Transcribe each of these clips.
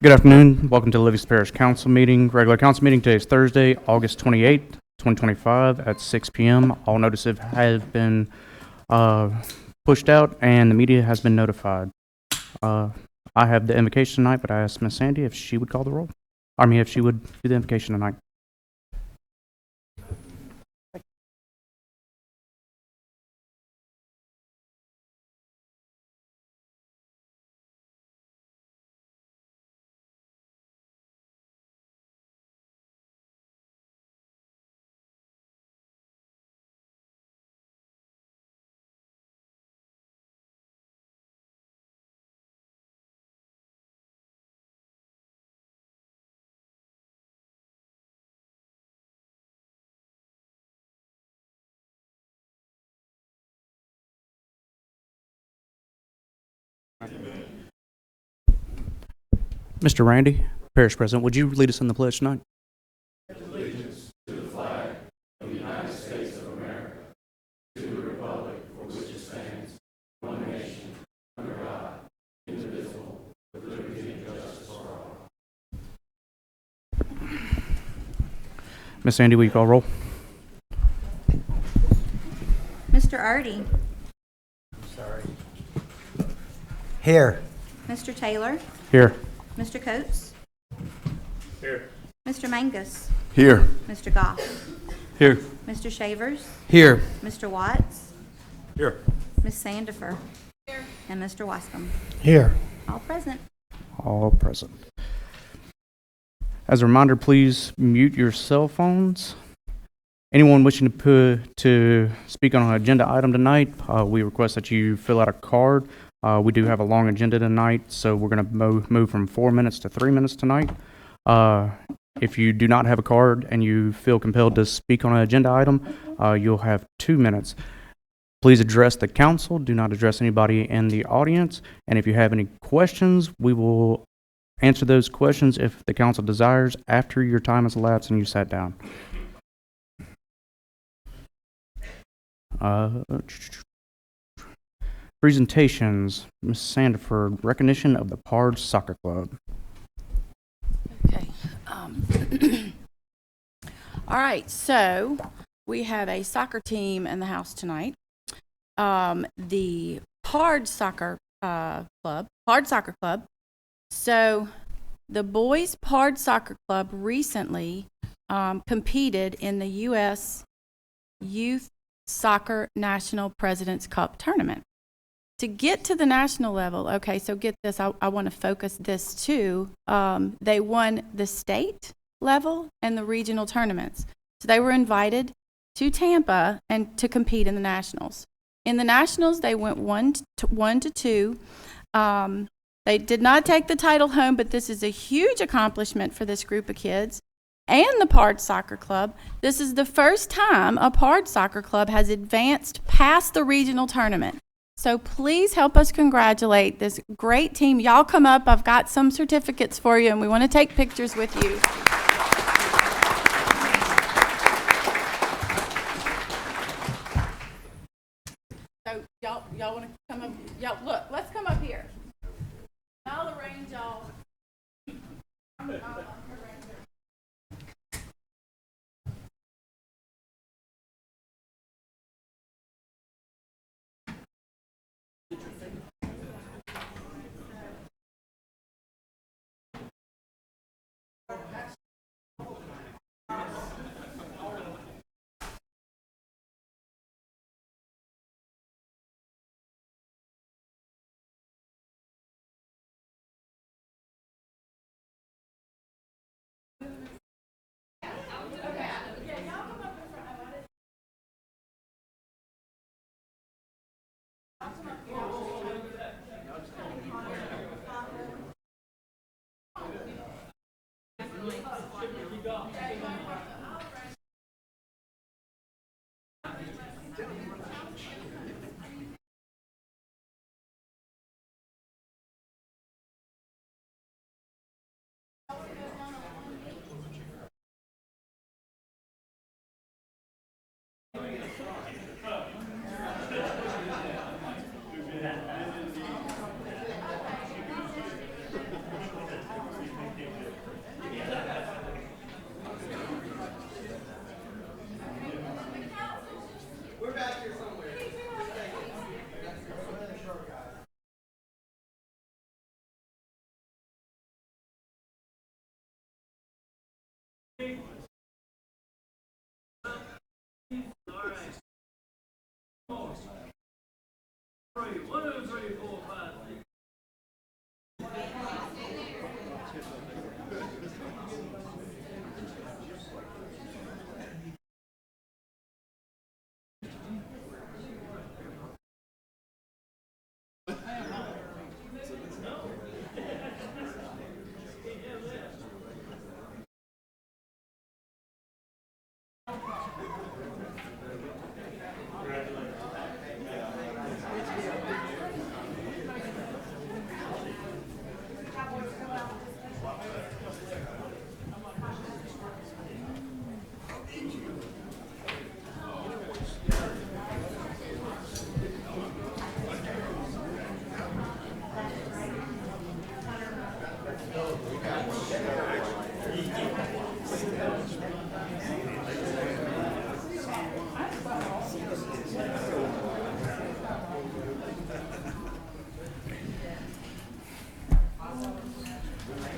Good afternoon. Welcome to the Livingston Parish Council meeting. Regular council meeting today is Thursday, August 28th, 2025 at 6 p.m. All notices have been pushed out and the media has been notified. I have the invocation tonight, but I asked Miss Sandy if she would call the roll. If she would do the invocation tonight. Mr. Randy, Parish President, would you lead us in the pledge tonight? Allegiance to the flag of the United States of America, to the republic for which it stands, one nation, under God, indivisible, with liberty and justice for all. Miss Sandy, will you call roll? Mr. Artie. Sorry. Here. Mr. Taylor. Here. Mr. Coates. Here. Mr. Mangus. Here. Mr. Goff. Here. Mr. Shavers. Here. Mr. Watts. Here. Ms. Sandifer. Here. And Mr. Wascom. Here. All present. All present. As a reminder, please mute your cell phones. Anyone wishing to speak on an agenda item tonight, we request that you fill out a card. We do have a long agenda tonight, so we're going to move from 4 minutes to 3 minutes tonight. If you do not have a card and you feel compelled to speak on an agenda item, you'll have 2 minutes. Please address the council. Do not address anybody in the audience. And if you have any questions, we will answer those questions if the council desires after your time has elapsed and you sat down. Presentations. Ms. Sandiford, recognition of the Pard Soccer Club. Okay. All right, so we have a soccer team in the house tonight. The Pard Soccer Club. So the boys Pard Soccer Club recently competed in the U.S. Youth Soccer National President's Cup tournament. To get to the national level, okay, so get this, I want to focus this too. They won the state level and the regional tournaments. So they were invited to Tampa and to compete in the nationals. In the nationals, they went 1-2. They did not take the title home, but this is a huge accomplishment for this group of kids and the Pard Soccer Club. This is the first time a Pard Soccer Club has advanced past the regional tournament. So please help us congratulate this great team. Y'all come up. I've got some certificates for you, and we want to take pictures with you. So y'all want to come up? Y'all look. Let's come up here. I'll arrange y'all.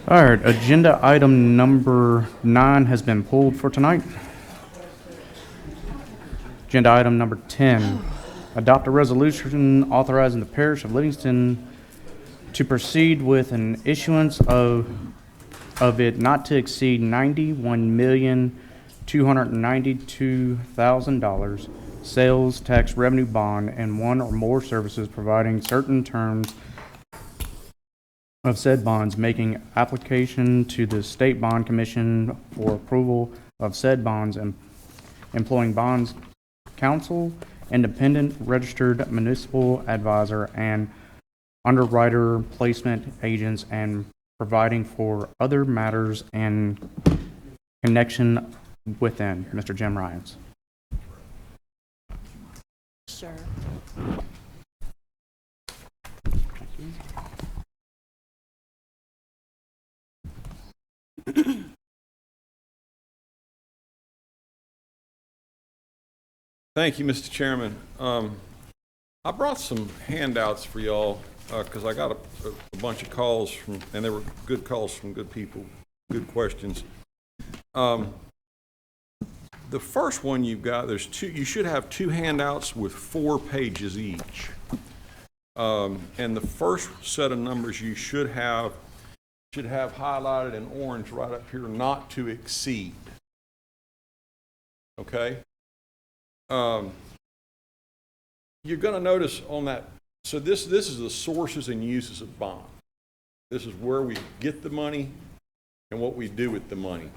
All right, agenda item number 9 has been pulled for tonight. Agenda item number 10, adopt a resolution authorizing the parish of Livingston to proceed with an issuance of it not to exceed $91,292,000 sales tax revenue bond and one or more services providing certain terms of said bonds, making application to the State Bond Commission for approval of said bonds, and employing bonds counsel, independent registered municipal advisor, and underwriter placement agents, and providing for other matters in connection within. Mr. Jim Ryans. Sure. Thank you, Mr. Chairman. I brought some handouts for y'all because I got a bunch of calls from, and they were good calls from good people, good questions. The first one you've got, there's two. You should have 2 handouts with 4 pages each. And the first set of numbers you should have highlighted in orange right up here, not to exceed. Okay? You're going to notice on that, so this is the sources and uses of bond. This is where we get the money and what we do with the money.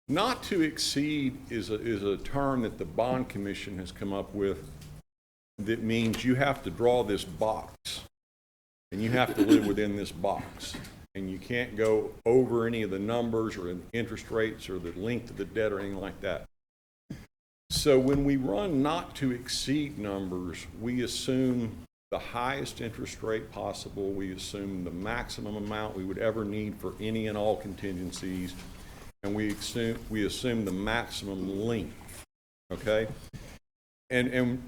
Not to exceed is a term that the Bond Commission has come up with that means you have to draw this box and you have to live within this box. And you can't go over any of the numbers or interest rates or the length of the debt or anything like that. So when we run not to exceed numbers, we assume the highest interest rate possible. We assume the maximum amount we would ever need for any and all contingencies. And we assume the maximum length, okay? And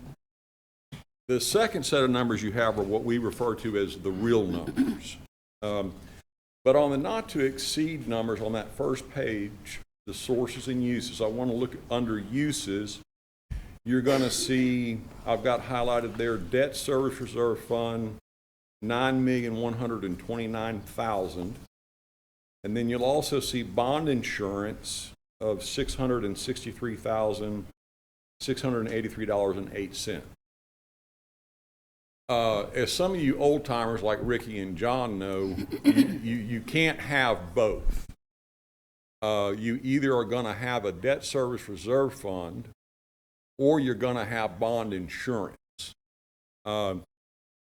the second set of numbers you have are what we refer to as the real numbers. But on the not to exceed numbers on that first page, the sources and uses, I want to look under uses. You're going to see, I've got highlighted there, debt service reserve fund, $9,129,000. And then you'll also see bond insurance of $663,683.08. As some of you old timers like Ricky and John know, you can't have both. You either are going to have a debt service reserve fund or you're going to have bond insurance. But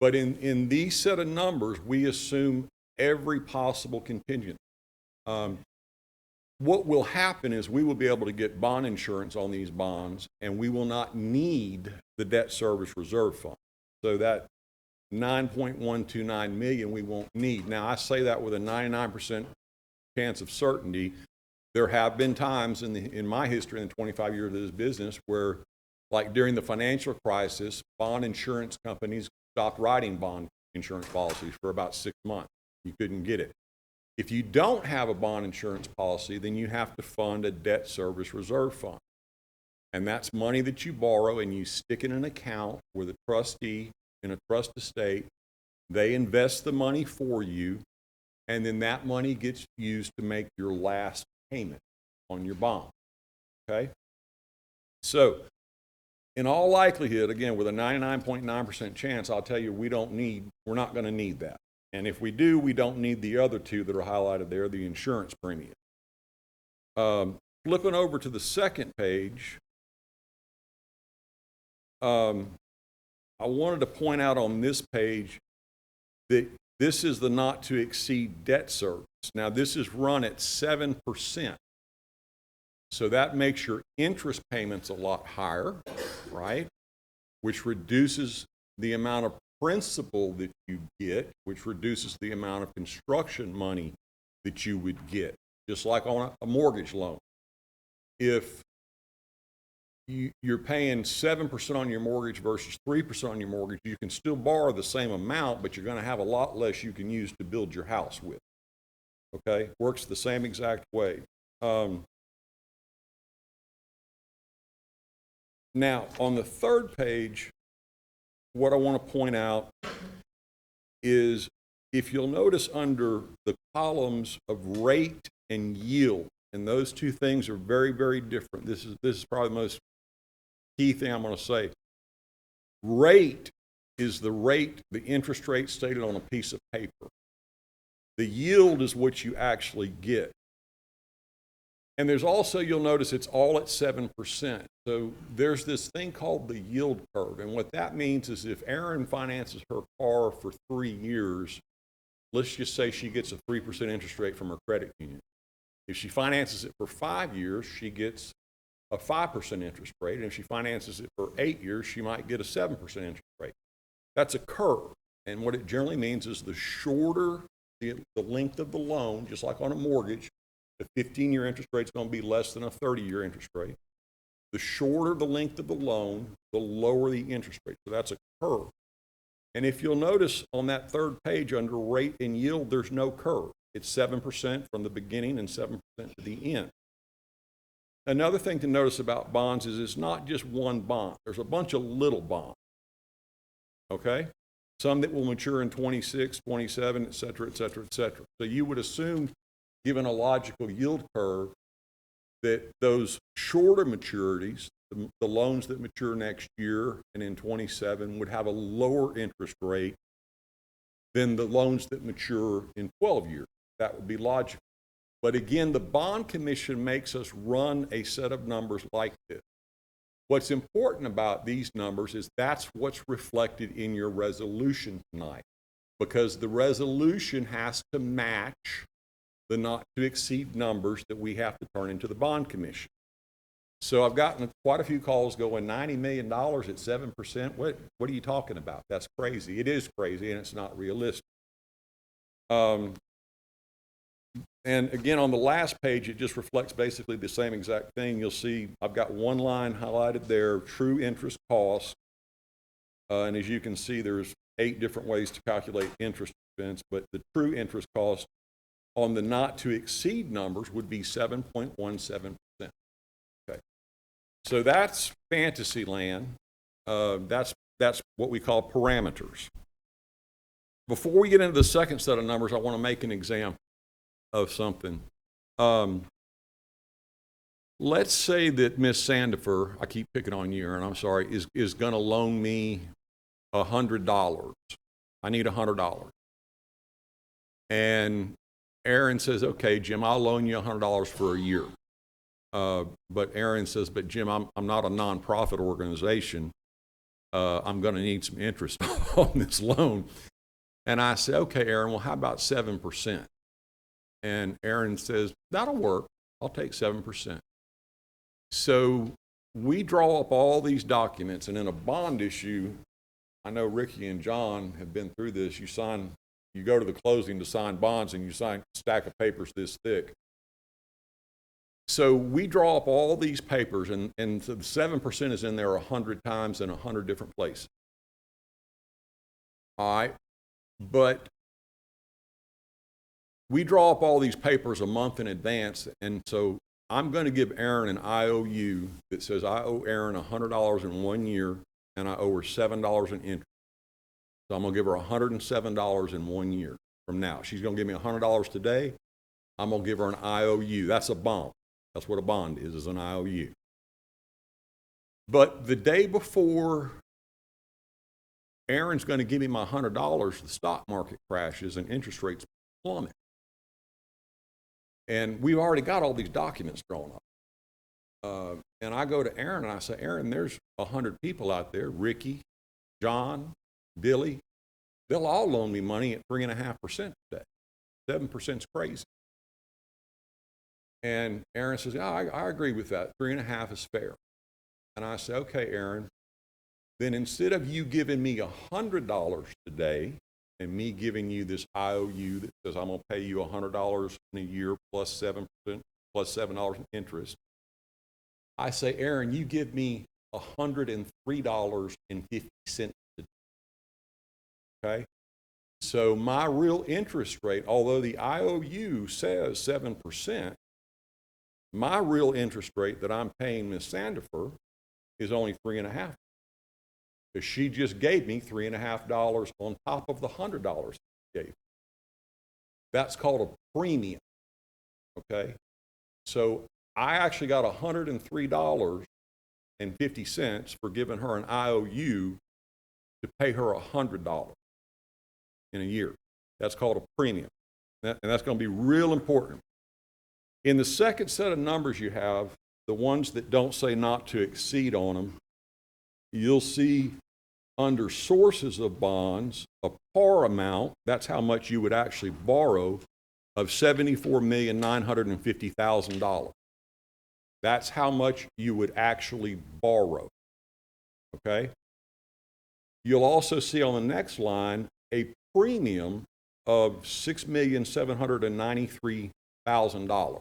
in these set of numbers, we assume every possible contingent. What will happen is we will be able to get bond insurance on these bonds, and we will not need the debt service reserve fund. So that $9.129 million we won't need. Now, I say that with a 99% chance of certainty. There have been times in my history, in the 25 years of this business, where, like during the financial crisis, bond insurance companies stopped writing bond insurance policies for about 6 months. You couldn't get it. If you don't have a bond insurance policy, then you have to fund a debt service reserve fund. And that's money that you borrow and you stick in an account with a trustee in a trust estate. They invest the money for you, and then that money gets used to make your last payment on your bond. Okay? So, in all likelihood, again, with a 99.9% chance, I'll tell you we're not going to need that. And if we do, we don't need the other two that are highlighted there, the insurance premium. Flipping over to the second page, I wanted to point out on this page that this is the not to exceed debt service. Now, this is run at 7%. So that makes your interest payments a lot higher, right? Which reduces the amount of principal that you get, which reduces the amount of construction money that you would get, just like on a mortgage loan. If you're paying 7% on your mortgage versus 3% on your mortgage, you can still borrow the same amount, but you're going to have a lot less you can use to build your house with. Okay? Works the same exact way. Now, on the third page, what I want to point out is if you'll notice under the columns of rate and yield, and those two things are very, very different. This is probably the most key thing I'm going to say. Rate is the rate, the interest rate stated on a piece of paper. The yield is what you actually get. And there's also, you'll notice it's all at 7%. So there's this thing called the yield curve. And what that means is if Erin finances her car for 3 years, let's just say she gets a 3% interest rate from her credit union. If she finances it for 5 years, she gets a 5% interest rate. And if she finances it for 8 years, she might get a 7% interest rate. That's a curve. And what it generally means is the shorter the length of the loan, just like on a mortgage, the 15-year interest rate is going to be less than a 30-year interest rate. The shorter the length of the loan, the lower the interest rate. So that's a curve. And if you'll notice on that third page under rate and yield, there's no curve. It's 7% from the beginning and 7% to the end. Another thing to notice about bonds is it's not just one bond. There's a bunch of little bonds. Okay? Some that will mature in 26, 27, et cetera, et cetera, et cetera. So you would assume, given a logical yield curve, that those shorter maturities, the loans that mature next year and in 27, would have a lower interest rate than the loans that mature in 12 years. That would be logical. But again, the bond commission makes us run a set of numbers like this. What's important about these numbers is that's what's reflected in your resolution tonight, because the resolution has to match the not to exceed numbers that we have to turn into the bond commission. So I've gotten quite a few calls going, $90 million at 7%. What are you talking about? That's crazy. It is crazy, and it's not realistic. And again, on the last page, it just reflects basically the same exact thing. You'll see I've got one line highlighted there, true interest cost. And as you can see, there's 8 different ways to calculate interest expense, but the true interest cost on the not to exceed numbers would be 7.17%. Okay. So that's fantasy land. That's what we call parameters. Before we get into the second set of numbers, I want to make an example of something. Let's say that Miss Sandifer, I keep picking on you, and I'm sorry, is going to loan me $100. I need $100. And Erin says, okay, Jim, I'll loan you $100 for a year. But Erin says, but Jim, I'm not a nonprofit organization. I'm going to need some interest on this loan. And I say, okay, Erin, well, how about 7%? And Erin says, that'll work. I'll take 7%. So we draw up all these documents, and in a bond issue, I know Ricky and John have been through this. You go to the closing to sign bonds, and you sign a stack of papers this thick. So we draw up all these papers, and so the 7% is in there 100 times in 100 different places. All right, but we draw up all these papers a month in advance, and so I'm going to give Aaron an IOU that says I owe Aaron $100 in 1 year, and I owe her $7 in interest. So I'm going to give her $107 in 1 year from now. She's going to give me $100 today. I'm going to give her an IOU. That's a bond. That's what a bond is an IOU. But the day before Aaron's going to give me my $100, the stock market crashes and interest rates plummet. And we've already got all these documents drawn up. And I go to Aaron and I say, Aaron, there's 100 people out there, Ricky, John, Billy. They'll all loan me money at 3.5% today. 7% is crazy. And Aaron says, yeah, I agree with that. 3.5 is fair. And I say, okay, Aaron, then instead of you giving me $100 today and me giving you this IOU that says I'm going to pay you $100 in a year plus 7%, plus $7 in interest, I say, Aaron, you give me $103.50 today. Okay? So my real interest rate, although the IOU says 7%, my real interest rate that I'm paying Ms. Sandifer is only 3.5%. Because she just gave me $3.5 on top of the $100 she gave. That's called a premium. Okay? So I actually got $103.50 for giving her an IOU to pay her $100 in a year. That's called a premium. And that's going to be real important. In the second set of numbers you have, the ones that don't say not to exceed on them, you'll see under sources of bonds, a par amount, that's how much you would actually borrow, of $74,950,000. That's how much you would actually borrow. Okay? You'll also see on the next line a premium of $6,793,000.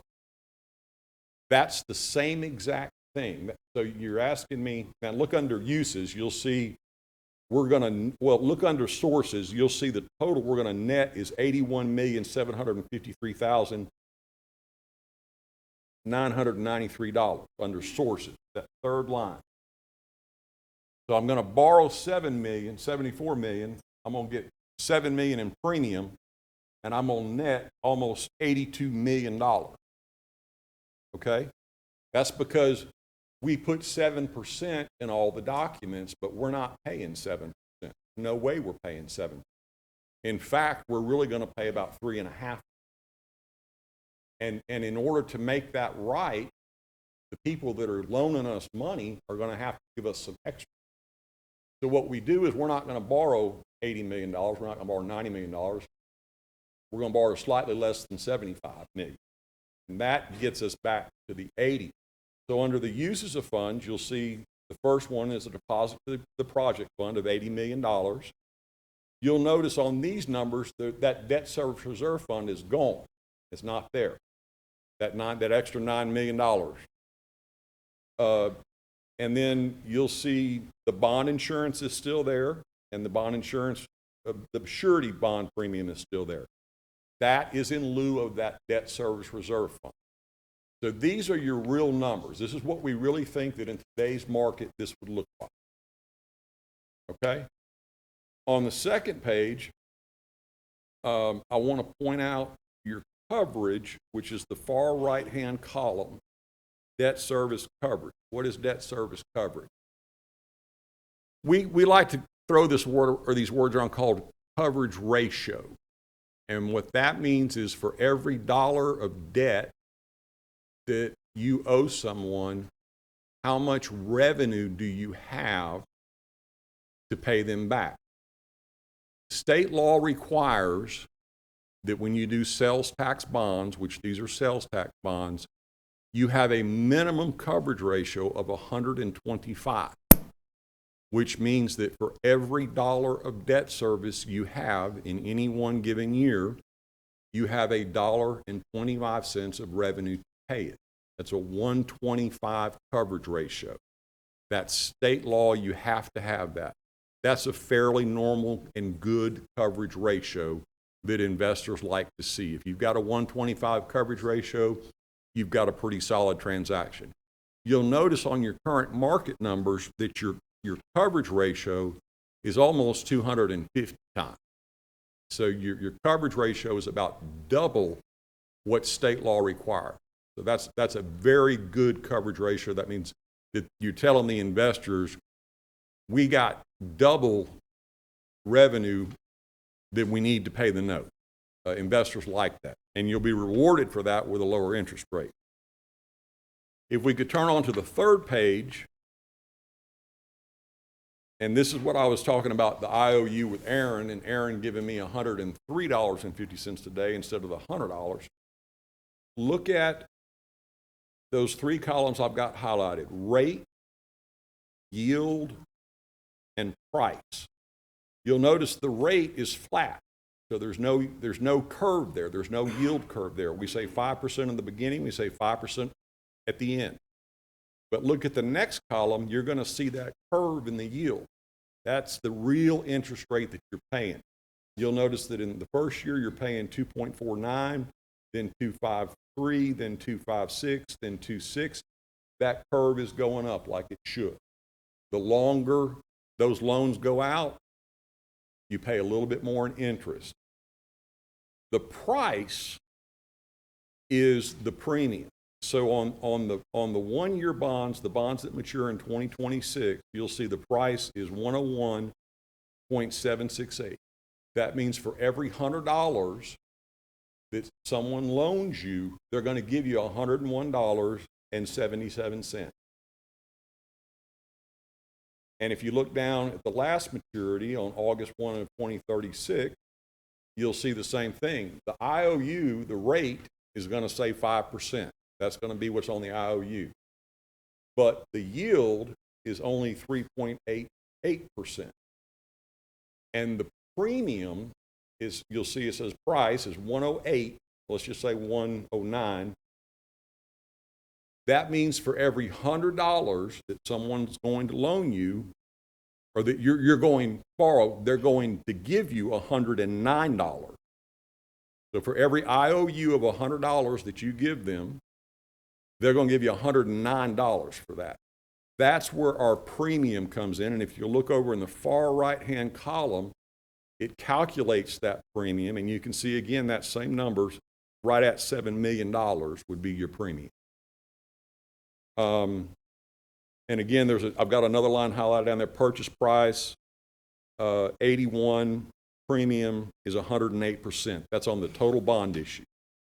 That's the same exact thing. So you're asking me, now look under uses, you'll see look under sources, you'll see the total we're going to net is $81,753,993 under sources, that third line. So I'm going to borrow $74 million, I'm going to get $7 million in premium, and I'm going to net almost $82 million. Okay? That's because we put 7% in all the documents, but we're not paying 7%. No way we're paying 7%. In fact, we're really going to pay about 3.5%. And in order to make that right, the people that are loaning us money are going to have to give us some extra. So what we do is we're not going to borrow $80 million. We're not going to borrow $90 million. We're going to borrow slightly less than $75 million. And that gets us back to the 80. So under the uses of funds, you'll see the first one is a deposit to the project fund of $80 million. You'll notice on these numbers that debt service reserve fund is gone. It's not there. That extra $9 million. And then you'll see the bond insurance is still there, and the bond insurance, the surety bond premium is still there. That is in lieu of that debt service reserve fund. So these are your real numbers. This is what we really think that in today's market this would look like. Okay? On the second page, I want to point out your coverage, which is the far right-hand column, debt service coverage. What is debt service coverage? We like to throw this word or these words around called coverage ratio. And what that means is for every dollar of debt that you owe someone, how much revenue do you have to pay them back? State law requires that when you do sales tax bonds, which these are sales tax bonds, you have a minimum coverage ratio of 125, which means that for every dollar of debt service you have in any one given year, you have $1.25 of revenue to pay it. That's a 125 coverage ratio. That's state law. You have to have that. That's a fairly normal and good coverage ratio that investors like to see. If you've got a 125 coverage ratio, you've got a pretty solid transaction. You'll notice on your current market numbers that your coverage ratio is almost 250 times. So your coverage ratio is about double what state law requires. So that's a very good coverage ratio. That means that you're telling the investors, we got double revenue that we need to pay the note. Investors like that, and you'll be rewarded for that with a lower interest rate. If we could turn on to the third page, and this is what I was talking about, the IOU with Aaron, and Aaron giving me $103.50 today instead of the $100. Look at those three columns I've got highlighted: rate, yield, and price. You'll notice the rate is flat. So there's no curve there. There's no yield curve there. We say 5% in the beginning. We say 5% at the end. But look at the next column. You're going to see that curve in the yield. That's the real interest rate that you're paying. You'll notice that in the first year you're paying 2.49, then 2.53, then 2.56, then 2.6. That curve is going up like it should. The longer those loans go out, you pay a little bit more in interest. The price is the premium. So on the 1-year bonds, the bonds that mature in 2026, you'll see the price is 101.768. That means for every $100 that someone loans you, they're going to give you $101.77. And if you look down at the last maturity on August 1 of 2036, you'll see the same thing. The IOU, the rate, is going to say 5%. That's going to be what's on the IOU. But the yield is only 3.88%. And the premium is, you'll see it says price is 108, let's just say 109. That means for every $100 that someone's going to loan you, or that you're going to borrow, they're going to give you $109. So for every IOU of $100 that you give them, they're going to give you $109 for that. That's where our premium comes in. And if you look over in the far right-hand column, it calculates that premium, and you can see again that same numbers right at $7 million would be your premium. And again, I've got another line highlighted down there: purchase price 81, premium is 108%. That's on the total bond issue.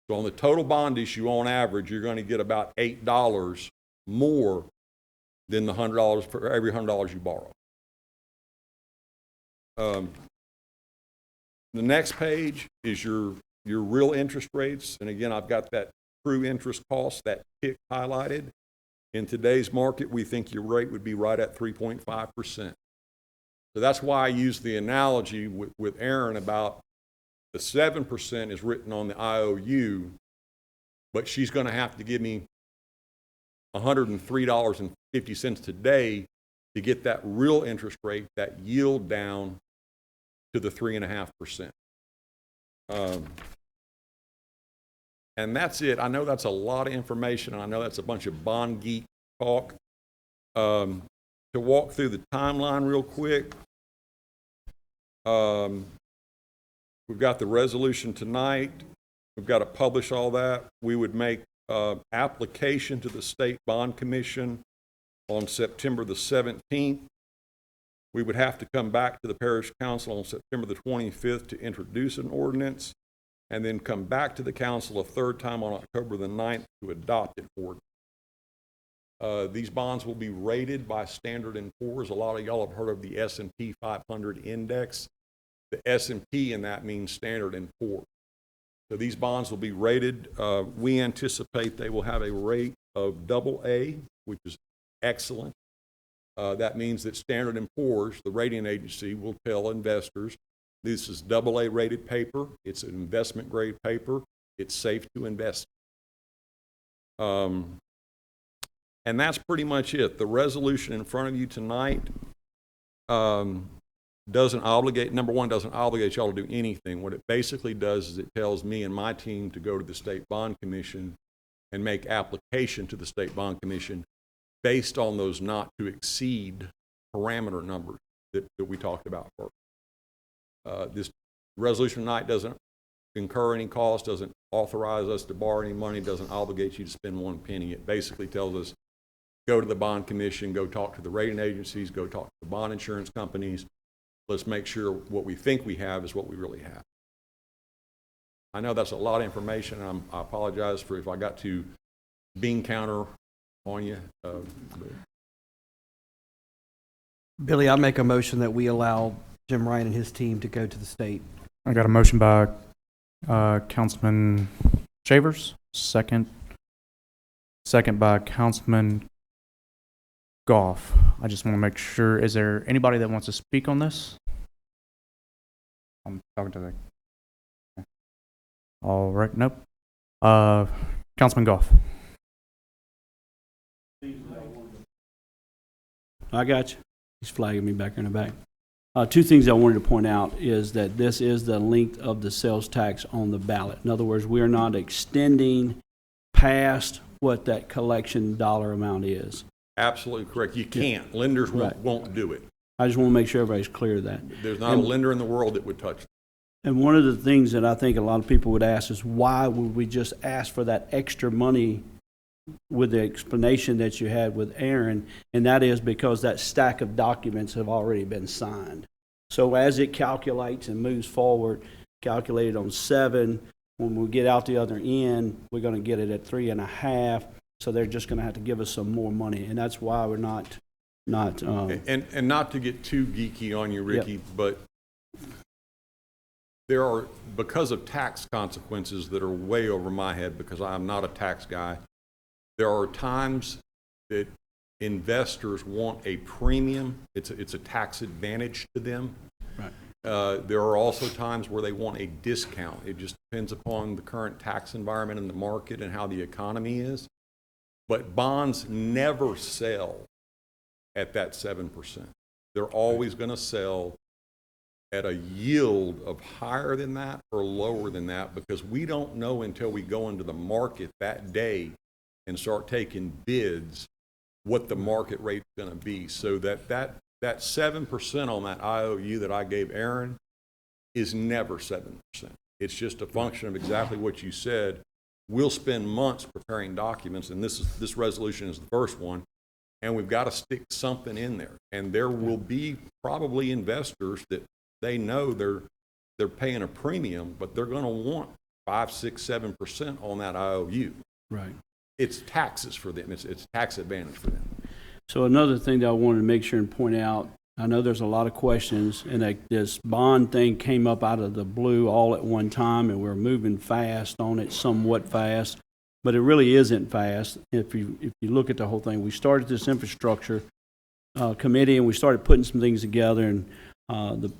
So on the total bond issue, on average, you're going to get about $8 more than the $100 for every $100 you borrow. The next page is your real interest rates, and again, I've got that true interest cost, that tick highlighted. In today's market, we think your rate would be right at 3.5%. So that's why I use the analogy with Aaron about the 7% is written on the IOU, but she's going to have to give me $103.50 today to get that real interest rate, that yield down to the 3.5%. And that's it. I know that's a lot of information, and I know that's a bunch of bond geek talk. To walk through the timeline real quick, we've got the resolution tonight. We've got to publish all that. We would make application to the State Bond Commission on September the 17th. We would have to come back to the Parish Council on September the 25th to introduce an ordinance, and then come back to the council a third time on October the 9th to adopt an ordinance. These bonds will be rated by Standard & Poor's. A lot of y'all have heard of the S&P 500 index. The S&P in that means Standard & Poor's. So these bonds will be rated. We anticipate they will have a rate of AA, which is excellent. That means that Standard & Poor's, the rating agency, will tell investors, this is AA rated paper. It's an investment grade paper. It's safe to invest. And that's pretty much it. The resolution in front of you tonight doesn't obligate, number one, doesn't obligate y'all to do anything. What it basically does is it tells me and my team to go to the State Bond Commission and make application to the State Bond Commission based on those not to exceed parameter numbers that we talked about first. This resolution tonight doesn't incur any cost, doesn't authorize us to borrow any money, doesn't obligate you to spend one penny. It basically tells us, go to the bond commission, go talk to the rating agencies, go talk to the bond insurance companies. Let's make sure what we think we have is what we really have. I know that's a lot of information, and I apologize for if I got to bean counter on you. Billy, I make a motion that we allow Jim Ryan and his team to go to the state. I got a motion by Councilman Shavers, second by Councilman Goff. I just want to make sure, is there anybody that wants to speak on this? I'm talking to the... All right, nope. Councilman Goff. I got you. He's flagging me back in the back. Two things I wanted to point out is that this is the length of the sales tax on the ballot. In other words, we are not extending past what that collection dollar amount is. Absolutely correct. You can't. Lenders won't do it. I just want to make sure everybody's clear of that. There's not a lender in the world that would touch it. And one of the things that I think a lot of people would ask is, why would we just ask for that extra money with the explanation that you had with Aaron? And that is because that stack of documents have already been signed. So as it calculates and moves forward, calculated on 7, when we get out the other end, we're going to get it at 3.5. So they're just going to have to give us some more money. And that's why we're not and not to get too geeky on you, Ricky, but there are, because of tax consequences that are way over my head, because I'm not a tax guy, there are times that investors want a premium. It's a tax advantage to them. Right. There are also times where they want a discount. It just depends upon the current tax environment in the market and how the economy is. But bonds never sell at that 7%. They're always going to sell at a yield of higher than that or lower than that, because we don't know until we go into the market that day and start taking bids what the market rate is going to be. So that 7% on that IOU that I gave Aaron is never 7%. It's just a function of exactly what you said. We'll spend months preparing documents, and this resolution is the first one, and we've got to stick something in there. And there will be probably investors that they know they're paying a premium, but they're going to want 5, 6, 7% on that IOU. right. It's taxes for them. It's tax advantage for them. So another thing that I wanted to make sure and point out, I know there's a lot of questions, and that this bond thing came up out of the blue all at one time, and we're moving fast on it, somewhat fast, but it really isn't fast. If you look at the whole thing, we started this infrastructure committee, and we started putting some things together, and the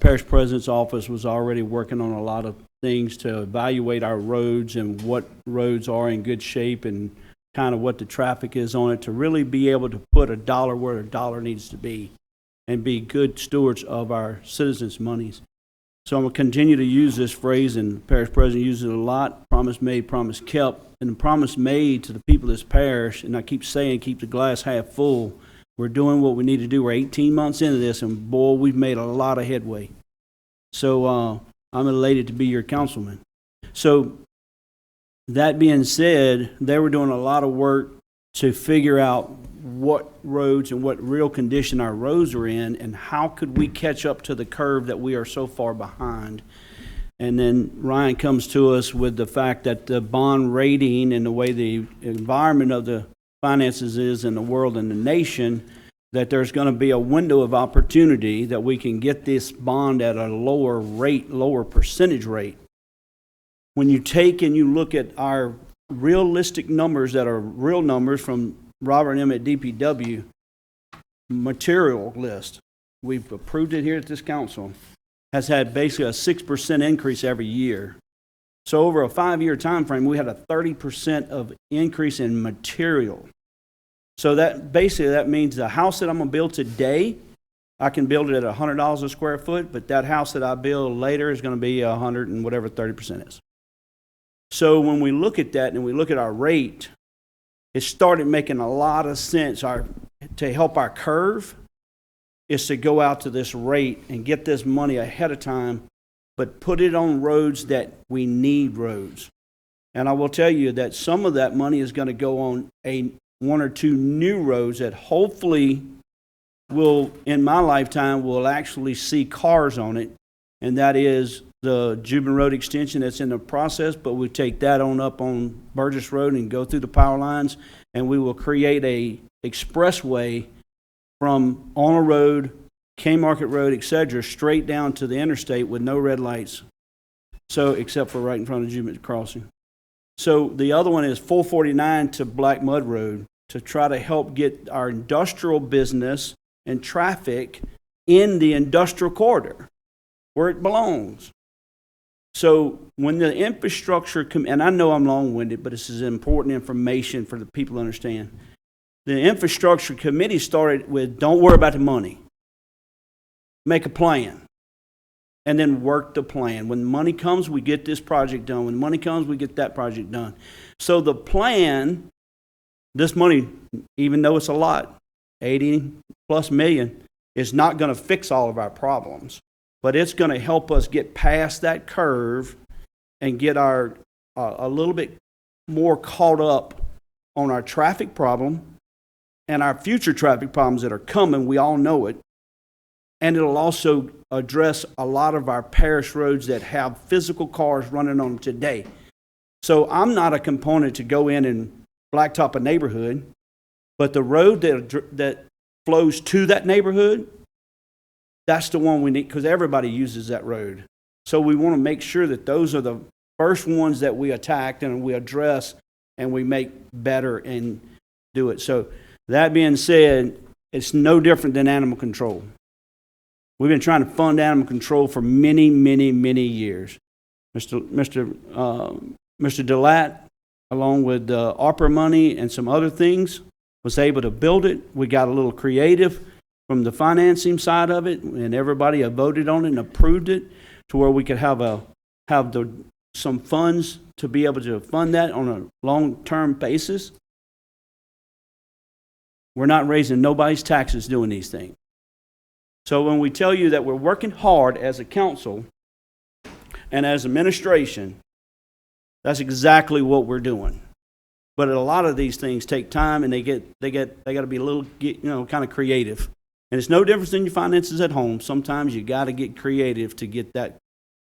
parish president's office was already working on a lot of things to evaluate our roads and what roads are in good shape and kind of what the traffic is on it, to really be able to put a dollar where a dollar needs to be and be good stewards of our citizens' monies. So I'm going to continue to use this phrase, and the parish president uses it a lot: promise made, promise kept. And the promise made to the people of this parish, and I keep saying, keep the glass half full. We're doing what we need to do. We're 18 months into this, and boy, we've made a lot of headway. So I'm elated to be your councilman. So that being said, they were doing a lot of work to figure out what roads and what real condition our roads are in, and how could we catch up to the curve that we are so far behind. And then Ryan comes to us with the fact that the bond rating and the way the environment of the finances is in the world and the nation, that there's going to be a window of opportunity that we can get this bond at a lower rate, lower percentage rate. When you take and you look at our realistic numbers that are real numbers from Robert and M at DPW material list, we've approved it here at this council, has had basically a 6% increase every year. So over a 5-year time frame, we had a 30% of increase in material. So that basically that means the house that I'm going to build today, I can build it at $100 a square foot, but that house that I build later is going to be 100 and whatever 30% is. So when we look at that and we look at our rate, it started making a lot of sense. To help our curve is to go out to this rate and get this money ahead of time, but put it on roads that we need roads. And I will tell you that some of that money is going to go on one or two new roads that hopefully will, in my lifetime, will actually see cars on it. And that is the Jubin Road extension that's in the process, but we take that on up on Burgess Road and go through the power lines, and we will create a expressway from on a road, Kmarket Road, etc., straight down to the interstate with no red lights. So, except for right in front of Jubin Crossing. So the other one is 449 to Black Mud Road to try to help get our industrial business and traffic in the industrial corridor where it belongs. So when the infrastructure, and I know I'm long-winded, but this is important information for the people to understand. The infrastructure committee started with, don't worry about the money. Make a plan. And then work the plan. When money comes, we get this project done. When money comes, we get that project done. So the plan, this money, even though it's a lot, 80 plus million, is not going to fix all of our problems. But it's going to help us get past that curve and get our a little bit more caught up on our traffic problem and our future traffic problems that are coming. We all know it. And it'll also address a lot of our parish roads that have physical cars running on them today. So I'm not a component to go in and blacktop a neighborhood, but the road that flows to that neighborhood, that's the one we need, because everybody uses that road. So we want to make sure that those are the first ones that we attack and we address and we make better and do it. So that being said, it's no different than animal control. We've been trying to fund animal control for many, many, many years. Mr. DeLatte, along with ARPA money and some other things, was able to build it. We got a little creative from the financing side of it, and everybody voted on it and approved it to where we could have some funds to be able to fund that on a long-term basis. We're not raising nobody's taxes doing these things. So when we tell you that we're working hard as a council and as administration, that's exactly what we're doing. But a lot of these things take time, and they got to be a little, kind of creative. And it's no different than your finances at home. Sometimes you got to get creative to get that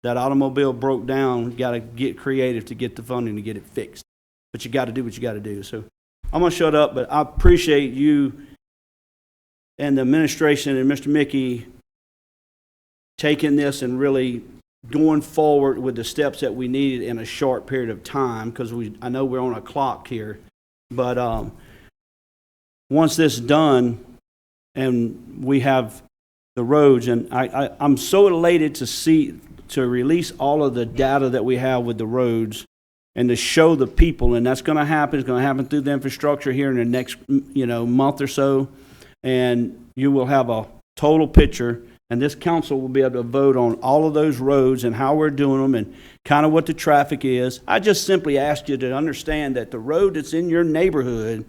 automobile broke down. You got to get creative to get the funding to get it fixed. But you got to do what you got to do. So I'm gonna shut up, but I appreciate you and the administration and Mr. Mickey taking this and really going forward with the steps that we needed in a short period of time, because I know we're on a clock here. But once this is done and we have the roads, and I'm so elated to release all of the data that we have with the roads and to show the people, and that's going to happen. It's going to happen through the infrastructure here in the next month or so. And you will have a total picture, and this council will be able to vote on all of those roads and how we're doing them and kind of what the traffic is. I just simply ask you to understand that the road that's in your neighborhood,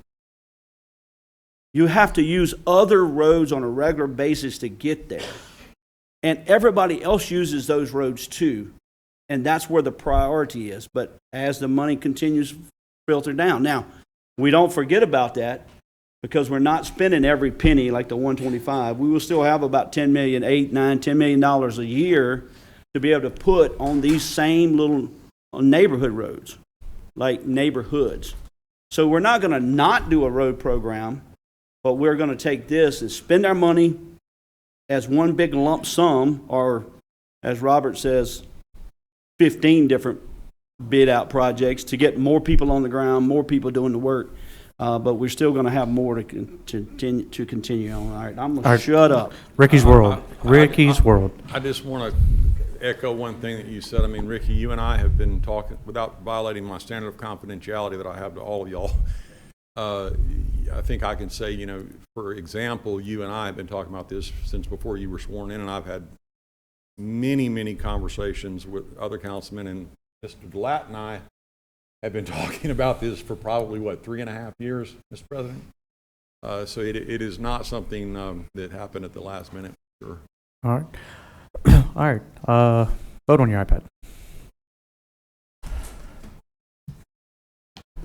you have to use other roads on a regular basis to get there. And everybody else uses those roads too. And that's where the priority is. But as the money continues to filter down. Now, we don't forget about that, because we're not spending every penny like the 125. We will still have about $10 million, $8, $9, $10 million a year to be able to put on these same little neighborhood roads, like neighborhoods. So we're not going to not do a road program, but we're going to take this and spend our money as one big lump sum, or as Robert says, 15 different bid out projects to get more people on the ground, more people doing the work. But we're still going to have more to continue on. All right, I'm going to shut up. Ricky's World. Ricky's World. I just want to echo one thing that you said. I mean, Ricky, you and I have been talking, without violating my standard of confidentiality that I have to all of y'all. I think I can say, for example, you and I have been talking about this since before you were sworn in, and I've had many, many conversations with other councilmen, and Mr. DeLatte and I have been talking about this for probably, 3.5 years, Mr. President? So it is not something that happened at the last minute, sure. All right. All right. Vote on your iPad.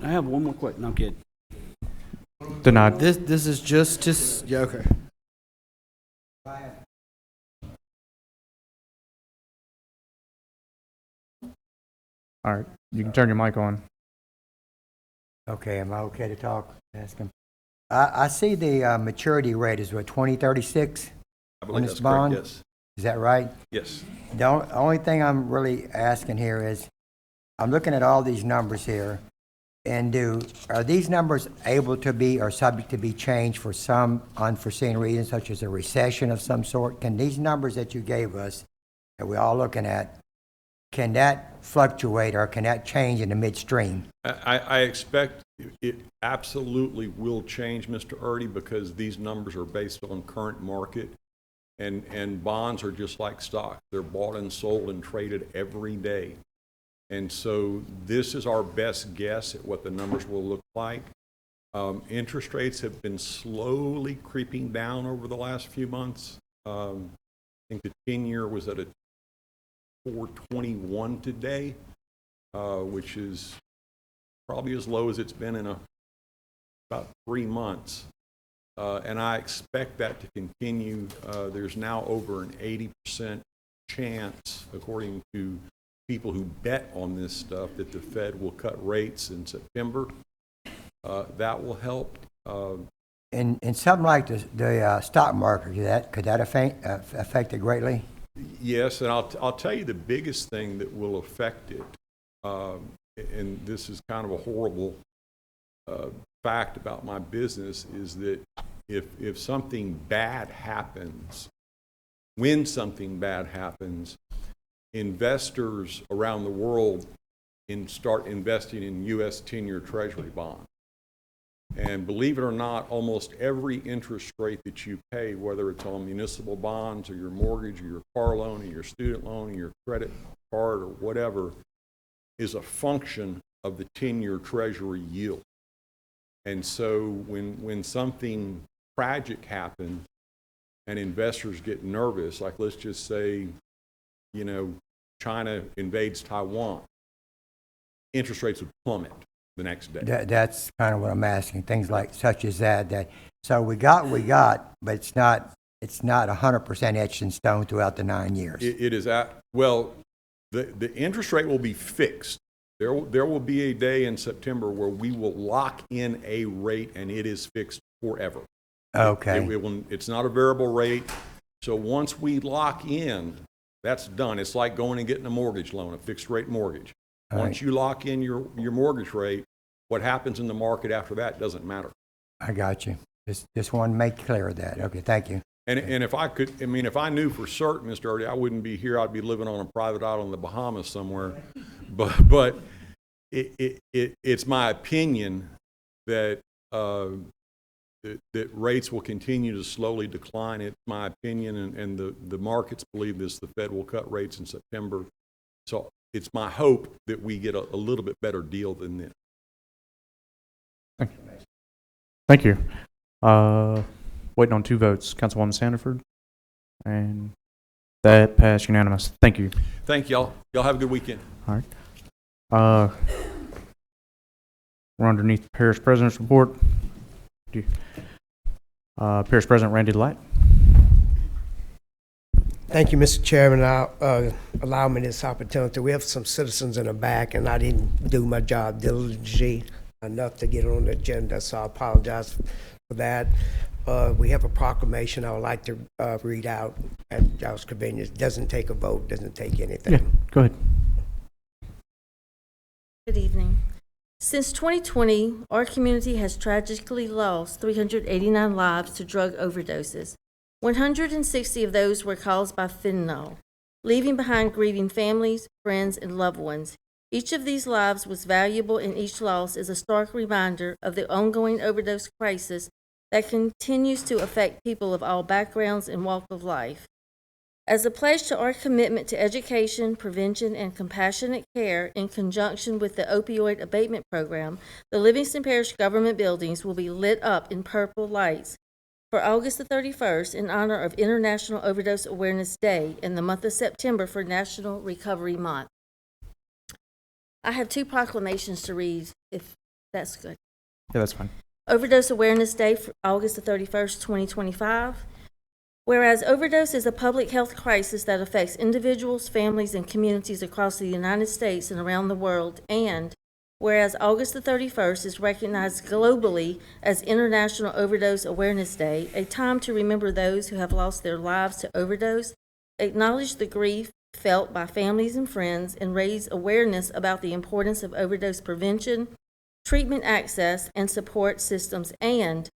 I have one more question. No, I'm kidding. Denied. This is just to, yeah, okay. All right. You can turn your mic on. Okay, am I okay to talk? Ask him. I see the maturity rate is what, 2036? I On believe this that's correct, bond? yes. Is that right? Yes. The only thing I'm really asking here is, I'm looking at all these numbers here, and are these numbers able to be or subject to be changed for some unforeseen reason, such as a recession of some sort? Can these numbers that you gave us, that we're all looking at, can that fluctuate or can that change in the midstream? I expect it absolutely will change, Mr. Erdy, because these numbers are based on current market, and bonds are just like stocks. They're bought and sold and traded every day. And so this is our best guess at what the numbers will look like. Interest rates have been slowly creeping down over the last few months. I think the 10-year was at a 4.21 today, which is probably as low as it's been in about 3 months. And I expect that to continue. There's now over an 80% chance, according to people who bet on this stuff, that the Fed will cut rates in September. That will help. In something like the stock market, could that affect it greatly? Yes, and I'll tell you the biggest thing that will affect it, and this is kind of a horrible fact about my business, is that if something bad happens, when something bad happens, investors around the world start investing in U.S. 10-year Treasury bonds. And believe it or not, almost every interest rate that you pay, whether it's on municipal bonds or your mortgage or your car loan or your student loan or your credit card or whatever, is a function of the 10-year Treasury yield. And so when something tragic happens and investors get nervous, like let's just say, China invades Taiwan, interest rates would plummet the next day. That's kind of what I'm asking. Things like such as that. So we got, but it's not 100% etched in stone throughout the 9 years. It is the interest rate will be fixed. There will be a day in September where we will lock in a rate, and it is fixed forever. Okay. It's not a variable rate. So once we lock in, that's done. It's like going and getting a mortgage loan, a fixed rate mortgage. Once you lock in your mortgage rate, what happens in the market after that doesn't matter. I got you. Just want to make clear of that. Okay, thank you. And if I knew for certain, Mr. Erdy, I wouldn't be here. I'd be living on a private island in the Bahamas somewhere. But it's my opinion that that rates will continue to slowly decline. It's my opinion, and the markets believe this. The Fed will cut rates in September. So it's my hope that we get a little bit better deal than this. Thank you. Waiting on 2 votes. Councilwoman Sandiford. And that passed unanimous. Thank you. Thank y'all. Y'all have a good weekend. All right. We're underneath the Parish President's report. Parish President Randy Light. Thank you, Mr. Chairman. Allow me this opportunity. We have some citizens in the back, and I didn't do my job diligently enough to get on the agenda, so I apologize for that. We have a proclamation I would like to read out at y'all's convenience. Doesn't take a vote, doesn't take anything. Yeah, go ahead. Good evening. Since 2020, our community has tragically lost 389 lives to drug overdoses. 160 of those were caused by fentanyl, leaving behind grieving families, friends, and loved ones. Each of these lives was valuable, and each loss is a stark reminder of the ongoing overdose crisis that continues to affect people of all backgrounds and walks of life. As a pledge to our commitment to education, prevention, and compassionate care in conjunction with the opioid abatement program, the Livingston Parish government buildings will be lit up in purple lights for August the 31st in honor of International Overdose Awareness Day and the month of September for National Recovery Month. I have 2 proclamations to read, if that's good. Yeah, that's fine. Overdose Awareness Day for August the 31st, 2025. Whereas overdose is a public health crisis that affects individuals, families, and communities across the United States and around the world, and whereas August the 31st is recognized globally as International Overdose Awareness Day, a time to remember those who have lost their lives to overdose, acknowledge the grief felt by families and friends, and raise awareness about the importance of overdose prevention, treatment access, and support systems, and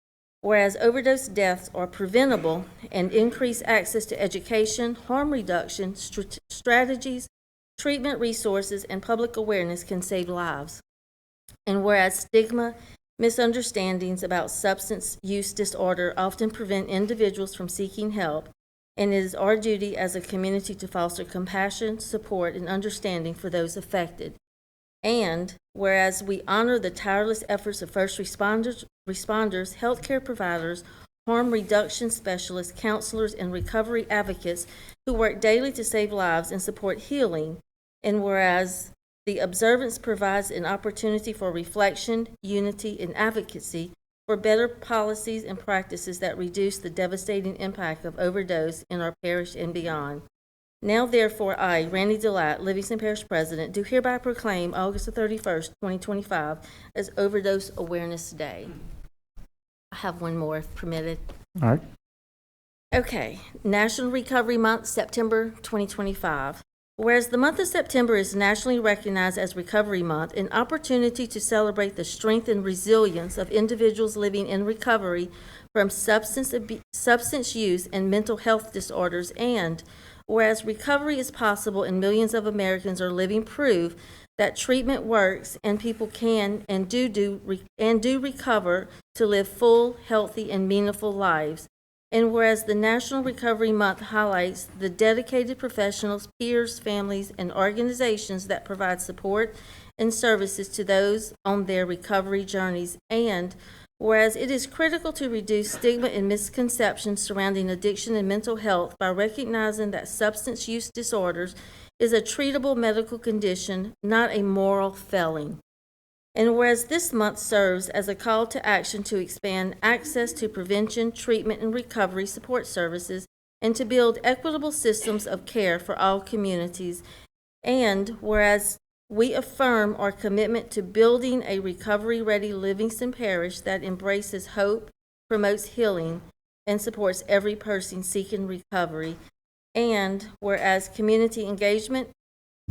whereas overdose deaths are preventable and increased access to education, harm reduction, strategies, treatment resources, and public awareness can save lives. And whereas stigma, misunderstandings about substance use disorder often prevent individuals from seeking help, and it is our duty as a community to foster compassion, support, and understanding for those affected. And whereas we honor the tireless efforts of first responders, healthcare providers, harm reduction specialists, counselors, and recovery advocates who work daily to save lives and support healing, and whereas the observance provides an opportunity for reflection, unity, and advocacy for better policies and practices that reduce the devastating impact of overdose in our parish and beyond. Now, therefore, I, Randy Delatte, Livingston Parish President, do hereby proclaim August the 31st, 2025 as Overdose Awareness Day. I have one more, if permitted. All right. Okay, National Recovery Month, September 2025. Whereas the month of September is nationally recognized as Recovery Month, an opportunity to celebrate the strength and resilience of individuals living in recovery from substance use and mental health disorders, and whereas recovery is possible and millions of Americans are living proof that treatment works and people can and do recover to live full, healthy, and meaningful lives. And whereas the National Recovery Month highlights the dedicated professionals, peers, families, and organizations that provide support and services to those on their recovery journeys, and whereas it is critical to reduce stigma and misconceptions surrounding addiction and mental health by recognizing that substance use disorders is a treatable medical condition, not a moral failing. And whereas this month serves as a call to action to expand access to prevention, treatment, and recovery support services, and to build equitable systems of care for all communities, and whereas we affirm our commitment to building a recovery-ready Livingston Parish that embraces hope, promotes healing, and supports every person seeking recovery. And whereas community engagement,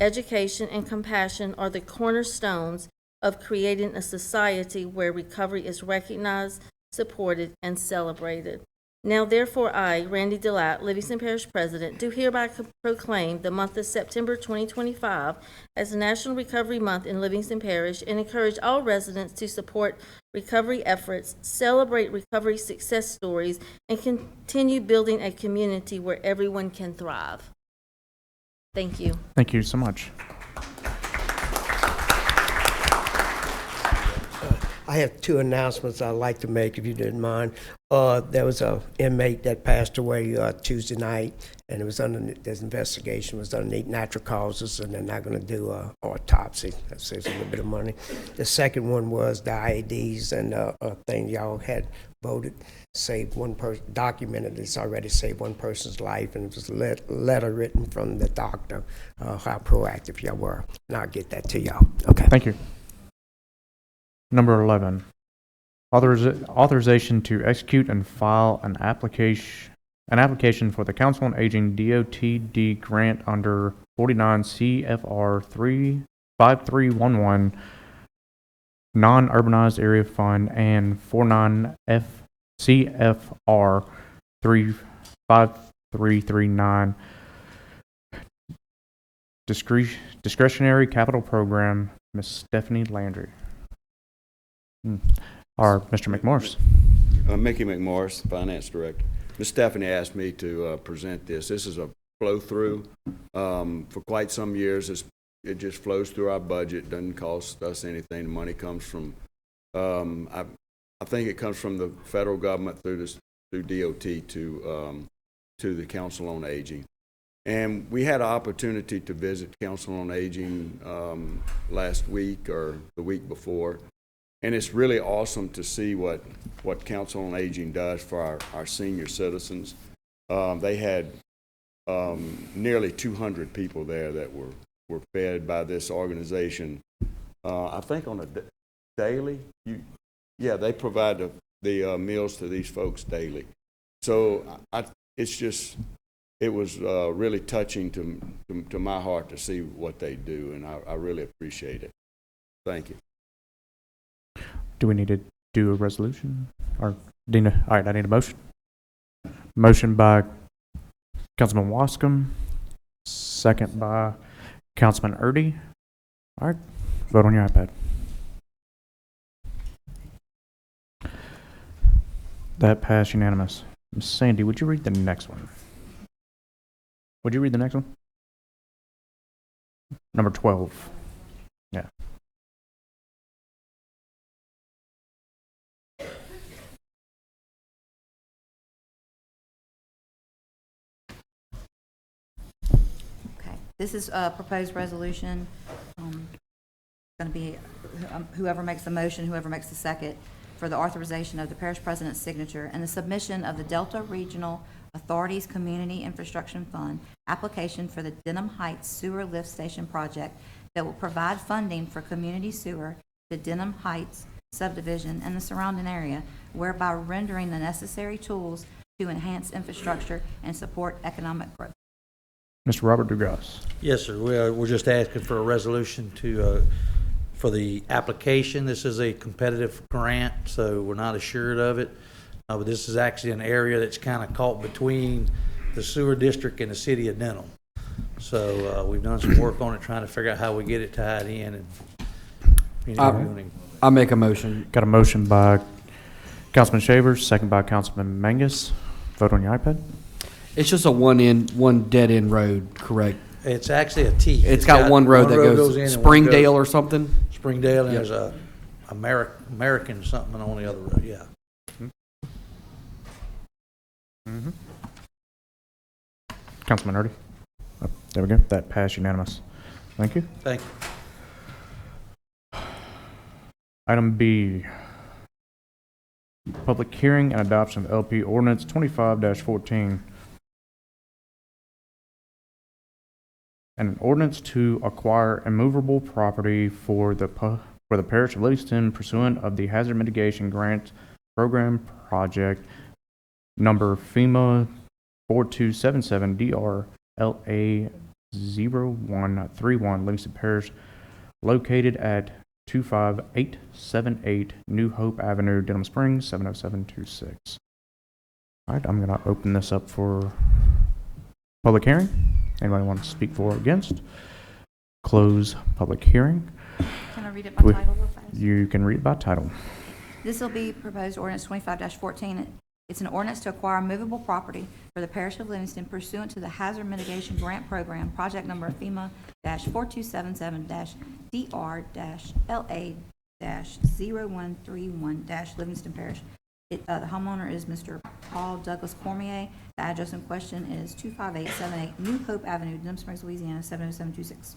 education, and compassion are the cornerstones of creating a society where recovery is recognized, supported, and celebrated. Now, therefore, I, Randy Delatte, Livingston Parish President, do hereby proclaim the month of September 2025 as National Recovery Month in Livingston Parish, and encourage all residents to support recovery efforts, celebrate recovery success stories, and continue building a community where everyone can thrive. Thank you. Thank you so much. I have 2 announcements I'd like to make, if you didn't mind. There was an inmate that passed away Tuesday night, and it was this investigation was underneath natural causes, and they're not going to do an autopsy. That saves a little bit of money. The second one was the IEDs and thing y'all had voted, saved one person, documented it's already saved one person's life, and it was a letter written from the doctor, how proactive y'all were. And I'll get that to y'all. Okay. Thank you. Number 11, authorization to execute and file an application for the Council on Aging DOTD grant under 49 CFR 5311 Non-Urbanized Area Fund and 49 CFR 5339 Discretionary Capital Program. Ms. Stephanie Landry. Or Mr. McMorris. Mickey McMorris, Finance Director. Ms. Stephanie asked me to present this. This is a flow through. For quite some years, it just flows through our budget, doesn't cost us anything. The money comes from, I think it comes from the federal government through DOT to the Council on Aging. And we had an opportunity to visit Council on Aging last week or the week before. And it's really awesome to see what Council on Aging does for our senior citizens. They had nearly 200 people there that were fed by this organization. I think on a daily, they provide the meals to these folks daily. So it was really touching to my heart to see what they do, and I really appreciate it. Thank you. Do we need to do a resolution? Or Dina? All right, I need a motion. Motion by Councilman Wascom, second by Councilman Erdy. All right, vote on your iPad. That passed unanimous. Ms. Sandy, would you read the next one? Would you read the next one? Number 12. Yeah. Okay, this is a proposed resolution. Going to be whoever makes the motion, whoever makes the second, for the authorization of the parish president's signature and the submission of the Delta Regional Authority's Community Infrastructure Fund application for the Denham Heights Sewer Lift Station project that will provide funding for community sewer to Denham Heights subdivision and the surrounding area, whereby rendering the necessary tools to enhance infrastructure and support economic growth. Mr. Robert Dugas. Yes, sir. We're just asking for a resolution for the application. This is a competitive grant, so we're not assured of it. But this is actually an area that's kind of caught between the sewer district and the city of Denham. So we've done some work on it, trying to figure out how we get it tied in. And I make a motion. Got a motion by Councilman Shavers, second by Councilman Mangus. Vote on your iPad. It's just a one dead end road, correct? it's actually a T. It's got one road that goes in and one Springdale goes or something? Springdale, and Yep. there's a American something on the other road, yeah. Mm-hmm. Councilman Erdy. Oh, there we go. That passed unanimous. Thank you. Thank you. Item B, public hearing and adoption of LP ordinance 25-14. An ordinance to acquire immovable property for the parish of Livingston pursuant of the Hazard Mitigation Grant Program Project number FEMA 4277 DRLA 0131 Livingston Parish, located at 25878 New Hope Avenue, Denham Springs, 70726. All right, I'm going to open this up for public hearing. Anybody want to speak for or against? Close public hearing. Can I read it by title real fast? You can read it by title. This will be proposed ordinance 25-14. It's an ordinance to acquire movable property for the parish of Livingston pursuant to the Hazard Mitigation Grant Program, project number FEMA-4277-DR-LA-0131 Livingston Parish. The homeowner is Mr. Paul Douglas Cormier. The address in question is 25878 New Hope Avenue, Denham Springs, Louisiana, 70726.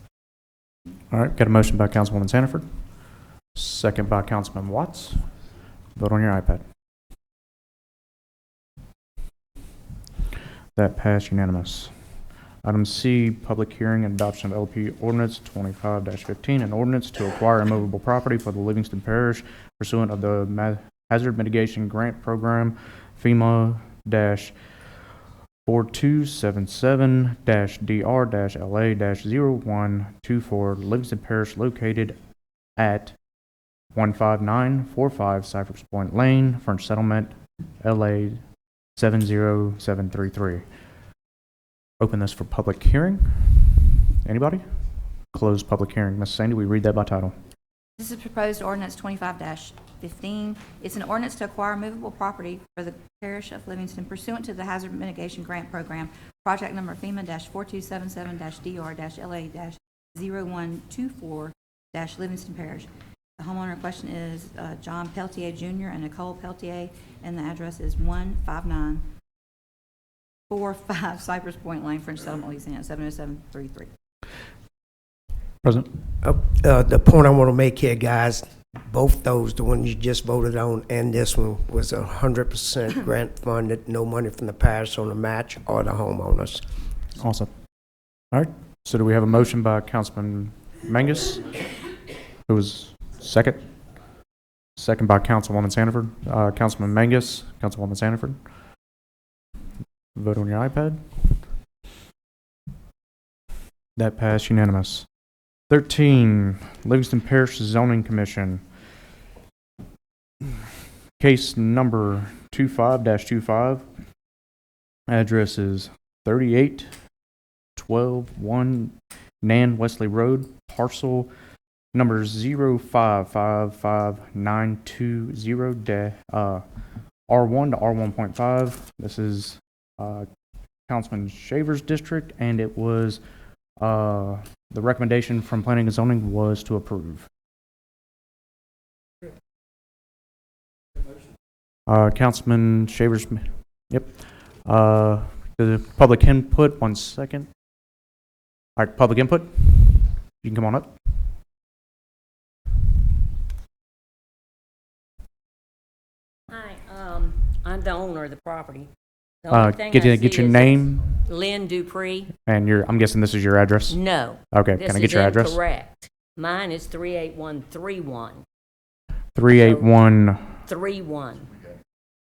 All right, got a motion by Councilwoman Sanford, second by Councilman Watts. Vote on your iPad. That passed unanimous. Item C, public hearing and adoption of LP ordinance 25-15, an ordinance to acquire immovable property for the Livingston Parish pursuant of the Hazard Mitigation Grant Program, FEMA-427-DR-LA-0124, Livingston Parish, located at 15945 Cypress Point Lane, French Settlement, LA 70733. Open this for public hearing. Anybody? Close public hearing. Ms. Sandy, we read that by title. This is proposed ordinance 25-15. 15. It's an ordinance to acquire movable property for the parish of Livingston pursuant to the Hazard Mitigation Grant Program, project number FEMA-4277-DR-LA-0124-Livingston Parish. The homeowner in question is John Peltier Jr. and Nicole Peltier, and the address is 15945 Cypress Point Lane, French Settlement, Louisiana, 70733. President? The point I want to make here, guys, both those, the one you just voted on and this one, was 100% grant funded, no money from the parish on the match or the homeowners. Awesome. All right, so do we have a motion by Councilman Mangus? Who was second? Second by Councilwoman Sanford. Councilman Mangus, Councilwoman Sanford. Vote on your iPad. That passed unanimous. 13, Livingston Parish Zoning Commission. Case number 25-25. Address is 3812 Nan Wesley Road, parcel number 0555920, R1 to R1.5. This is Councilman Shaver's district, and it was the recommendation from Planning and Zoning was to approve. Councilman Shaver's, yep. The public input, 1 second. All right, public input. You can come on up. Hi, I'm the owner of the property. The only thing I Get see your is name Lynn Dupree. and I'm guessing this is your address. No. Okay, can I get your address? This is incorrect. Mine is 38131. 381. 31.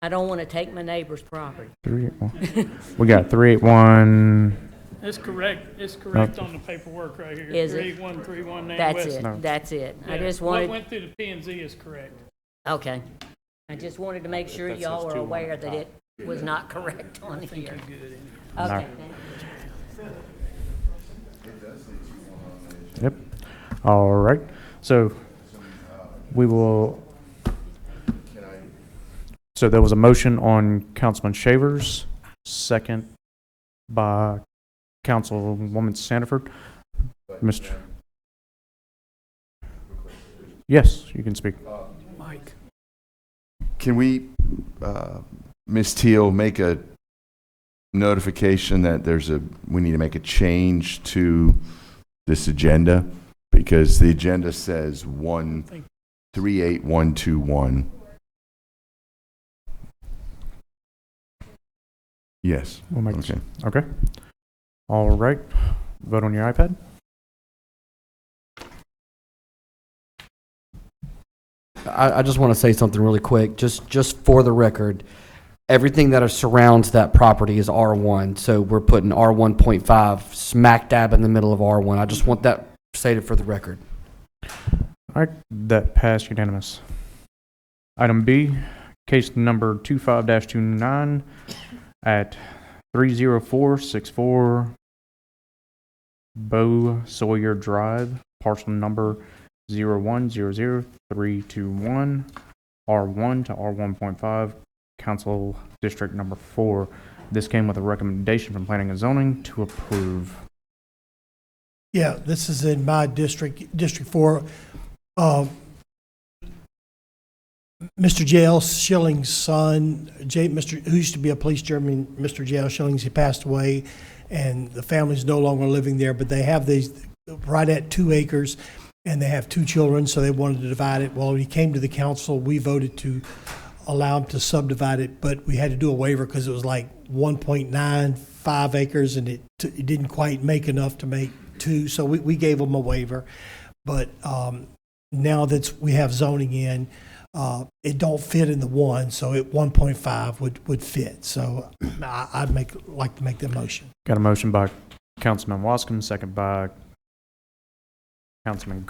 I don't want to take my neighbor's property. 381. We got 381. It's correct. It's correct on the paperwork right here. Is it? 3131 Nan That's West. it. No. That's it. I Yeah, just what wanted, went through the P&Z is correct. okay. I just wanted to make sure That y'all says were 2 on aware the that top. it was not correct on I think here. you're good. Okay. Yep. All right. So we will. So there was a motion on Councilman Shavers, second by Councilwoman Sanford. Mr. Yes, you can speak. Mike. Can we, Ms. Teal, make a notification that we need to make a change to this agenda? Because the agenda says 38121. Yes. We'll make Okay. Okay. All right. Vote on your iPad. I just want to say something really quick, just for the record. Everything that surrounds that property is R1, so we're putting R1.5 smack dab in the middle of R1. I just want that stated for the record. All right. That passed unanimous. Item B, case number 25-29 at 30464 Bo Sawyer Drive, parcel number 0100321, R1 to R1.5, Council District Number 4. This came with a recommendation from Planning and Zoning to approve. Yeah, this is in my district, District 4. Mr. J.L. Schilling's son, who used to be a police chairman, Mr. J.L. Schilling's, he passed away, and the family's no longer living there, but they have these right at 2 acres, and they have 2 children, so they wanted to divide it. Well, when he came to the council, we voted to allow him to subdivide it, but we had to do a waiver because it was like 1.95 acres, and it didn't quite make enough to make 2, so we gave him a waiver. But now that we have zoning in, it don't fit in the 1, so 1.5 would fit. So I'd like to make that motion. Got a motion by Councilman Wascom, second by Councilman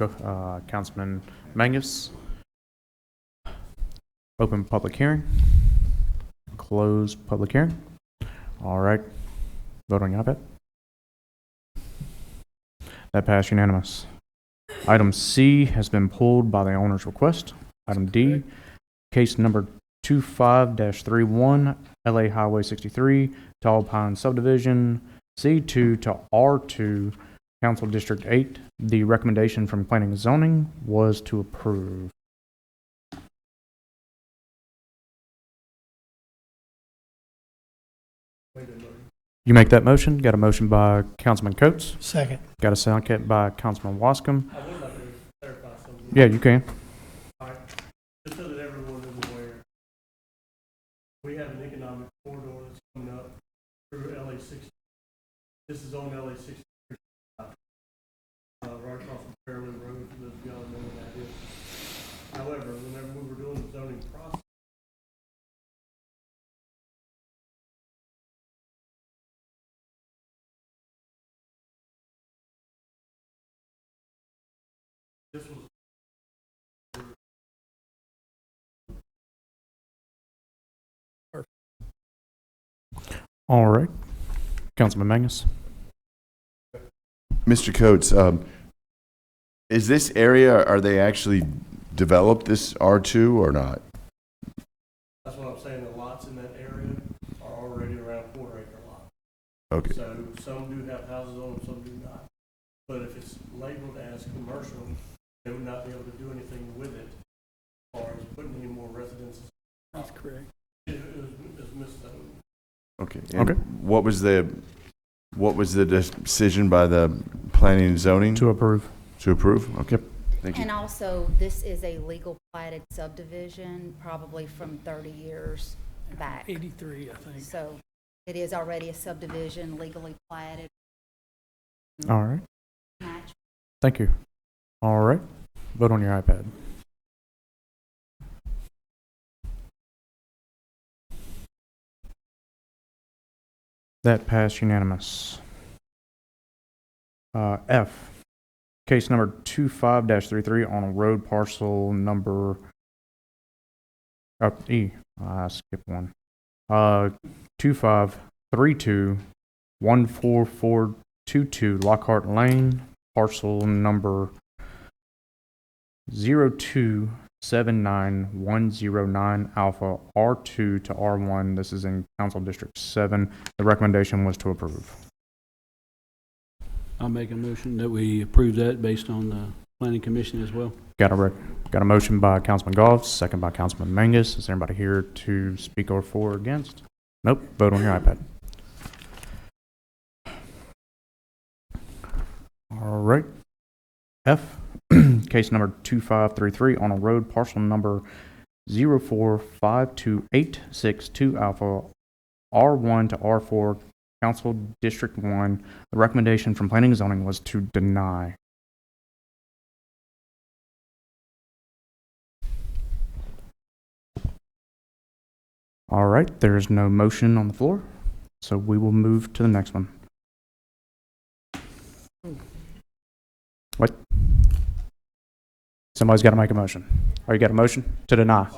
Mangus. Open public hearing. Close public hearing. All right. Vote on your iPad. That passed unanimous. Item C has been pulled by the owner's request. Item D, case number 25-31, LA Highway 63, Tall Pine Subdivision, C2 to R2, Council District 8. The recommendation from Planning and Zoning was to approve. You make that motion. Got a motion by Councilman Coates. Second. Got a second by Councilman Wascom. I would like to clarify something. Yeah, you can. All right, just so that everyone is aware, we have an economic corridor that's coming up through LA 60. This is on LA 60, right across from Fairley Road, for those of y'all know where that is. However, whenever we were doing the zoning process, this was All right. Councilman Mangus. Mr. Coates, is this area, are they actually developed this R2 or not? that's what I'm saying, the lots in that area are already around quarter-acre lots. Okay. So some do have houses on them, some do not. But if it's labeled as commercial, they would not be able to do anything with it as far as putting any more residences. That's correct. It was miszoned. Okay. And Okay. what was the decision by the planning and zoning? To approve. To approve? Okay. Thank you. And also, this is a legal platted subdivision, probably from 30 years back. 83, I think. So it is already a subdivision, legally platted. All right. Match. Thank you. All right. Vote on your iPad. That passed unanimous. F, case number 25-33 on a road parcel number, E, I skipped one. 2532-14422 Lockhart Lane, parcel number 0279109 Alpha R2 to R1. This is in Council District 7. The recommendation was to approve. I'll make a motion that we approve that based on the planning commission as well. Got a motion by Councilman Goff, second by Councilman Mangus. Is there anybody here to speak or for or against? Nope. Vote on your iPad. All right. F, case number 2533 on a road parcel number 0452862 Alpha R1 to R4, Council District 1. The recommendation from Planning and Zoning was to deny. All right, there's no motion on the floor, so we will move to the next one. What? Somebody's got to make a motion. Or you got a motion to deny?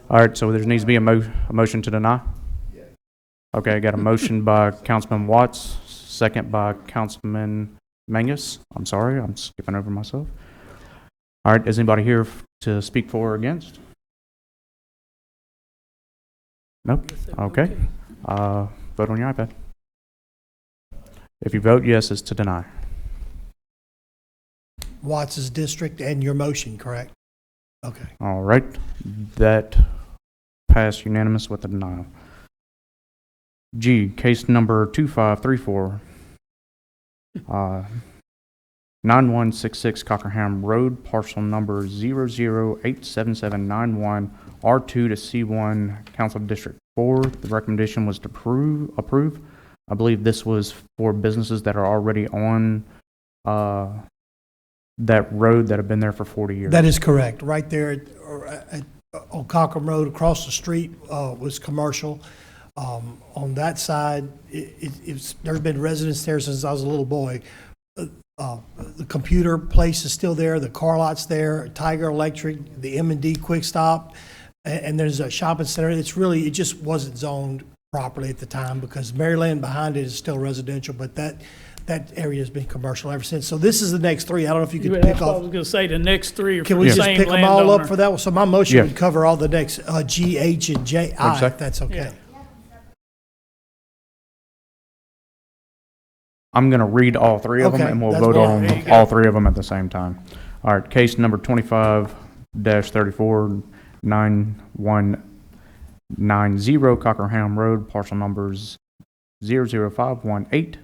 All right, so there needs to be a motion to deny? Okay, I got a motion by Councilman Watts, second by Councilman Mangus. I'm sorry, I'm skipping over myself. All right, is anybody here to speak for or against? Nope. Okay. Vote on your iPad. If you vote yes, it's to deny. Watts's district and your motion, correct? Okay. All right. That passed unanimous with the denial. G, case number 2534, 9166 Cockerham Road, parcel number 0087791, R2 to C1, Council District 4. The recommendation was to approve. I believe this was for businesses that are already on that road that have been there for 40 years. That is correct. Right there on Cochrane Road, across the street, was commercial. On that side, there's been residents there since I was a little boy. The computer place is still there, the car lot's there, Tiger Electric, the M&D Quick Stop, and there's a shopping center. It just wasn't zoned properly at the time because Maryland behind it is still residential, but that area has been commercial ever since. So this is the next three. I don't know if you could That's pick what I off. was gonna say, the next three are Can for we the just same pick them all up landowner. for that one? So my motion Yeah. would cover all the next, G, H, and J, I, What'd you if say? that's okay. I'm going to read all three of them, Okay, and we'll that's vote fine. on There you go. all three of them at the same time. All right, case number 25-34, 9190 Cockerham Road, parcel numbers 00518,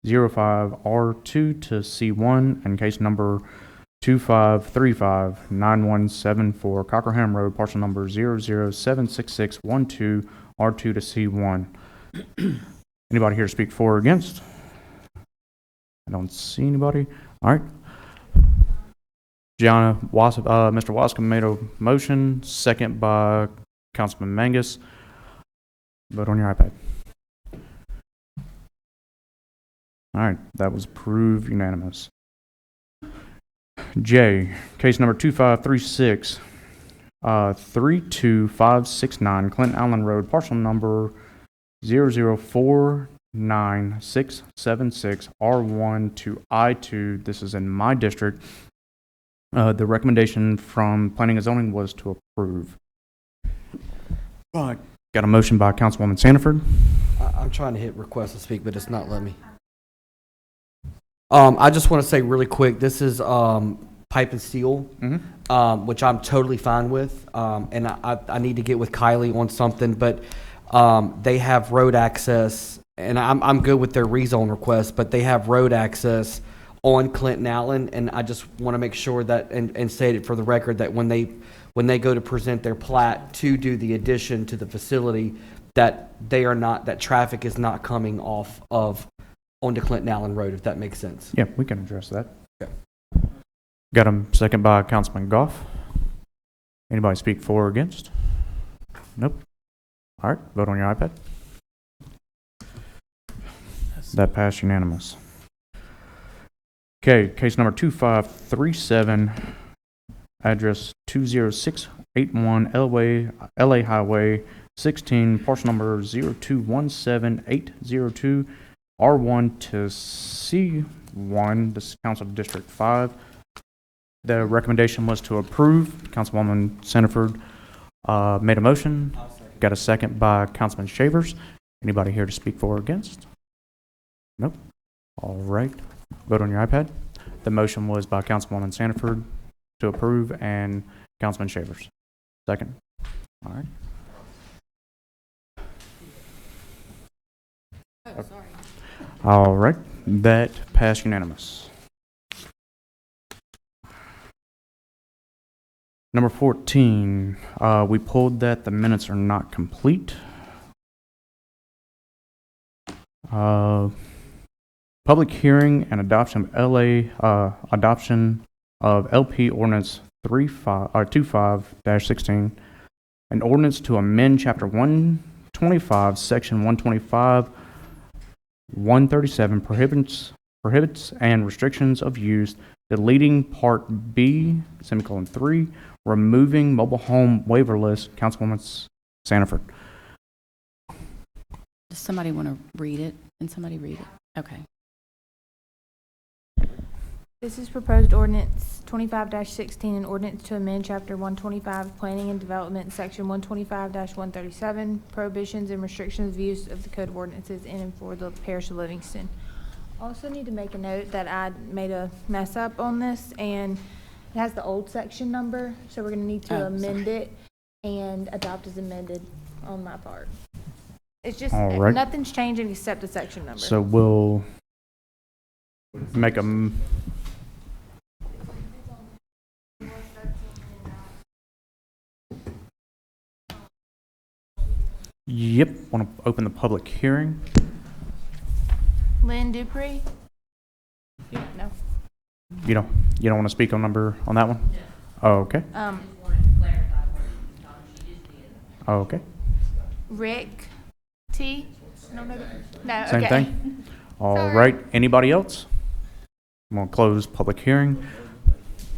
05R2 to C1, and case number 2535, 9174 Cockerham Road, parcel number 0076612, R2 to C1. Anybody here to speak for or against? I don't see anybody. All right. Mr. Wascom made a motion, second by Councilman Mangus. Vote on your iPad. All right, that was approved, unanimous. J, case number 2536, 32569 Clinton Allen Road, parcel number 0049676 R1 to I2. This is in my district. The recommendation from Planning and Zoning was to approve. Got a motion by Councilwoman Sanford. I'm trying to hit request to speak, but it's not letting me. I just want to say really quick, this is pipe and steel, which I'm totally fine with. And I need to get with Kylie on something, but they have road access, and I'm good with their rezone request, but they have road access on Clinton Allen, and I just want to make sure that, and state it for the record, that when they go to present their plat to do the addition to the facility, that they are not, that traffic is not coming off of onto Clinton Allen Road, if that makes sense. Yeah, we can address that. Okay. Got a second by Councilman Goff. Anybody speak for or against? Nope. All right, vote on your iPad. That passed unanimous. Okay, case number 2537, address 20681 LA Highway 16, parcel number 0217802, R1 to C1, this is Council District 5. The recommendation was to approve. Councilwoman Sanford made a motion. Got a second by Councilman Shavers. Anybody here to speak for or against? Nope. All right. Vote on your iPad. The motion was by Councilwoman Sanford to approve and Councilman Shavers. Second. All right. Oh, sorry. All right. That passed unanimous. Number 14, we pulled that. The minutes are not complete. Public hearing and adoption of LP Ordinance 25-16, an ordinance to amend Chapter 125, Section 125, 137 prohibits and restrictions of use, deleting Part B, semicolon 3, removing mobile home waiver list. Councilwoman Sanford. Does somebody want to read it? Can somebody read it? Okay. This is proposed ordinance 25-16, an ordinance to amend chapter 125, planning and development, section 125-137, prohibitions and restrictions of use of the code of ordinances in and for the parish of Livingston. Also need to make a note that I made a mess up on this, and it has the old section number, so we're gonna need to amend it and adopt as amended on my part. It's just, All right. nothing's changing except the section number. So we'll make a... Yep, want to open the public hearing. Lynn Dupree? No. You don't want to speak on that one? Oh, okay. Oh, okay. Rick T? No, Same okay. thing? All Sorry. right. Anybody else? I'm going to close public hearing.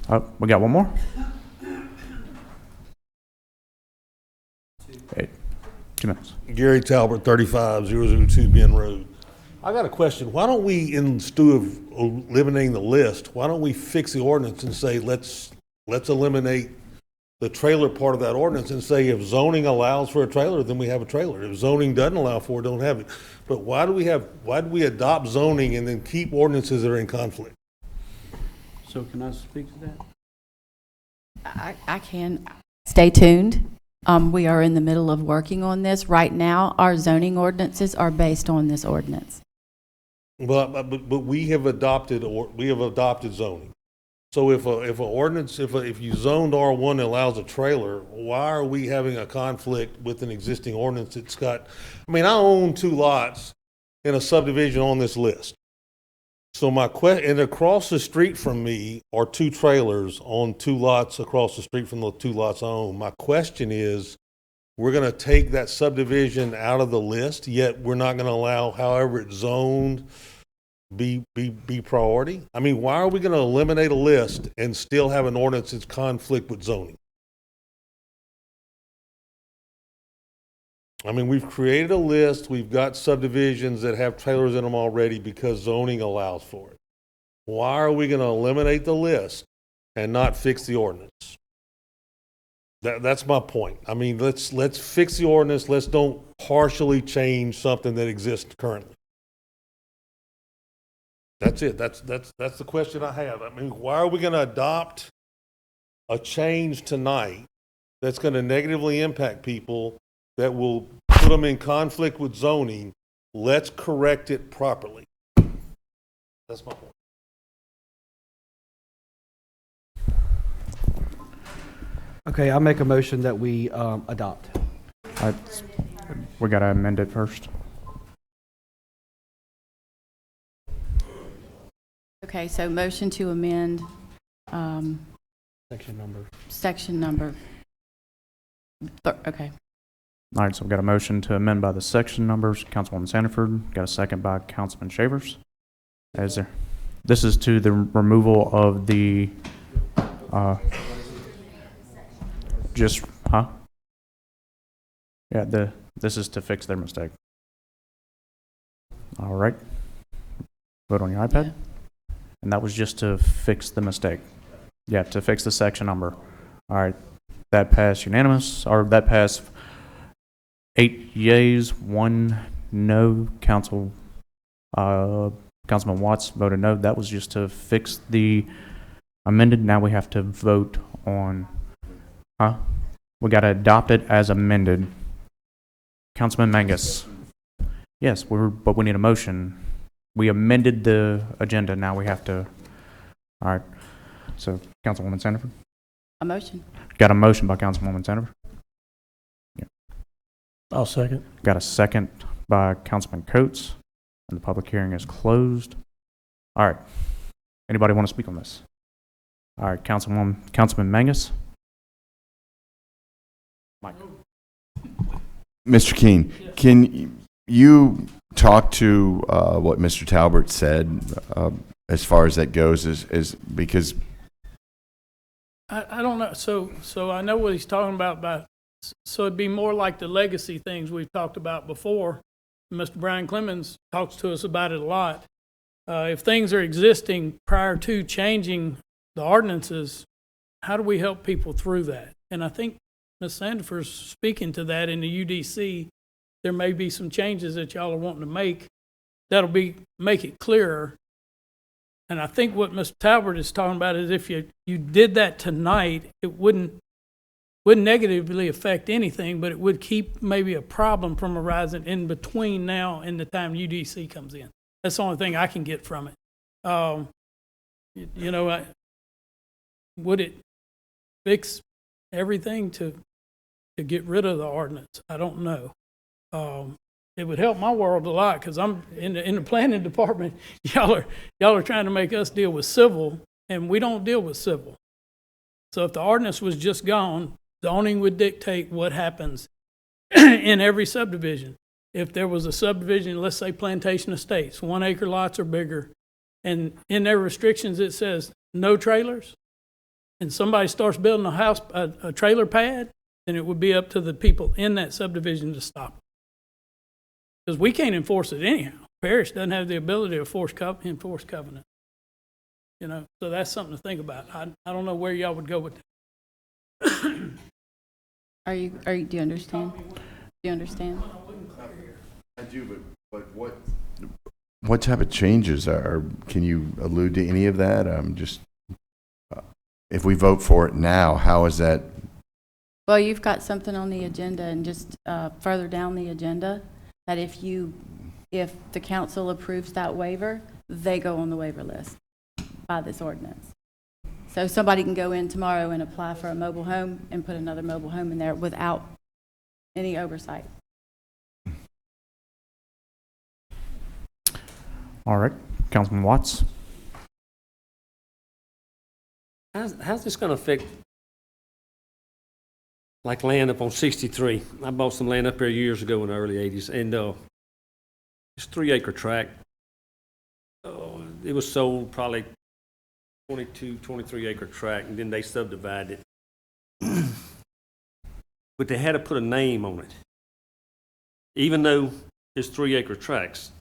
Oh, we got one more? Hey, 2 minutes. Gary Talbot, 35002 Ben Road. I got a question. Why don't we, instead of eliminating the list, why don't we fix the ordinance and say, let's eliminate the trailer part of that ordinance and say if zoning allows for a trailer, then we have a trailer. If zoning doesn't allow for it, don't have it. But why do we adopt zoning and then keep ordinances that are in conflict? So can I speak to that? I can. Stay tuned. We are in the middle of working on this. Right now, our zoning ordinances are based on this ordinance. But we have adopted zoning. So if you zoned R1 and allows a trailer, why are we having a conflict with an existing ordinance that's got, I mean, I own 2 lots in a subdivision on this list. So and across the street from me are 2 trailers on 2 lots across the street from the 2 lots I own. My question is, we're going to take that subdivision out of the list, yet we're not going to allow however it's zoned be priority? I mean, why are we going to eliminate a list and still have an ordinance that's conflict with zoning? I mean, we've created a list, we've got subdivisions that have trailers in them already because zoning allows for it. Why are we going to eliminate the list and not fix the ordinance? That's my point. I mean, let's fix the ordinance. Let's don't partially change something that exists currently. That's it. That's the question I have. I mean, why are we going to adopt a change tonight that's going to negatively impact people, that will put them in conflict with zoning? Let's correct it properly. That's my point. Okay, I make a motion that we adopt. We got to amend it first. Okay, so motion to amend Section number. Okay. All right, so we've got a motion to amend by the section numbers. Councilwoman Sandiford, got a second by Councilman Shavers. This is to the removal of the, this is to fix their mistake. All right. Vote on your iPad. Yeah. And that was just to fix the mistake. Yeah, to fix the section number. All right. That passed unanimous, or that passed 8 yeas, 1 no. Councilman Watts voted no. That was just to fix the amended. Now we have to vote on, we got to adopt it as amended. Councilman Mangus. Yes, but we need a motion. We amended the agenda. Now we have to, all right. So, Councilwoman Sandiford? A motion. Got a motion by Councilwoman Sandiford. Yeah. I'll second. Got a second by Councilman Coates. And the public hearing is closed. All right. Anybody want to speak on this? All right, Councilman Mangus? Mike. Mr. Keene, can you talk to what Mr. Talbert said as far as that goes? Is because I don't know. So I know what he's talking about. So it'd be more like the legacy things we've talked about before. Mr. Brian Clemens talks to us about it a lot. If things are existing prior to changing the ordinances, how do we help people through that? And I think Ms. Sandiford's speaking to that in the UDC. There may be some changes that y'all are wanting to make that'll make it clearer. And I think what Mr. Talbert is talking about is if you did that tonight, it wouldn't negatively affect anything, but it would keep maybe a problem from arising in between now and the time UDC comes in. That's the only thing I can get from it. Would it fix everything to get rid of the ordinance? I don't know. It would help my world a lot because I'm in the planning department. Y'all are trying to make us deal with civil, and we don't deal with civil. So if the ordinance was just gone, zoning would dictate what happens in every subdivision. If there was a subdivision, let's say Plantation Estates, 1 acre lots or bigger, and in their restrictions it says no trailers, and somebody starts building a house, a trailer pad, then it would be up to the people in that subdivision to stop it. Because we can't enforce it anyhow. parish doesn't have the ability to enforce covenant. You know, so that's something to think about. I don't know where y'all would go with that. Do you understand? Do you understand? I do, but what type of changes can you allude to any of that? If we vote for it now, how is that? Well, you've got something on the agenda, and just further down the agenda, that if the council approves that waiver, they go on the waiver list by this ordinance. So somebody can go in tomorrow and apply for a mobile home and put another mobile home in there without any oversight. All right, Councilman Watts. How's this going to affect, like, land up on 63? I bought some land up there years ago in the early 80s, and it's 3-acre tract. It was sold probably 23-acre tract, and then they subdivided it. But they had to put a name on it. Even though it's 3-acre tracts,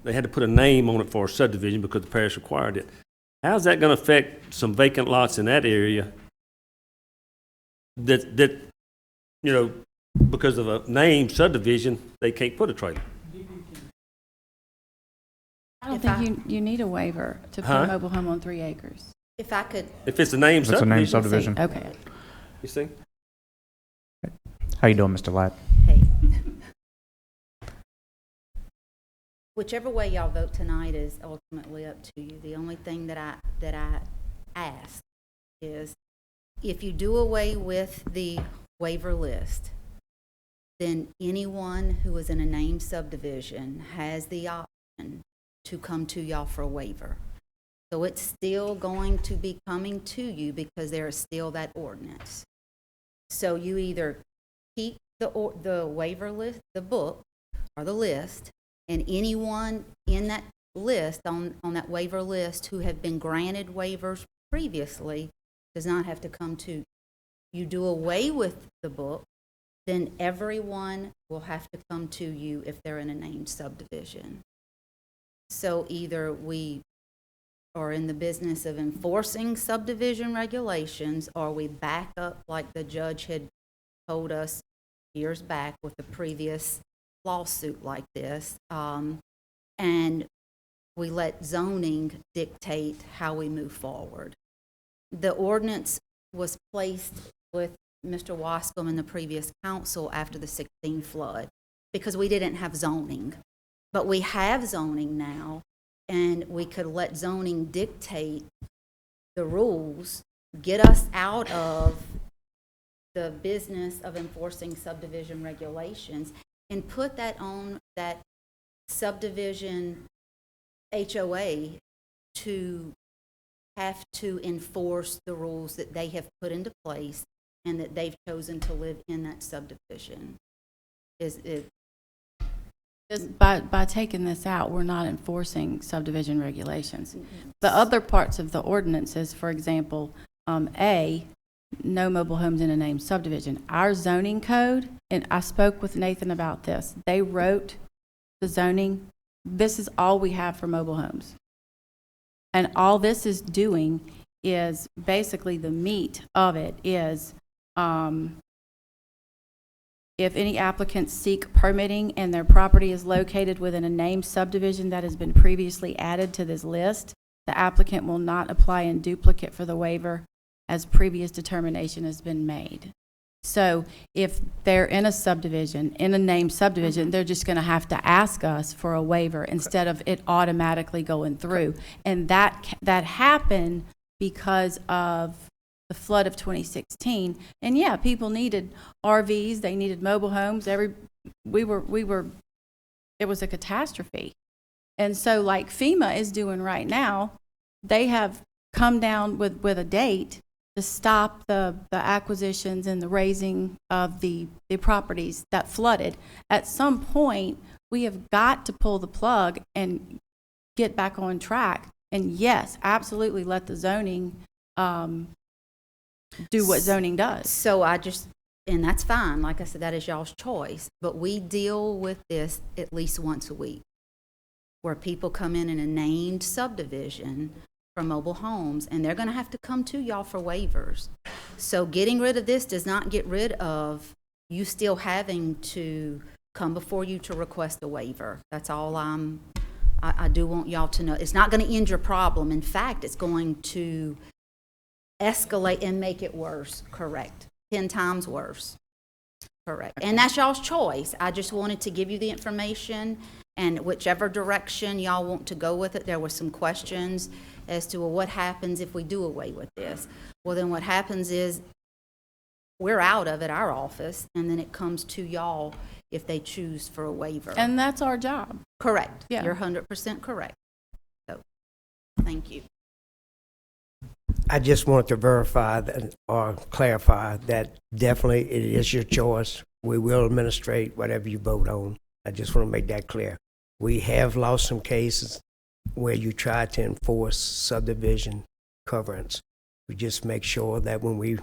they had to put a name on it for a subdivision because the parish required it. How's that going to affect some vacant lots in that area that you know, because of a name subdivision, they can't put a trailer? I don't think you need a waiver to put a mobile home on 3 acres. If I could, If it's a name It's a subdivision. name subdivision. Okay. You see? How you doing, Mr. Ladd? hey. Whichever way y'all vote tonight is ultimately up to you. The only thing that I ask is, if you do away with the waiver list, then anyone who is in a named subdivision has the option to come to y'all for a waiver. So it's still going to be coming to you because there is still that ordinance. So you either keep the waiver list, the book, or the list, and anyone in that list, on that waiver list, who have been granted waivers previously, does not have to come to. You do away with the book, then everyone will have to come to you if they're in a named subdivision. So either we are in the business of enforcing subdivision regulations, or we back up like the judge had told us years back with the previous lawsuit like this, and we let zoning dictate how we move forward. The ordinance was placed with Mr. Wascom in the previous council after the 16 flood because we didn't have zoning. But we have zoning now, and we could let zoning dictate the rules, get us out of the business of enforcing subdivision regulations, and put that on that subdivision HOA to have to enforce the rules that they have put into place and that they've chosen to live in that subdivision. Just by taking this out, we're not enforcing subdivision regulations. The other parts of the ordinances, for example, no mobile homes in a named subdivision. Our zoning code, and I spoke with Nathan about this, they wrote the zoning. This is all we have for mobile homes. And all this is doing is basically the meat of it is if any applicants seek permitting and their property is located within a named subdivision that has been previously added to this list, the applicant will not apply in duplicate for the waiver as previous determination has been made. So if they're in a subdivision, in a named subdivision, they're just going to have to ask us for a waiver instead of it automatically going through. And that happened because of the flood of 2016. And yeah, people needed RVs, they needed mobile homes. It was a catastrophe. And so like FEMA is doing right now, they have come down with a date to stop the acquisitions and the raising of the properties that flooded. At some point, we have got to pull the plug and get back on track. And yes, absolutely let the zoning do what zoning does. So and that's fine. Like I said, that is y'all's choice. But we deal with this at least once a week. where people come in a named subdivision for mobile homes, and they're gonna have to come to y'all for waivers. So getting rid of this does not get rid of you still having to come before you to request a waiver. That's all I do want y'all to know. It's not gonna end your problem. In fact, it's going to escalate and make it worse, correct? 10 times worse, correct. And that's y'all's choice. I just wanted to give you the information, and whichever direction y'all want to go with it. There were some questions as to, well, what happens if we do away with this? Well, then what happens is we're out of it, our office, and then it comes to y'all if they choose for a waiver. And that's our job. Correct. Yeah. You're 100% correct. So, thank you. I just want to verify that, or clarify that definitely it is your choice. We will administrate whatever you vote on. I just want to make that clear. We have lost some cases where you try to enforce subdivision coverage. We just make sure that when we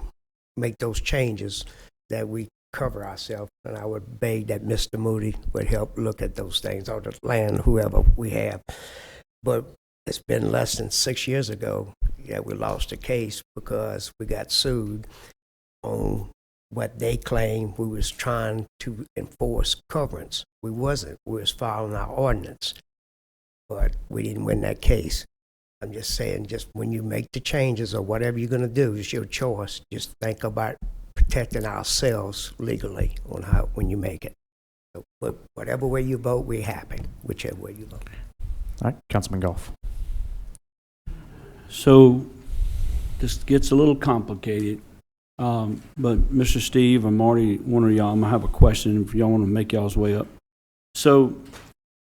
make those changes, that we cover ourselves. And I would beg that Mr. Moody would help look at those things, or the land, whoever we have. But it's been less than 6 years ago that we lost a case because we got sued on what they claimed we was trying to enforce coverage. We wasn't. We was following our ordinance, but we didn't win that case. I'm just saying, just when you make the changes or whatever you're going to do, it's your choice. Just think about protecting ourselves legally on how when you make it. So, but whatever way you vote, we're happy, whichever way you vote. All right, Councilman Goff. So this gets a little complicated, but Mr. Steve or Marty, one of y'all, I'm gonna have a question if y'all want to make y'all's way up. So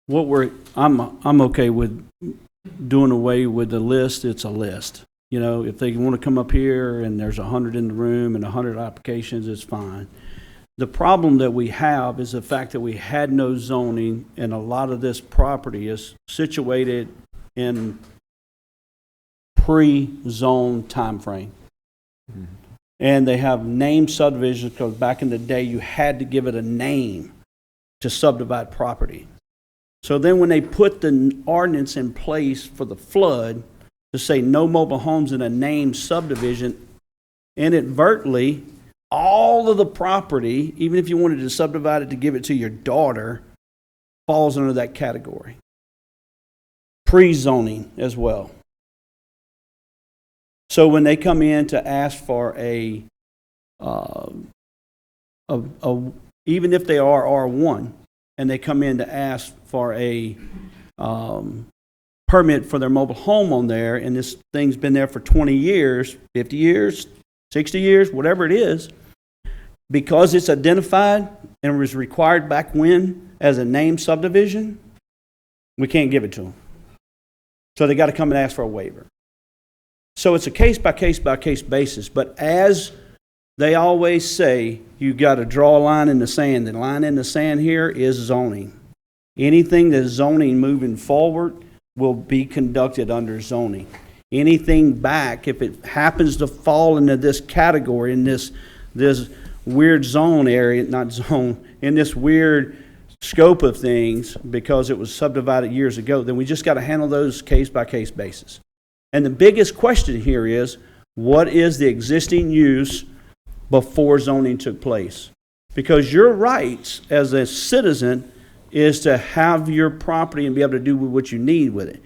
what I'm okay with doing away with the list. It's a list. You know, if they want to come up here and there's 100 in the room and 100 applications, it's fine. The problem that we have is the fact that we had no zoning, and a lot of this property is situated in pre-zone timeframe. And they have named subdivisions because back in the day you had to give it a name to subdivide property. So then when they put the ordinance in place for the flood to say no mobile homes in a named subdivision, inadvertently, all of the property, even if you wanted to subdivide it to give it to your daughter, falls under that category. Pre-zoning as well. So when they come in to ask for even if they are R1, and they come in to ask for a permit for their mobile home on there, and this thing's been there for 20 years, 50 years, 60 years, whatever it is, because it's identified and was required back when as a named subdivision, we can't give it to them. So they got to come and ask for a waiver. So it's a case-by-case-by-case basis, but as they always say, you got to draw a line in the sand. The line in the sand here is zoning. Anything that's zoning moving forward will be conducted under zoning. Anything back, if it happens to fall into this category, in this weird zone area, not zone, in this weird scope of things, because it was subdivided years ago, then we just got to handle those case-by-case basis. And the biggest question here is, what is the existing use before zoning took place? Because your rights as a citizen is to have your property and be able to do what you need with it.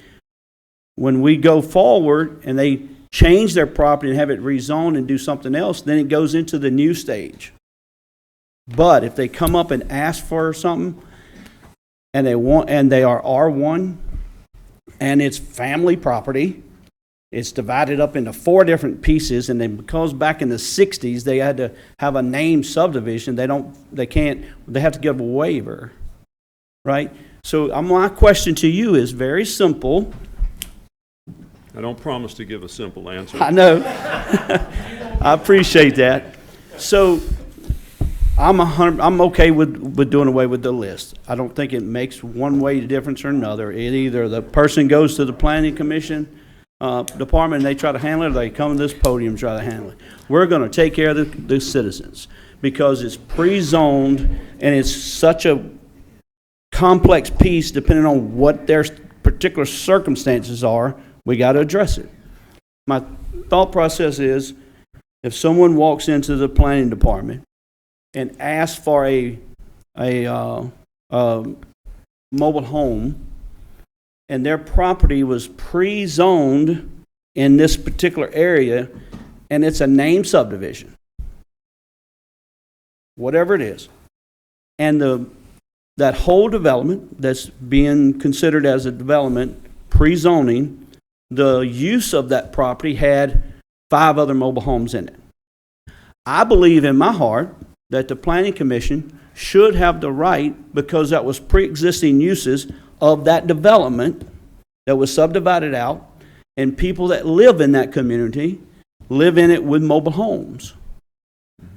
When we go forward and they change their property and have it rezoned and do something else, then it goes into the new stage. But if they come up and ask for something and they are R1 and it's family property, it's divided up into 4 different pieces, and then because back in the 60s they had to have a named subdivision, they have to give a waiver, right? So my question to you is very simple. I don't promise to give a simple answer. I know. I appreciate that. So I'm okay with doing away with the list. I don't think it makes one way difference or another. Either the person goes to the planning commission department and they try to handle it, or they come to this podium and try to handle it. We're going to take care of the citizens because it's pre-zoned and it's such a complex piece depending on what their particular circumstances are, we got to address it. My thought process is, if someone walks into the planning department and asks for a mobile home, and their property was pre-zoned in this particular area, and it's a named subdivision, whatever it is, and that whole development that's being considered as a development pre-zoning, the use of that property had 5 other mobile homes in it. I believe in my heart that the Planning Commission should have the right, because that was pre-existing uses of that development that was subdivided out, and people that live in that community live in it with mobile homes.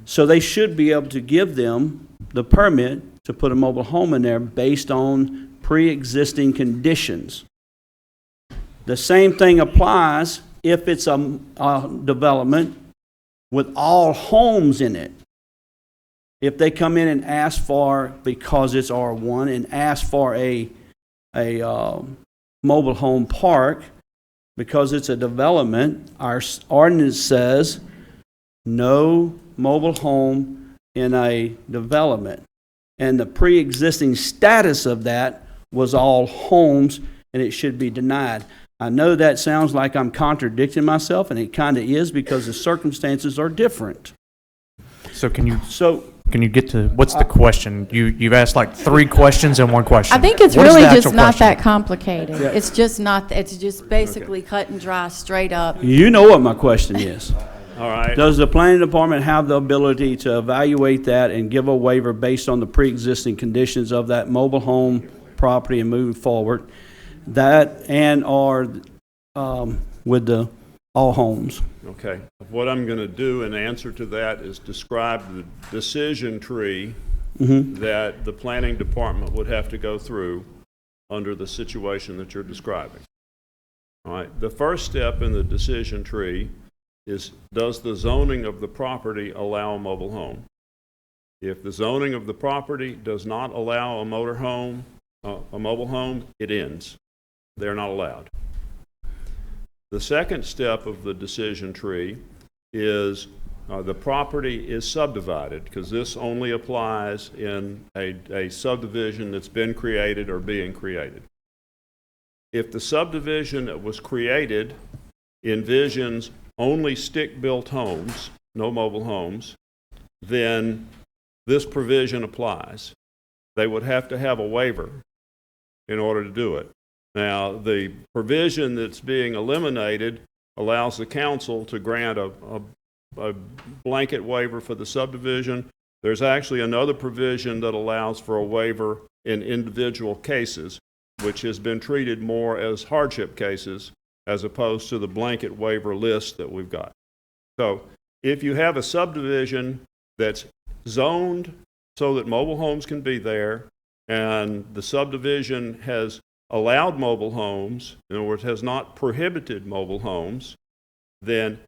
So they should be able to give them the permit to put a mobile home in there based on pre-existing conditions. The same thing applies if it's a development with all homes in it. If they come in and ask for, because it's R1, and ask for a mobile home park, because it's a development, our ordinance says no mobile home in a development. And the pre-existing status of that was all homes, and it should be denied. I know that sounds like I'm contradicting myself, and it kind of is, because the circumstances are different. So can you get to, what's the question? You've asked like 3 questions in one question. I think it's What is really the just actual not question? that complicated. It's just not, it's just basically cut and dry, straight up. You know what my question is. All right. Does the planning department have the ability to evaluate that and give a waiver based on the pre-existing conditions of that mobile home property and moving forward? That and or with the all homes? Okay. What I'm going to do in answer to that is describe the decision tree that the planning department would have to go through under the situation that you're describing. All right. The first step in the decision tree is, does the zoning of the property allow a mobile home? If the zoning of the property does not allow a mobile home, it ends. They're not allowed. The second step of the decision tree is the property is subdivided, because this only applies in a subdivision that's been created or being created. If the subdivision that was created envisions only stick-built homes, no mobile homes, then this provision applies. They would have to have a waiver in order to do it. Now, the provision that's being eliminated allows the council to grant a blanket waiver for the subdivision. There's actually another provision that allows for a waiver in individual cases, which has been treated more as hardship cases as opposed to the blanket waiver list that we've got. So if you have a subdivision that's zoned so that mobile homes can be there, and the subdivision has allowed mobile homes, in other words, has not prohibited mobile homes, then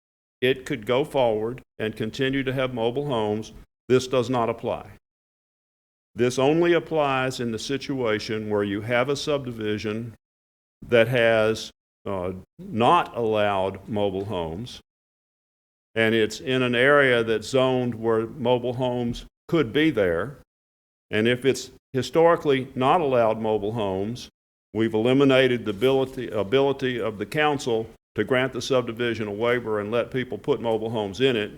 it could go forward and continue to have mobile homes. This does not apply. This only applies in the situation where you have a subdivision that has not allowed mobile homes, and it's in an area that's zoned where mobile homes could be there. And if it's historically not allowed mobile homes, we've eliminated the ability of the council to grant the subdivision a waiver and let people put mobile homes in it.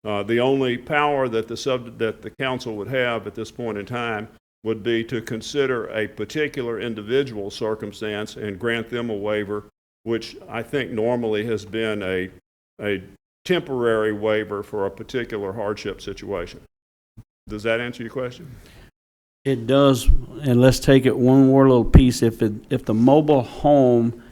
The only power that the council would have at this point in time would be to consider a particular individual circumstance and grant them a waiver, which I think normally has been a temporary waiver for a particular hardship situation. Does that answer your question? It does, and let's take it one more little piece. If the mobile home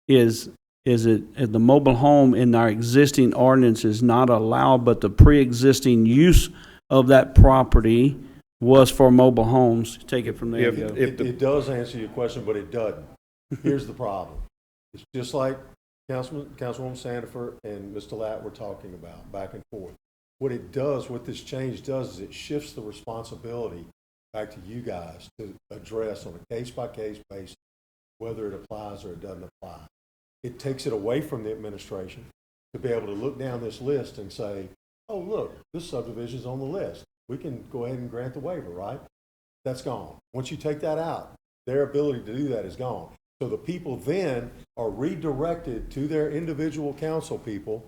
if the mobile home in our existing ordinance is not allowed, but the pre-existing use of that property was for mobile homes, take it from there. It does answer your question, but it doesn't. Here's the problem. It's just like Councilwoman Sandifer and Mr. Latt were talking about, back and forth. What this change does is it shifts the responsibility back to you guys to address on a case-by-case basis whether it applies or it doesn't apply. It takes it away from the administration to be able to look down this list and say, oh, look, this subdivision's on the list. We can go ahead and grant the waiver, right? That's gone. Once you take that out, their ability to do that is gone. So the people then are redirected to their individual council people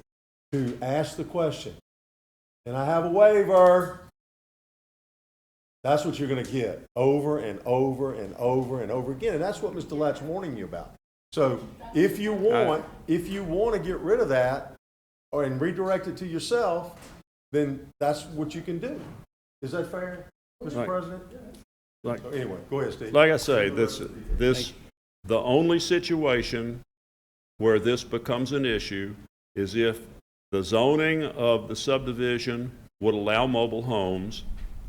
to ask the question, can I have a waiver? That's what you're going to get over and over and over and over again. And that's what Mr. Latt's warning you about. So if you want to get rid of that and redirect it to yourself, then that's what you can do. Is that fair, Mr. President? So anyway, go ahead, Steve. Like I say, the only situation where this becomes an issue is if the zoning of the subdivision would allow mobile homes,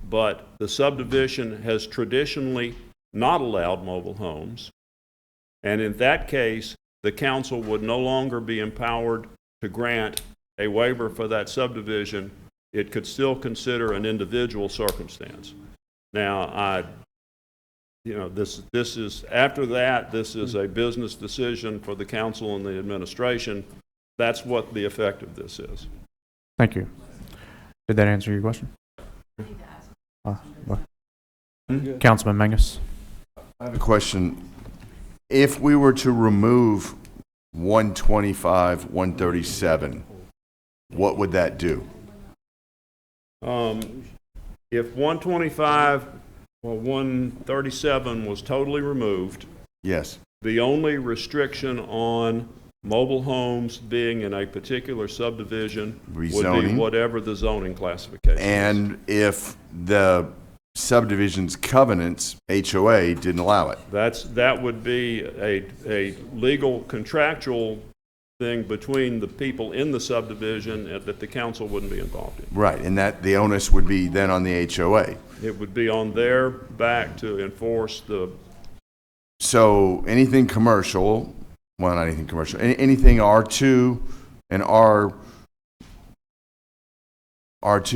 but the subdivision has traditionally not allowed mobile homes. And in that case, the council would no longer be empowered to grant a waiver for that subdivision. It could still consider an individual circumstance. Now, this is, after that, this is a business decision for the council and the administration. That's what the effect of this is. Thank you. Did that answer your question? Councilman Mangus. I have a question. If we were to remove 125, 137, what would that do? If 125 or 137 was totally removed, yes, the only restriction on mobile homes being in a particular subdivision would be whatever the zoning classification is. And if the subdivision's covenants, HOA, didn't allow it? That would be a legal contractual thing between the people in the subdivision that the council wouldn't be involved in. Right, and that the onus would be then on the HOA. It would be on their back to enforce the... So anything commercial, well, not anything commercial, anything R2 and R2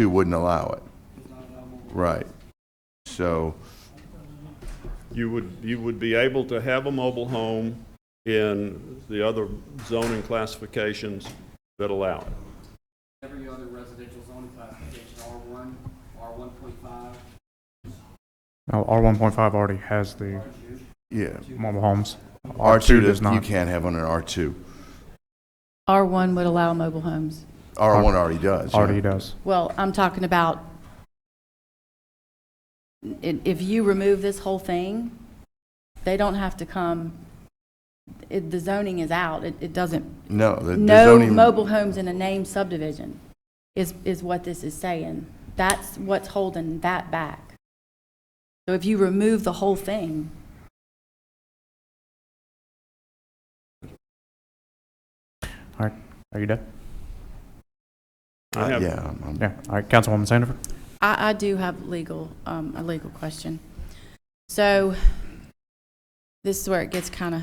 wouldn't allow it. Right. So you would be able to have a mobile home in the other zoning classifications that allow it. Every other residential zoning classification, R1, R1.5. No, R1.5 already has the mobile homes. R2 does not. You can't have on an R2. R1 would allow mobile homes. R1 already does. Already does. Well, I'm talking about if you remove this whole thing, they don't have to come. The zoning is out. It doesn't. No, the no zoning, mobile homes in a named subdivision is what this is saying. That's what's holding that back. So if you remove the whole thing. All right. Are you done? yeah. Yeah. All right. Councilwoman Sandifer. I do have a legal question. So this is where it gets kind of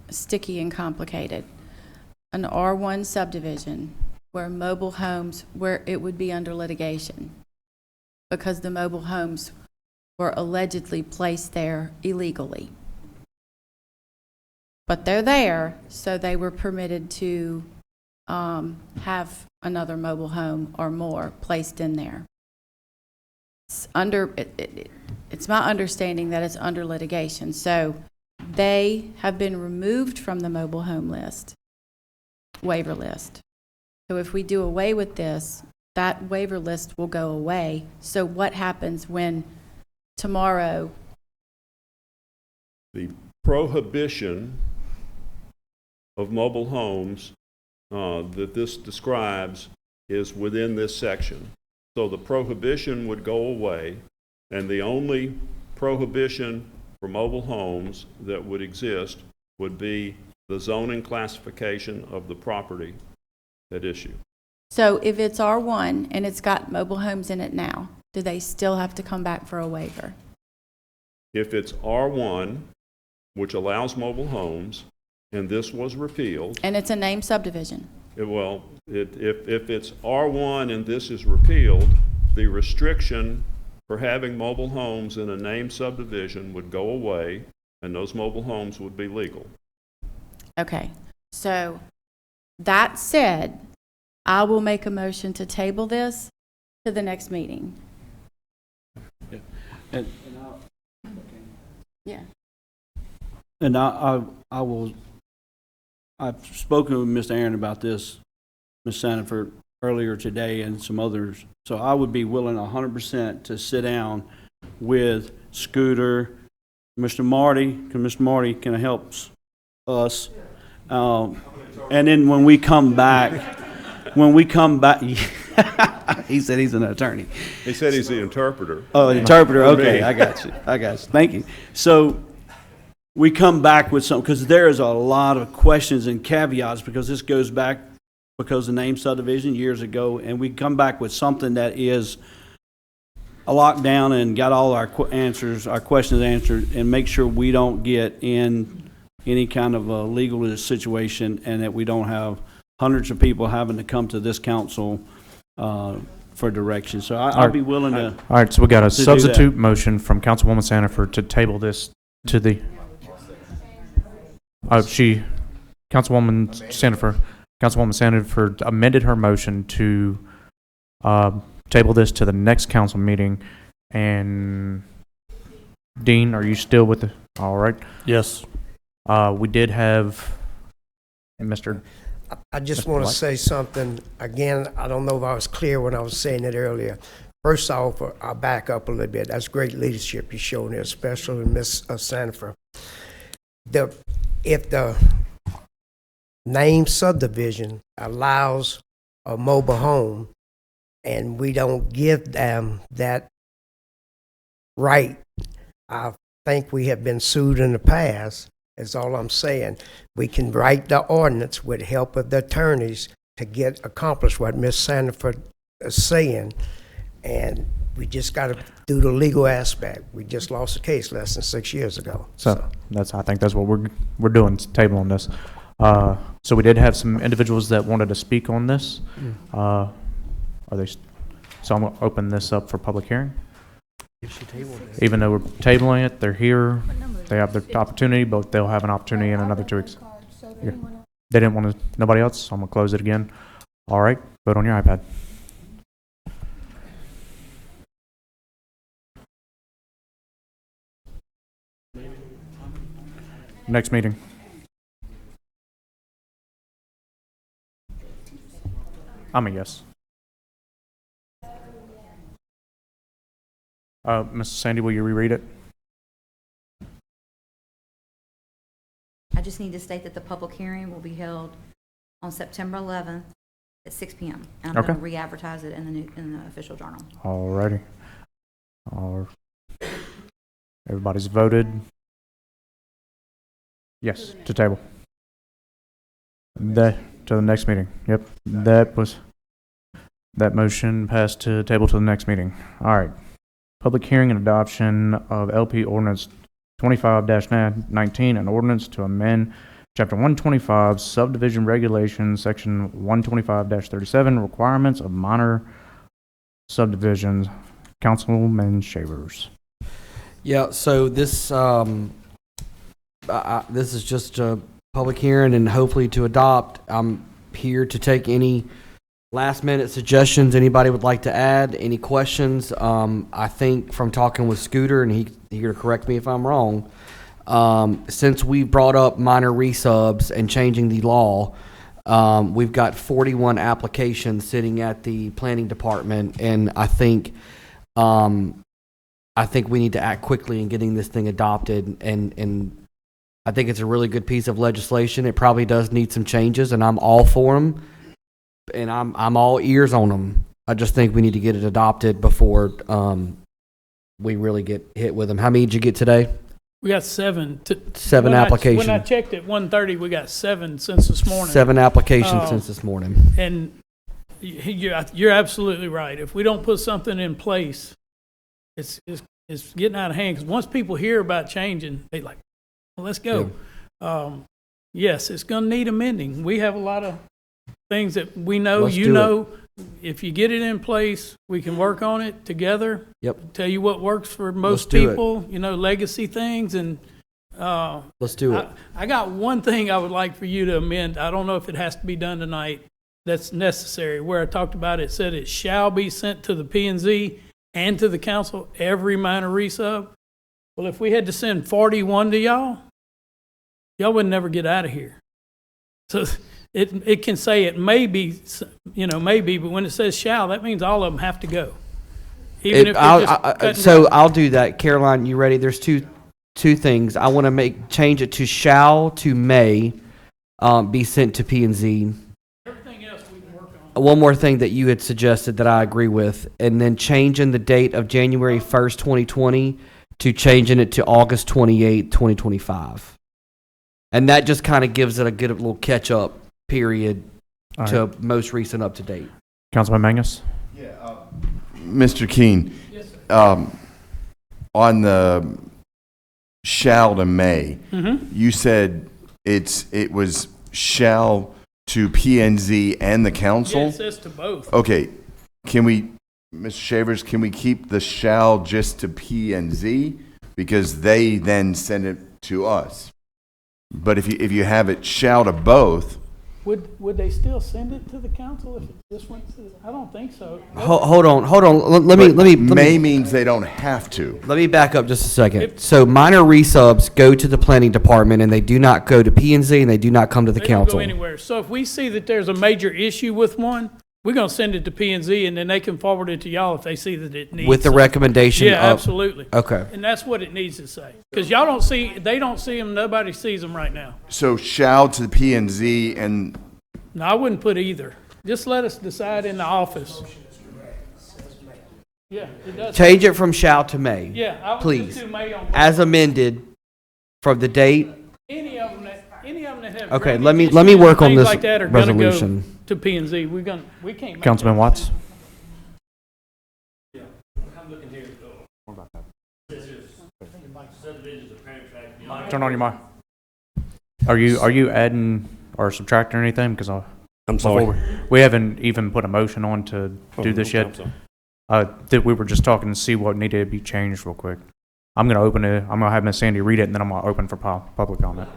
sticky and complicated. An R1 subdivision where mobile homes, where it would be under litigation because the mobile homes were allegedly placed there illegally. But they're there, so they were permitted to have another mobile home or more placed in there. It's my understanding that it's under litigation. So they have been removed from the mobile home list, waiver list. So if we do away with this, that waiver list will go away. So what happens when tomorrow? The prohibition of mobile homes that this describes is within this section. So the prohibition would go away, and the only prohibition for mobile homes that would exist would be the zoning classification of the property at issue. So if it's R1 and it's got mobile homes in it now, do they still have to come back for a waiver? If it's R1, which allows mobile homes, and this was repealed. And it's a named subdivision. If it's R1 and this is repealed, the restriction for having mobile homes in a named subdivision would go away, and those mobile homes would be legal. Okay, so that said, I will make a motion to table this to the next meeting. And Yeah. And I will, I've spoken with Mr. Aaron about this, Ms. Sanford, earlier today and some others. So I would be willing 100% to sit down with Scooter, Mr. Marty, because Mr. Marty can help us. And then when we come back, he said he's an attorney. He said he's the interpreter. Oh, an interpreter, For me. okay, I got you, thank you. So, we come back with something, because there is a lot of questions and caveats, because this goes back, because the name subdivision years ago, and we come back with something that is a lockdown and got all our our questions answered, and make sure we don't get in any kind of a legal situation, and that we don't have hundreds of people having to come to this council for direction. So I'd be willing to. All right, so we got a do that. substitute motion from Councilwoman Sanford to table this to the, Councilwoman Sanford amended her motion to table this to the next council meeting. And Dean, are you still with the, all right? Yes. We did have Mr. I just want to say something. Again, I don't know if I was clear when I was saying it earlier. First off, I'll back up a little bit. That's great leadership you're showing here, especially Ms. Sanford. If the name subdivision allows a mobile home and we don't give them that right, I think we have been sued in the past. That's all I'm saying. We can write the ordinance with help of the attorneys to get accomplished what Ms. Sanford is saying, and we just got to do the legal aspect. We just lost a case less than 6 years ago. So I think that's what we're doing, tabling this. So we did have some individuals that wanted to speak on this. So I'm going to open this up for public hearing. Even though we're tabling it, they're here. They have their opportunity, but they'll have an opportunity in another 2 weeks. Yeah. They didn't want to, nobody else, so I'm going to close it again. All right, vote on your iPad. Next meeting. I'm a yes. Mrs. Sandy, will you reread it? I just need to state that the public hearing will be held on September 11th at 6 p.m. And I'm going to re-advertise it in the official journal. All righty. Everybody's voted. Yes, to table. To the next meeting. Yep, that motion passed to table to the next meeting. All right. Public hearing and adoption of LP Ordinance 25-19, an ordinance to amend Chapter 125 Subdivision Regulations, Section 125-37, requirements of minor subdivisions. Councilman Shavers. Yeah, so this is just a public hearing and hopefully to adopt. I'm here to take any last minute suggestions anybody would like to add, any questions. I think from talking with Scooter, and he's here to correct me if I'm wrong, since we brought up minor resubs and changing the law, we've got 41 applications sitting at the planning department, and I think we need to act quickly in getting this thing adopted, and I think it's a really good piece of legislation. It probably does need some changes, and I'm all for them, and I'm all ears on them. I just think we need to get it adopted before we really get hit with them. How many did you get today? We got 7. 7 applications. When I checked at 1:30, we got 7 since this morning. 7 applications since this morning. And you're absolutely right. If we don't put something in place, it's getting out of hand. Because once people hear about changing, they like, well, let's go. Yeah. Yes, it's going to need amending. We have a lot of things that we know, know. If you get it in place, we can work on it together. Yep. Tell you what works for most people, legacy things, and Let's do it. I got one thing I would like for you to amend. I don't know if it has to be done tonight. That's necessary. Where I talked about it, said it shall be sent to the P and Z and to the council, every minor resub. Well, if we had to send 41 to y'all would never get out of here. So it can say it may be, maybe, but when it says shall, that means all of them have to go. Even if they're just cutting So I'll do that. Caroline, you ready? There's two things. I want to change it to shall to may be sent to P and Z. everything else we can work on. One more thing that you had suggested that I agree with, and then changing the date of January 1st, 2020 to changing it to August 28th, 2025. And that just kind of gives it a good little catch-up period to most recent up-to-date. Councilman Mangus? Mr. Keene, on the shall to may, you said it was shall to P&Z and the council? Yeah, it says to both. Okay, can we, Mr. Shavers, can we keep the shall just to P&Z? Because they then send it to us. But if you have it shall to both, Would they still send it to the council if it just went to, I don't think so. Hold on. Let me. may means they don't have to. Let me back up just a second. So minor resubs go to the planning department, and they do not go to P and Z, and they do not come to the They don't council. go anywhere. So if we see that there's a major issue with one, we're gonna send it to P and Z, and then they can forward it to y'all if they see that it needs. With the some- recommendation Yeah, of- absolutely. Okay. And that's what it needs to say. Because they don't see them, nobody sees them right now. So shall to the P&Z and No, I wouldn't put either. Just let us decide in the office. Yeah, it does. Change it from shall to may. Yeah, I would please, do May on. as amended from the date. Any of them that have. Okay, drainage let me issues work and on things this like that are gonna go resolution. To P and Z. We can't make Councilman that. Watts? Turn on your mic. Are you adding or subtracting anything? Because I'm sorry. we haven't even put a motion on to do this yet. That we were just talking to see what needed to be changed real quick. I'm gonna open it. I'm gonna have Miss Sandy read it, and then I'm gonna open for public comment.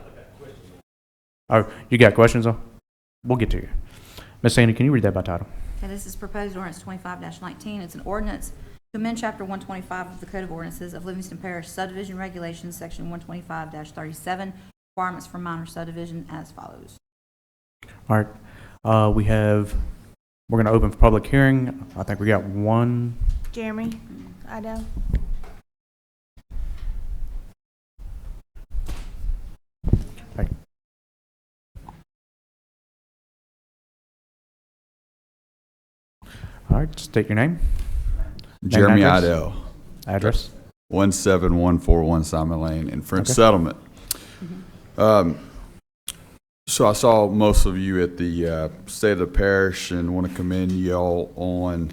Oh, you got questions though? We'll get to you. Miss Sandy, can you read that by title? Okay, this is proposed ordinance 25-19. It's an ordinance to amend Chapter 125 of the Code of Ordinances of Livingston Parish Subdivision Regulations, Section 125-37, requirements for minor subdivision as follows. All right. We're gonna open for public hearing. I think we got one. Jeremy, Idell. Hey. All right, state your name. Jeremy Name and Idell, Address. 17141 Simon Lane in French Settlement. So I saw most of you at the State of the Parish and want to commend you all on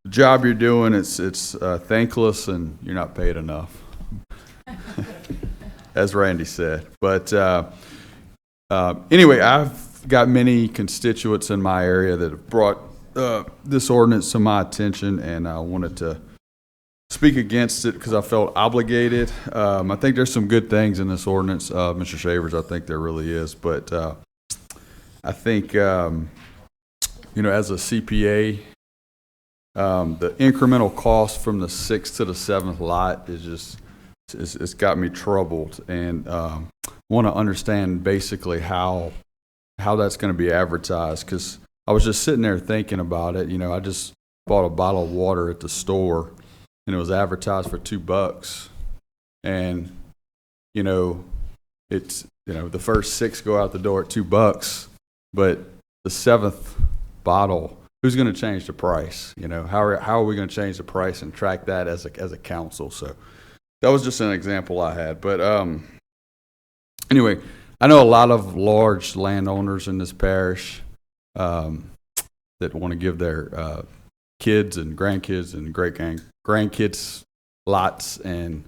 the job you're doing. It's thankless and you're not paid enough, as Randy said. But anyway, I've got many constituents in my area that have brought this ordinance to my attention, and I wanted to speak against it because I felt obligated. I think there's some good things in this ordinance, Mr. Shavers. I think there really is, but I think as a CPA, the incremental cost from the 6th to the 7th lot is just it's got me troubled, and want to understand basically how that's going to be advertised, because I was just sitting there thinking about it. I just bought a bottle of water at the store, and it was advertised for $2. And, it's, the first 6 go out the door at $2, but the 7th bottle, who's going to change the price? How are we going to change the price and track that as a council? So that was just an example I had. But anyway, I know a lot of large landowners in this parish that want to give their kids and grandkids and great-grandkids lots, and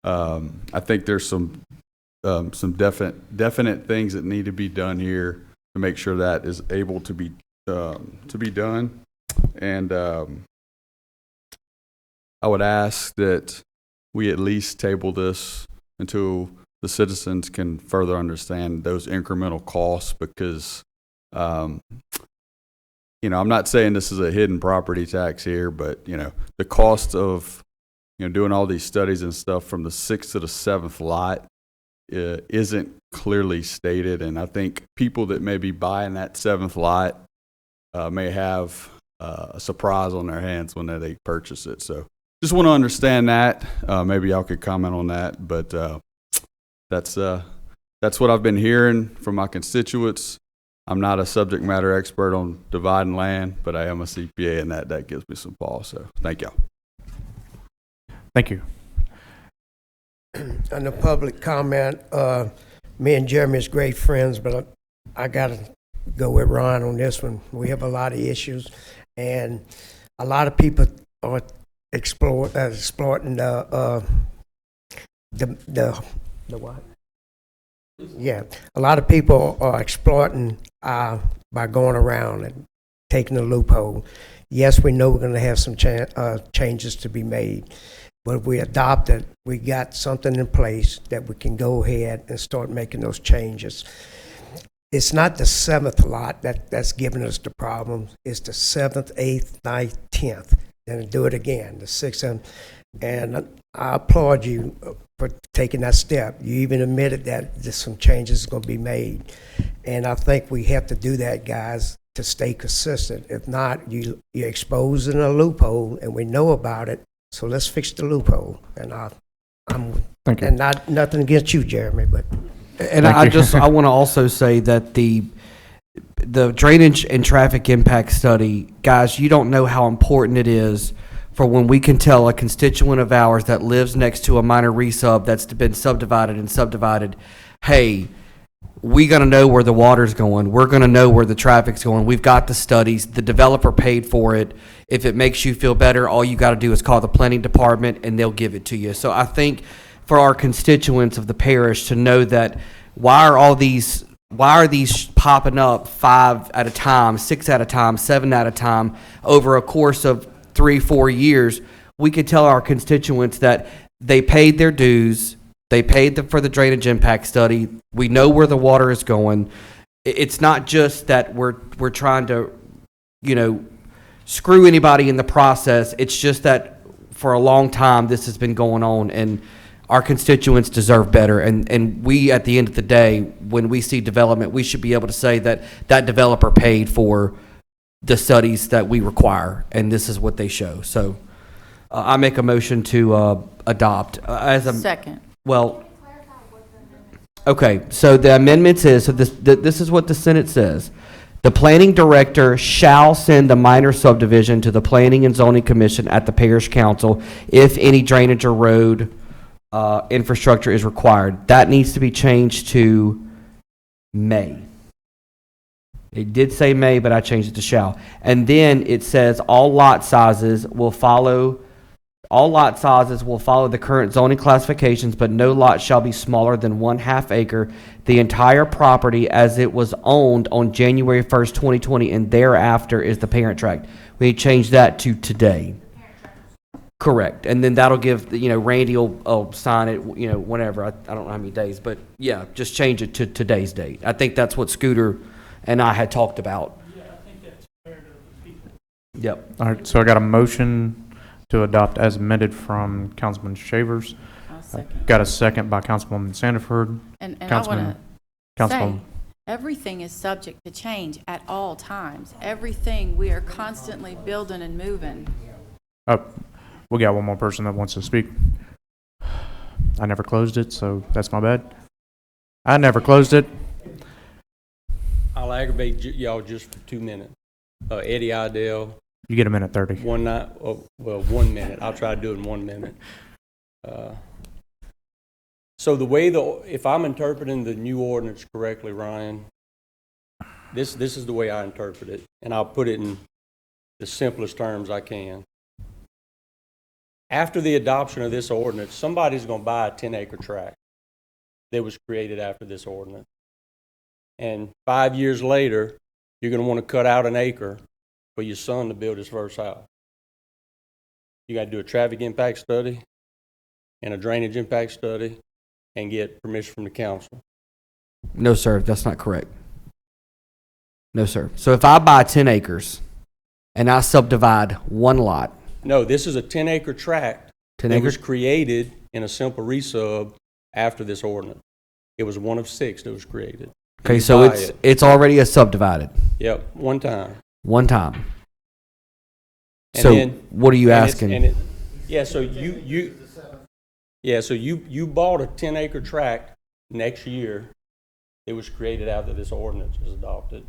I think there's some definite things that need to be done here to make sure that is able to be done. And I would ask that we at least table this until the citizens can further understand those incremental costs because, you know, I'm not saying this is a hidden property tax here, but, you know, the cost of, you know, doing all these studies and stuff from the 6th to the 7th lot isn't clearly stated. And I think people that may be buying that 7th lot may have a surprise on their hands when they purchase it. So just want to understand that. Maybe y'all could comment on that, but that's what I've been hearing from my constituents. I'm not a subject matter expert on dividing land, but I am a CPA, and that gives me some pause. So thank y'all. Thank you. On the public comment, me and Jeremy is great friends, but I got to go with Ron on this one. We have a lot of issues, and a lot of people are exploiting the what? Yeah, a lot of people are exploiting by going around and taking the loophole. Yes, we know we're going to have some changes to be made, but if we adopt it, we got something in place that we can go ahead and start making those changes. It's not the 7th lot that's giving us the problem. It's the 7th, 8th, 9th, 10th. And do it again, the 6th. And I applaud you for taking that step. You even admitted that there's some changes going to be made. And I think we have to do that, guys, to stay consistent. If not, you're exposing a loophole, and we know about it. So let's fix the loophole. And Thank you. And nothing against you, Jeremy, but. And I want to also say that the drainage and traffic impact study, guys, you don't know how important it is for when we can tell a constituent of ours that lives next to a minor resub that's been subdivided, hey, we got to know where the water's going. We're going to know where the traffic's going. We've got the studies. The developer paid for it. If it makes you feel better, all you got to do is call the planning department and they'll give it to you. So I think for our constituents of the parish to know that why are these popping up 5 at a time, 6 at a time, 7 at a time over a course of 3-4 years, we could tell our constituents that they paid their dues, they paid for the drainage impact study, we know where the water is going. It's not just that we're trying to, you know, screw anybody in the process. It's just that for a long time this has been going on, and our constituents deserve better, and we, at the end of the day, when we see development, we should be able to say that that developer paid for the studies that we require, and this is what they show. So I make a motion to adopt. Second. Well, okay, so the amendment is, so this is what the Senate says. The planning director shall send the minor subdivision to the Planning and Zoning Commission at the Parish Council if any drainage or road infrastructure is required. That needs to be changed to may. It did say may, but I changed it to shall. And then it says all lot sizes will follow the current zoning classifications, but no lot shall be smaller than 1/2 acre. The entire property as it was owned on January 1st, 2020, and thereafter is the parent tract. We changed that to today. Correct. And then that'll give, you know, Randy will sign it, you know, whenever. I don't know how many days, but yeah, just change it to today's date. I think that's what Scooter and I had talked about. Yeah, I think that's fair to the people. Yep. All right, so I got a motion to adopt as amended from Councilman Shavers. I'll second. Got a second by Councilwoman Sandiford. And I Councilman- want to say, Councilwoman. everything is subject to change at all times. Everything, we are constantly building and moving. We got one more person that wants to speak. I never closed it, so that's my bad. I never closed it. I'll aggravate y'all just for 2 minutes. Eddie Idell. You get a minute 30. 1 minute. I'll try to do it in 1 minute. So the way if I'm interpreting the new ordinance correctly, Ryan, this is the way I interpret it, and I'll put it in the simplest terms I can. After the adoption of this ordinance, somebody's going to buy a 10-acre tract that was created after this ordinance. And 5 years later, you're going to want to cut out an acre for your son to build his first house. You got to do a traffic impact study and a drainage impact study and get permission from the council. No, sir, that's not correct. No, sir. So if I buy 10 acres and I subdivide one lot, No, this is a 10-acre tract 10 that was acres? created in a simple resub after this ordinance. It was one of 6 that was created. Okay, You so buy it's it. it's already a subdivided, Yep, one time. one time. And So then- what are you and it's- asking? and it- Yeah, so you bought a 10-acre tract next year. It was created after this ordinance was adopted.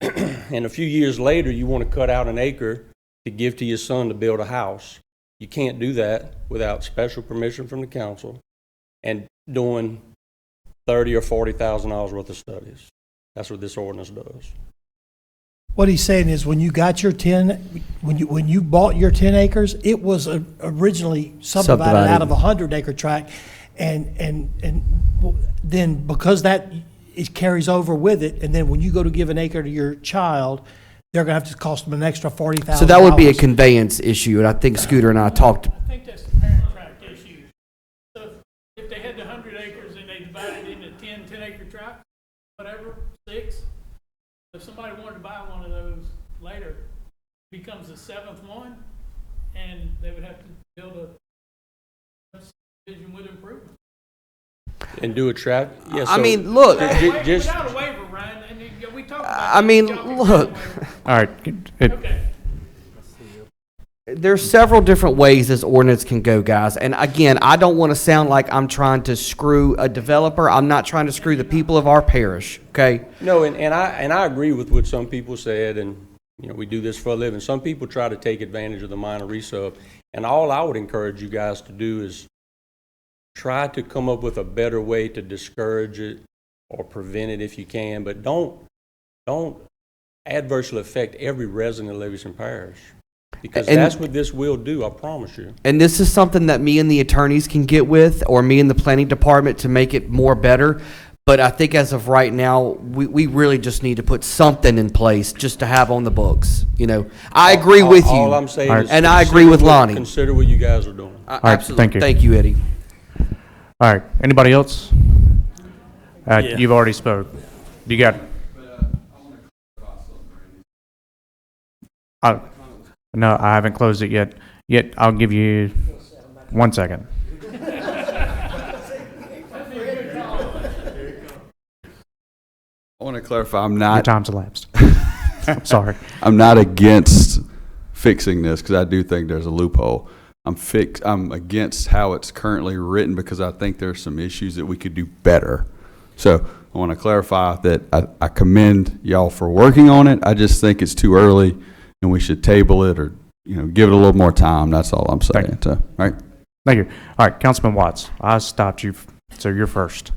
And a few years later, you want to cut out an acre to give to your son to build a house. You can't do that without special permission from the council and doing $30,000 or $40,000 worth of studies. That's what this ordinance does. What he's saying is when you got your 10, when you bought your 10 acres, it was originally subdivided out of a 100-acre tract. And then because that it carries over with it, and then when you go to give an acre to your child, they're going to have to cost them an extra $40,000. So that would be a conveyance issue, and I think Scooter and I talked. I think that's the parent tract issue. So if they had the 100 acres and they divided it into 10-acre tracts, whatever, 6, if somebody wanted to buy one of those later, it becomes the 7th one, and they would have to build a subdivision with improvement. And do a trap? Yeah, I so- mean, look. Just, Without a waiver, Ryan, and we talked about. I mean, look. All right. Okay. There's several different ways this ordinance can go, guys. And again, I don't want to sound like I'm trying to screw a developer. I'm not trying to screw the people of our parish, okay? No, and I agree with what some people said, and you know, we do this for a living. Some people try to take advantage of the minor resub, and all I would encourage you guys to do is try to come up with a better way to discourage it or prevent it if you can, but don't adversely affect every resident of Livingston Parish. Because And- that's what this will do, I promise you. And this is something that me and the attorneys can get with, or me and the planning department to make it more better. But I think as of right now, we really just need to put something in place just to have on the books. You know, I agree with you. All I'm saying is. And I agree with Lonnie. Consider what you guys are doing. right, Absolutely. thank you. Thank you, Eddie. All right. Anybody else? Yeah. You've already spoke. You got. No, I haven't closed it yet. I'll give you 1 second. I want to clarify, I'm Your not, time's elapsed. I'm sorry. I'm not against fixing this because I do think there's a loophole. I'm against how it's currently written because I think there's some issues that we could do better. So I want to clarify that I commend y'all for working on it. I just think it's too early and we should table it or, you know, give it a little more time. That's all I'm saying. So, all right. Thank you. All right, Councilman Watts, I stopped you, so you're first.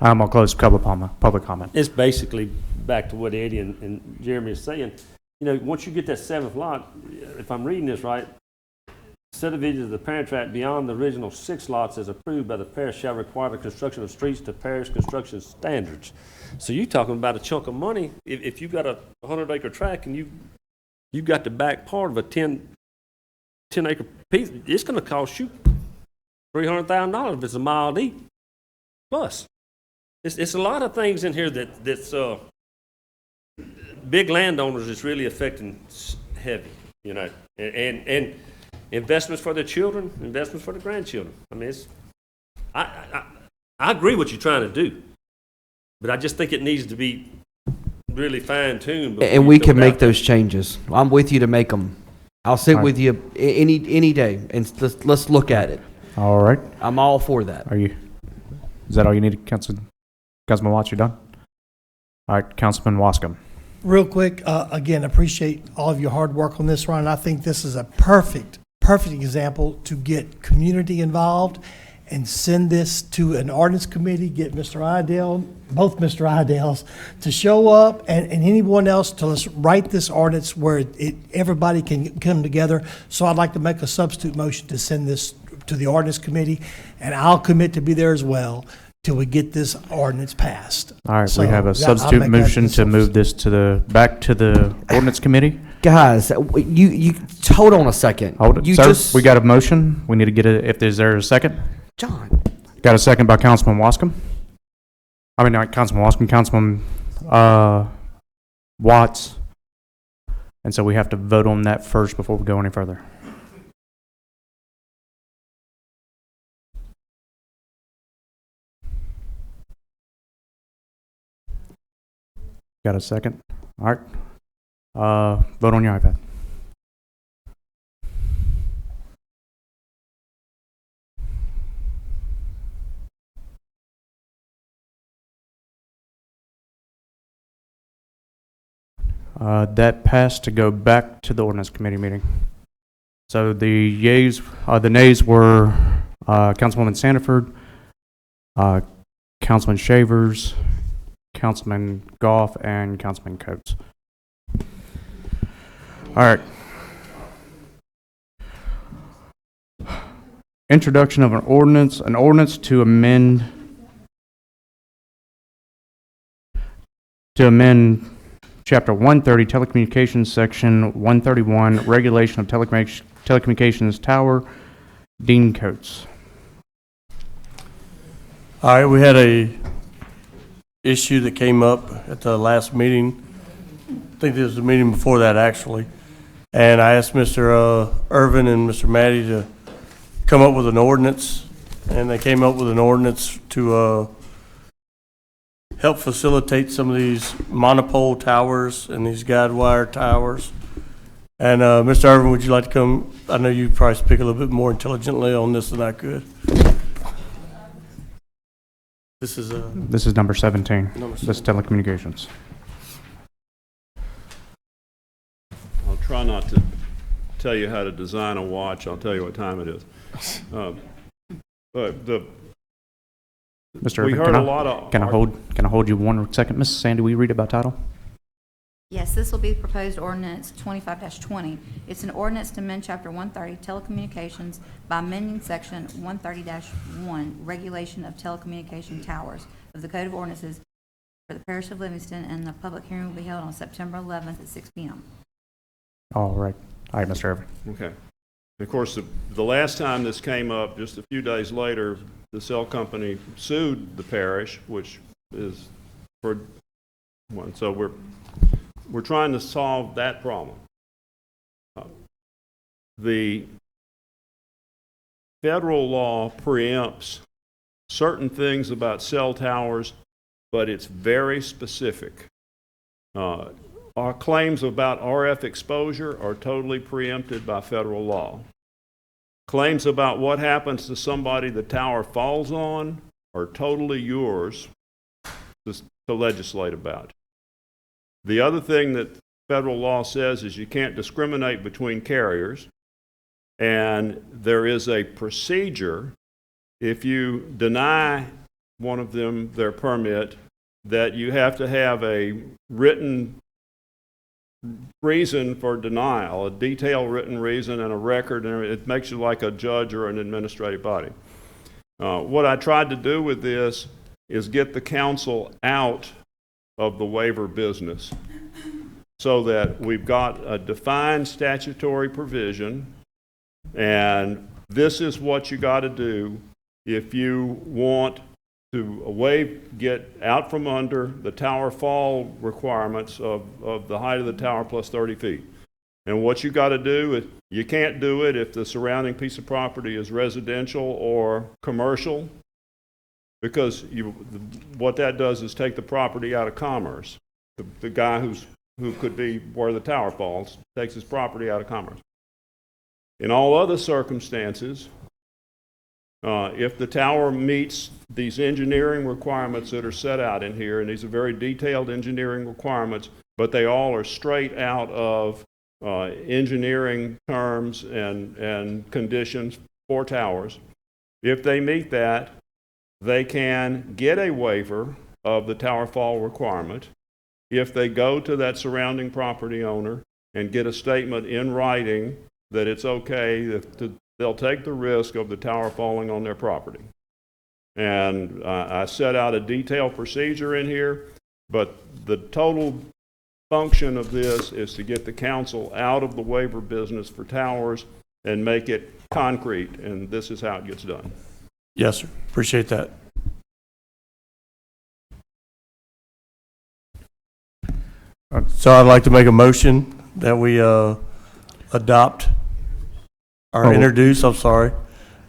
I'm going to close public comment. It's basically back to what Eddie and Jeremy is saying. You know, once you get that 7th lot, if I'm reading this right, subdivision of the parent tract beyond the original 6 lots as approved by the parish shall require the construction of streets to parish construction standards. So you're talking about a chunk of money. If you've got a 100-acre tract and you've got the back part of a 10-acre piece, it's going to cost you $300,000 if it's a mile deep plus. It's a lot of things in here that's big landowners is really affecting heavy, you know, and investments for their children, investments for the grandchildren. I mean, I agree what you're trying to do, but I just think it needs to be really fine-tuned. And we can make those changes. I'm with you to make them. I'll sit All right. with you any day, and let's look at it. All right. I'm all for that. Is that all you need, Councilman Watts? You're done? All right, Councilman Wascom. Real quick, again, appreciate all of your hard work on this, Ron. I think this is a perfect example to get community involved and send this to an ordinance committee, get Mr. Idell, both Mr. Idells, to show up and anyone else to let's write this ordinance where everybody can come together. So I'd like to make a substitute motion to send this to the ordinance committee, and I'll commit to be there as well till we get this ordinance passed. All right, So, we have a I'll substitute make that motion the to move this back to the ordinance committee. Guys, you hold on a second. Hold it, You sir. just We got a motion. We need to get if there's a second. John, Got a second by Councilman Wascom. I mean, not Councilman Wascom, Councilman Watts. And so we have to vote on that first before we go any further. Got a second? All right. Vote on your iPad. That passed to go back to the ordinance committee meeting. So the nays were Councilwoman Sandiford, Councilman Shavers, Councilman Goff, and Councilman Coates. All right. Introduction of an ordinance to amend Chapter 130, Telecommunications, Section 131, Regulation of Telecommunications Tower, Dean Coates. All right, we had a issue that came up at the last meeting. I think this was the meeting before that, actually. And I asked Mr. Irvin and Mr. Matty to come up with an ordinance, and they came up with an ordinance to help facilitate some of these monopole towers and these guide wire towers. And Mr. Irvin, would you like to come? I know you probably speak a little bit more intelligently on this than I could. This is number 17. This is telecommunications. I'll try not to tell you how to design a watch. I'll tell you what time it is. But Mr. we Irvin, heard a lot of. Can I hold you 1 second? Mrs. Sandy, will you read it by title? Yes, this will be proposed ordinance 25-20. It's an ordinance to amend Chapter 130 Telecommunications by amending Section 130-1 Regulation of Telecommunication Towers of the Code of Ordinances for the Parish of Livingston, and the public hearing will be held on September 11th at 6 p.m. All right, Mr. Irvin. Okay. Of course, the last time this came up, just a few days later, the cell company sued the parish, which is for one. So we're trying to solve that problem. The federal law preempts certain things about cell towers, but it's very specific. Our claims about RF exposure are totally preempted by federal law. Claims about what happens to somebody the tower falls on are totally yours to legislate about. The other thing that federal law says is you can't discriminate between carriers, and there is a procedure if you deny one of them their permit that you have to have a written reason for denial, a detailed written reason and a record, and it makes you like a judge or an administrative body. What I tried to do with this is get the council out of the waiver business so that we've got a defined statutory provision, and this is what you got to do if you want to get out from under the tower fall requirements of the height of the tower plus 30 feet. And what you got to do is, you can't do it if the surrounding piece of property is residential or commercial, because what that does is take the property out of commerce. The guy who could be where the tower falls takes his property out of commerce. In all other circumstances, if the tower meets these engineering requirements that are set out in here, and these are very detailed engineering requirements, but they all are straight out of engineering terms and conditions for towers. If they meet that, they can get a waiver of the tower fall requirement if they go to that surrounding property owner and get a statement in writing that it's okay, they'll take the risk of the tower falling on their property. And I set out a detailed procedure in here, but the total function of this is to get the council out of the waiver business for towers and make it concrete, and this is how it gets done. Yes, sir. Appreciate that. So I'd like to make a motion that we adopt or introduce, I'm sorry,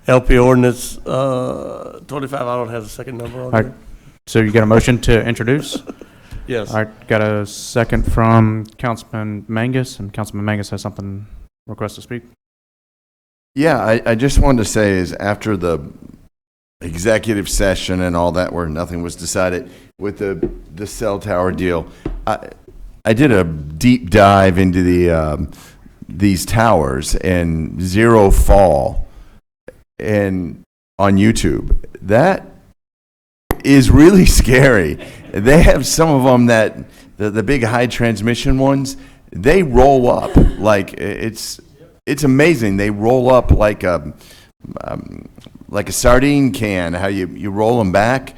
LP ordinance 25. I don't have the second number on All right. here. So you got a motion to introduce? Yes. All right, got a second from Councilman Mangus, and Councilman Mangus has something, request to speak. Yeah, I just wanted to say is after the executive session and all that where nothing was decided with the cell tower deal, I did a deep dive into these towers and Zero Fall and on YouTube. That is really scary. They have some of them that the big high transmission ones, they roll up like it's amazing. They roll up like a sardine can, how you roll them back.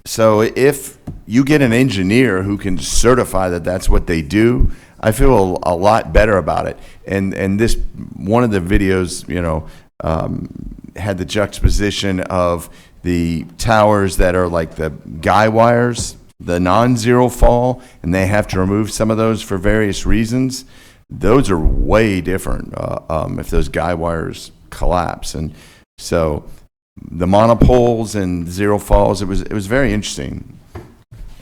So if you get an engineer who can certify that that's what they do, I feel a lot better about it. And this one of the videos, had the juxtaposition of the towers that are like the guy wires, the non-zero fall, and they have to remove some of those for various reasons. Those are way different if those guy wires collapse. And so the monopoles and zero falls, it was very interesting.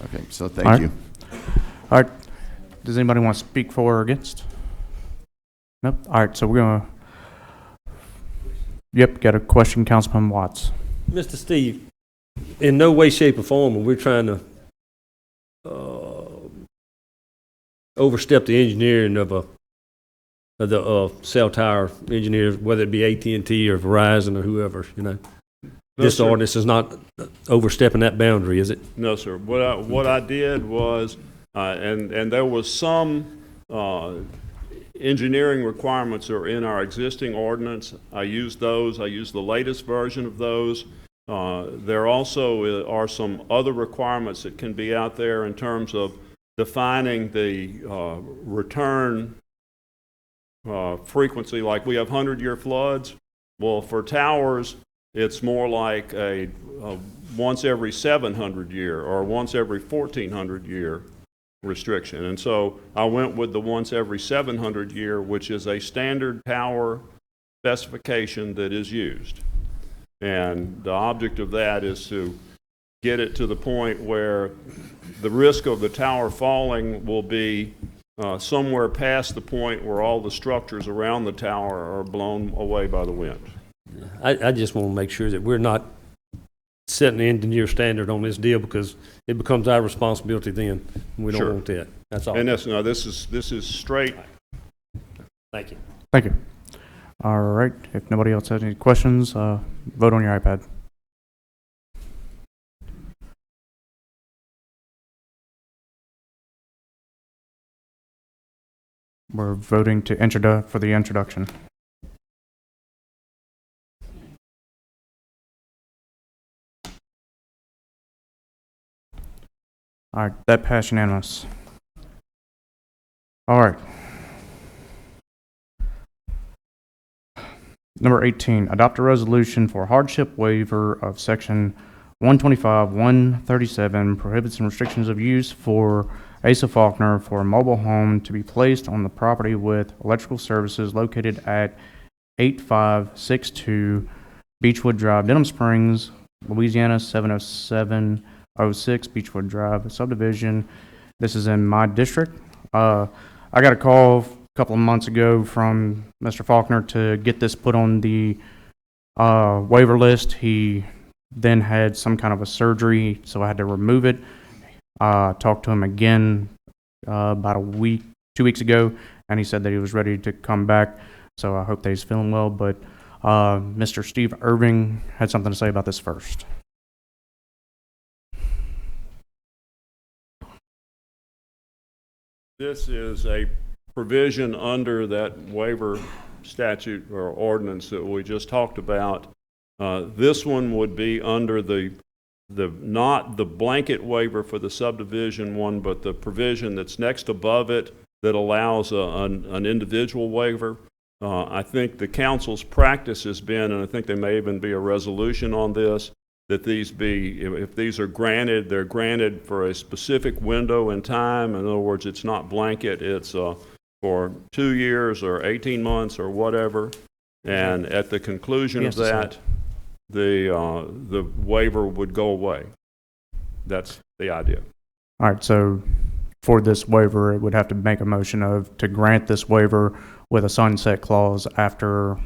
Okay, so thank you. All right. Does anybody want to speak for or against? Nope. All right, so we're going to... Yep, got a question, Councilman Watts. Mr. Steve, in no way, shape, or form are we trying to overstep the engineering of the cell tower engineers, whether it be AT&T or Verizon or whoever, No, This sir. ordinance is not overstepping that boundary, is it? No, sir. What I did was, and there was some engineering requirements that are in our existing ordinance. I used those. I used the latest version of those. There also are some other requirements that can be out there in terms of defining the return frequency. Like we have 100-year floods. Well, for towers, it's more like a once every 700 year or once every 1400 year restriction. And so I went with the once every 700 year, which is a standard tower specification that is used. And the object of that is to get it to the point where the risk of the tower falling will be somewhere past the point where all the structures around the tower are blown away by the wind. I just want to make sure that we're not setting the engineer standard on this deal, because it becomes our responsibility then. We don't Sure. want that. That's all. And this is straight. Thank you. Thank you. All right, if nobody else has any questions, vote on your iPad. We're voting to for the introduction. All right, that passed unanimous. All right. Number 18, adopt a resolution for hardship waiver of section 125, 137, prohibits and restrictions of use for Asa Faulkner for a mobile home to be placed on the property with electrical services located at 8562 Beechwood Drive, Denham Springs, Louisiana 70706, Beechwood Drive subdivision. This is in my district. I got a call a couple of months ago from Mr. Faulkner to get this put on the waiver list. He then had some kind of a surgery, so I had to remove it. Talked to him again about 2 weeks ago, and he said that he was ready to come back, so I hope that he's feeling well. But Mr. Steve Irving had something to say about this first. This is a provision under that waiver statute or ordinance that we just talked about. This one would be under not the blanket waiver for the subdivision one, but the provision that's next above it that allows an individual waiver. I think the council's practice has been, and I think there may even be a resolution on this, that these be, if these are granted, they're granted for a specific window in time. In other words, it's not blanket, it's for 2 years or 18 months or whatever. And at the conclusion of that, the waiver would go away. That's the idea. All right, so for this waiver, it would have to make a motion to grant this waiver with a sunset clause after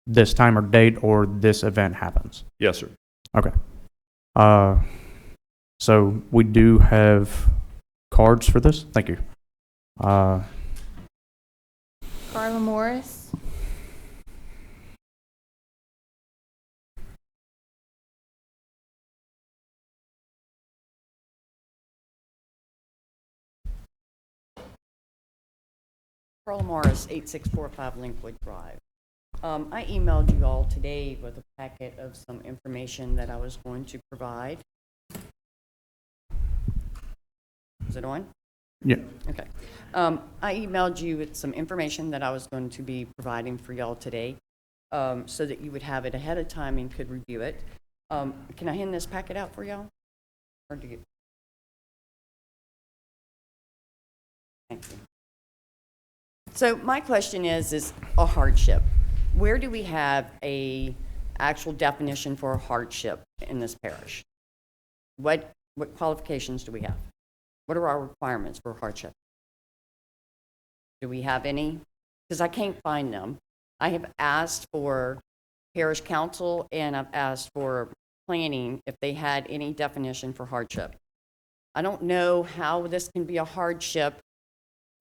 this time or date or this event happens. Yes, sir. Okay. So we do have cards for this. Thank you. Carla Morris. Carla Morris, 8645 Linkwood Drive. I emailed you all today with a packet of some information that I was going to provide. Is it on? Yeah. Okay. I emailed you with some information that I was going to be providing for y'all today, so that you would have it ahead of time and could review it. Can I hand this packet out for y'all? Or do you? Thank you. So my question is a hardship. Where do we have a actual definition for a hardship in this parish? What qualifications do we have? What are our requirements for hardship? Do we have any? Because I can't find them. I have asked for parish council and I've asked for planning if they had any definition for hardship. I don't know how this can be a hardship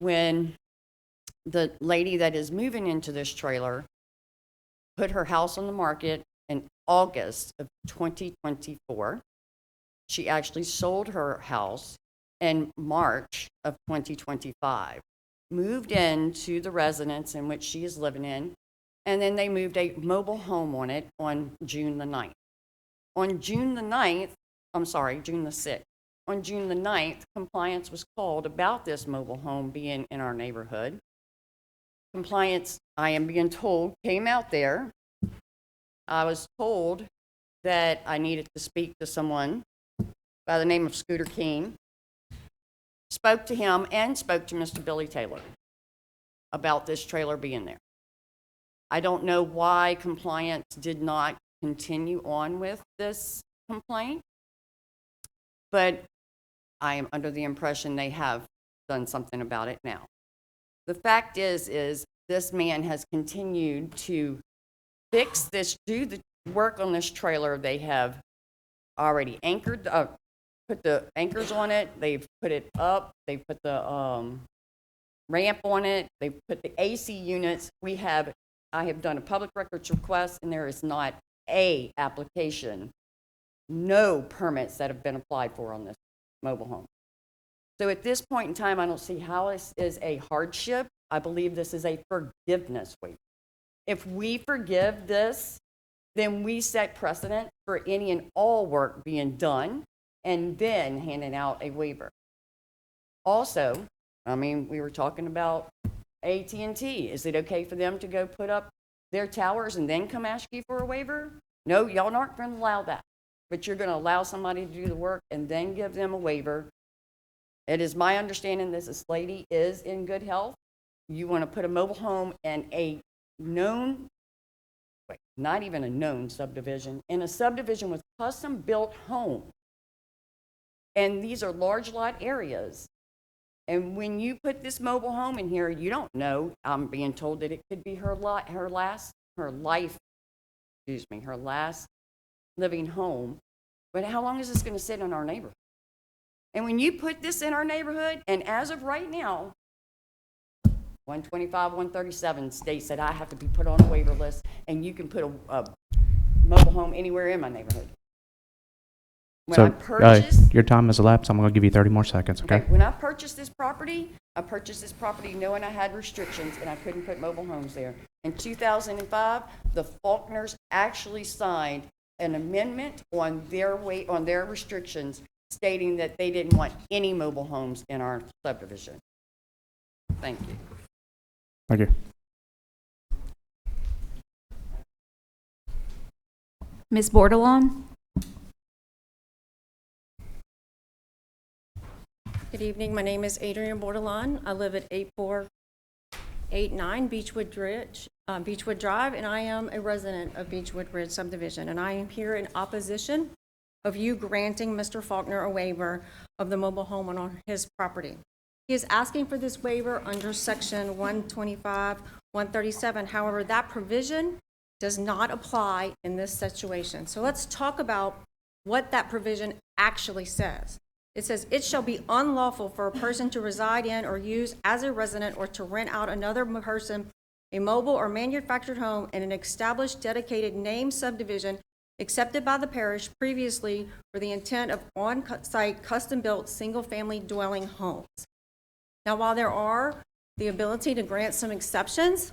when the lady that is moving into this trailer put her house on the market in August of 2024. She actually sold her house in March of 2025, moved into the residence in which she is living in, and then they moved a mobile home on it on June the 9th. On June the 9th, June the 6th. On June the 9th, compliance was called about this mobile home being in our neighborhood. Compliance, I am being told, came out there. I was told that I needed to speak to someone by the name of Scooter King. Spoke to him and spoke to Mr. Billy Taylor about this trailer being there. I don't know why compliance did not continue on with this complaint, but I am under the impression they have done something about it now. The fact is this man has continued to fix this, do the work on this trailer. They have already anchored, put the anchors on it. They've put it up. They've put the ramp on it. They've put the AC units. I have done a public records request, and there is not a application, no permits that have been applied for on this mobile home. So at this point in time, I don't see how this is a hardship. I believe this is a forgiveness waiver. If we forgive this, then we set precedent for any and all work being done and then handing out a waiver. Also, we were talking about AT&T. Is it okay for them to go put up their towers and then come ask you for a waiver? No, y'all aren't going to allow that. But you're going to allow somebody to do the work and then give them a waiver. It is my understanding this lady is in good health. You want to put a mobile home in a known, not even a known subdivision, in a subdivision with custom-built homes. And these are large lot areas. And when you put this mobile home in here, you don't know, I'm being told that it could be her last living home. But how long is this going to sit in our neighborhood? And when you put this in our neighborhood, and as of right now, 125, 137 states that I have to be put on a waiver list, and you can put a mobile home anywhere in my neighborhood. When I purchased, your time has elapsed. I'm going to give you 30 more seconds, okay? When I purchased this property knowing I had restrictions and I couldn't put mobile homes there. In 2005, the Faulkners actually signed an amendment on their restrictions stating that they didn't want any mobile homes in our subdivision. Thank you. Thank you. Ms. Bordelon? Good evening. My name is Adrian Bordelon. I live at 8489 Beechwood Drive, and I am a resident of Beechwood Ridge subdivision. And I am here in opposition of you granting Mr. Faulkner a waiver of the mobile home on his property. He is asking for this waiver under section 125, 137. However, that provision does not apply in this situation. So let's talk about what that provision actually says. It says, it shall be unlawful for a person to reside in or use as a resident or to rent out another person a mobile or manufactured home in an established dedicated named subdivision accepted by the parish previously for the intent of on-site custom-built single-family dwelling homes. Now, while there are the ability to grant some exceptions,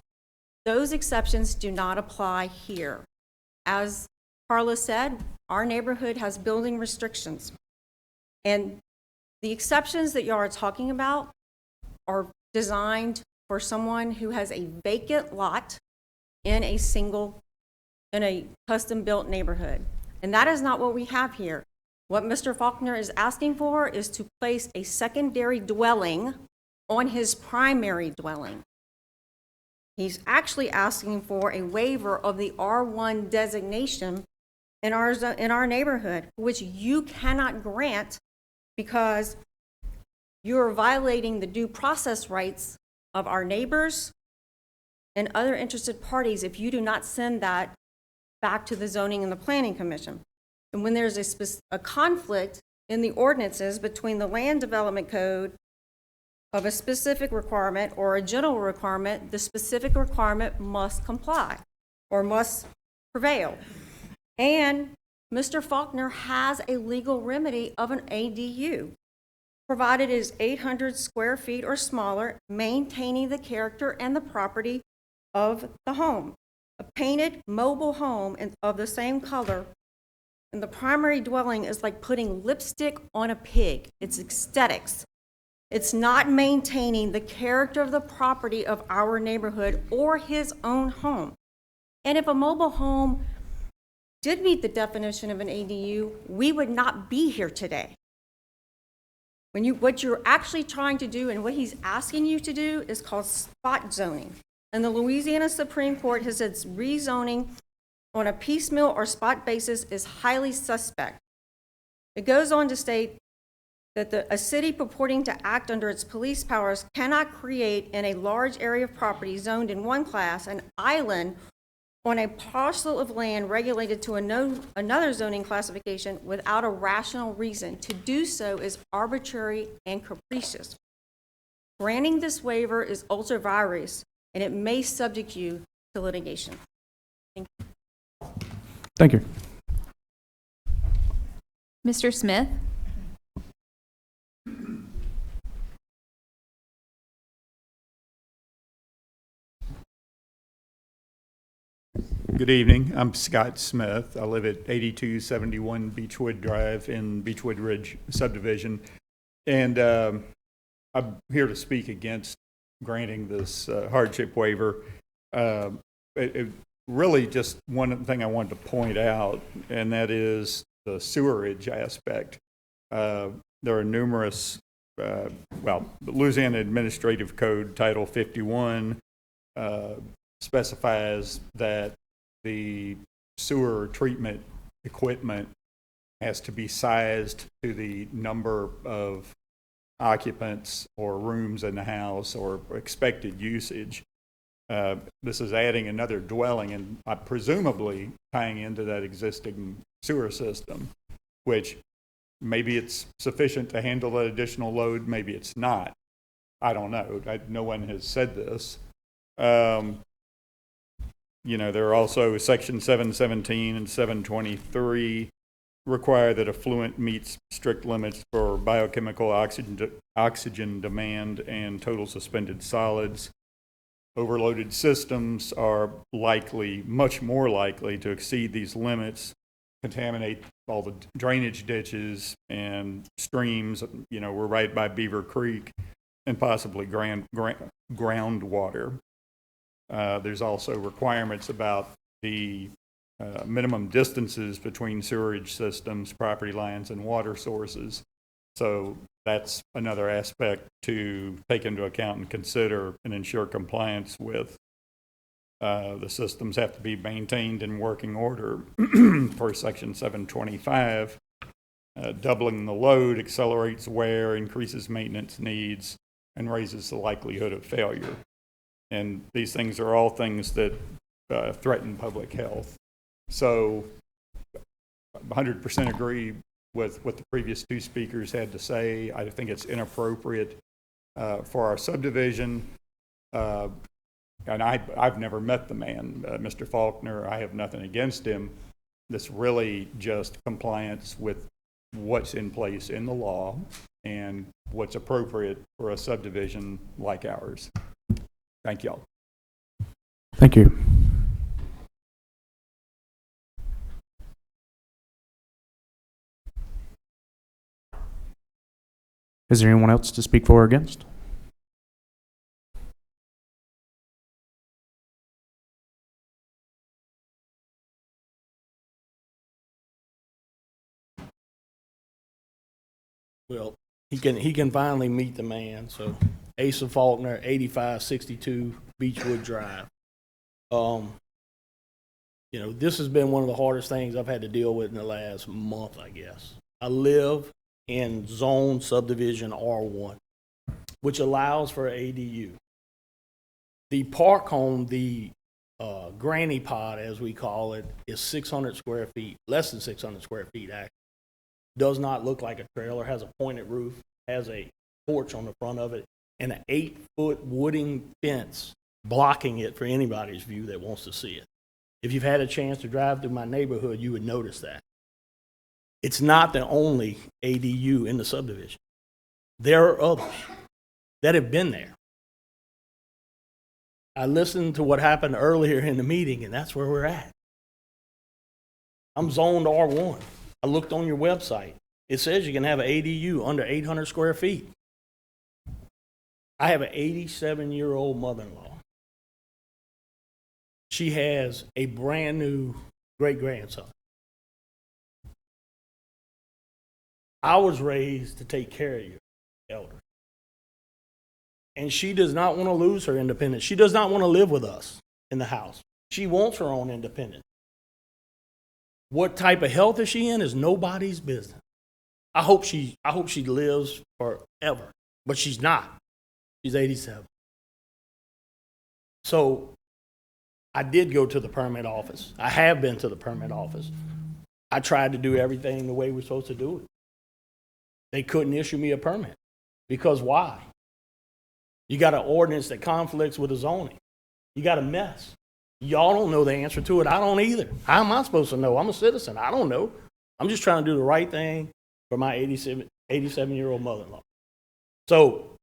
those exceptions do not apply here. As Carla said, our neighborhood has building restrictions. And the exceptions that y'all are talking about are designed for someone who has a vacant lot in a custom-built neighborhood. And that is not what we have here. What Mr. Faulkner is asking for is to place a secondary dwelling on his primary dwelling. He's actually asking for a waiver of the R1 designation in our neighborhood, which you cannot grant because you're violating the due process rights of our neighbors and other interested parties if you do not send that back to the Zoning and the Planning Commission. And when there's a conflict in the ordinances between the Land Development Code of a specific requirement or a general requirement, the specific requirement must comply or must prevail. And Mr. Faulkner has a legal remedy of an ADU, provided it is 800 square feet or smaller, maintaining the character and the property of the home. A painted mobile home of the same color in the primary dwelling is like putting lipstick on a pig. It's aesthetics. It's not maintaining the character of the property of our neighborhood or his own home. And if a mobile home did meet the definition of an ADU, we would not be here today. What you're actually trying to do and what he's asking you to do is called spot zoning. And the Louisiana Supreme Court has said rezoning on a piecemeal or spot basis is highly suspect. It goes on to state that a city purporting to act under its police powers cannot create in a large area of property zoned in one class an island on a parcel of land regulated to another zoning classification without a rational reason. To do so is arbitrary and capricious. Granting this waiver is ultra vires, and it may subject you to litigation. Thank you. Thank you. Mr. Smith? Good evening. I'm Scott Smith. I live at 8271 Beechwood Drive in Beechwood Ridge subdivision. And I'm here to speak against granting this hardship waiver. Really just one thing I wanted to point out, and that is the sewerage aspect. There are numerous, the Louisiana Administrative Code Title 51 specifies that the sewer treatment equipment has to be sized to the number of occupants or rooms in the house or expected usage. This is adding another dwelling and presumably tying into that existing sewer system, which maybe it's sufficient to handle that additional load, maybe it's not. I don't know. No one has said this. There are also Section 717 and 723 require that effluent meets strict limits for biochemical oxygen demand and total suspended solids. Overloaded systems are much more likely to exceed these limits, contaminate all the drainage ditches and streams. We're right by Beaver Creek, and possibly groundwater. There's also requirements about the minimum distances between sewerage systems, property lines, and water sources. So that's another aspect to take into account and consider and ensure compliance with. The systems have to be maintained in working order per Section 725. Doubling the load accelerates wear, increases maintenance needs, and raises the likelihood of failure. And these things are all things that threaten public health. So 100% agree with what the previous two speakers had to say. I think it's inappropriate for our subdivision. And I've never met the man, Mr. Faulkner. I have nothing against him. This really just compliance with what's in place in the law and what's appropriate for a subdivision like ours. Thank y'all. Thank you. Is there anyone else to speak for or against? Well, he can finally meet the man. So, Asa Faulkner, 8562 Beechwood Drive. You know, this has been one of the hardest things I've had to deal with in the last month, I guess. I live in zone subdivision R1, which allows for ADU. The park home, the granny pod, as we call it, is 600 square feet, less than 600 square feet, actually. Does not look like a trailer, has a pointed roof, has a porch on the front of it, and an 8-foot wooden fence blocking it for anybody's view that wants to see it. If you've had a chance to drive through my neighborhood, you would notice that. It's not the only ADU in the subdivision. There are others that have been there. I listened to what happened earlier in the meeting, and that's where we're at. I'm zoned R1. I looked on your website. It says you can have an ADU under 800 square feet. I have an 87-year-old mother-in-law. She has a brand new great-grandson. I was raised to take care of your elder. And she does not want to lose her independence. She does not want to live with us in the house. She wants her own independence. What type of health is she in is nobody's business. I hope she lives forever, but she's not. She's 87. So I did go to the permit office. I have been to the permit office. I tried to do everything the way we're supposed to do it. They couldn't issue me a permit. Because why? You got an ordinance that conflicts with the zoning. You got a mess. Y'all don't know the answer to it. I don't either. How am I supposed to know? I'm a citizen. I don't know. I'm just trying to do the right thing for my 87-year-old mother-in-law. So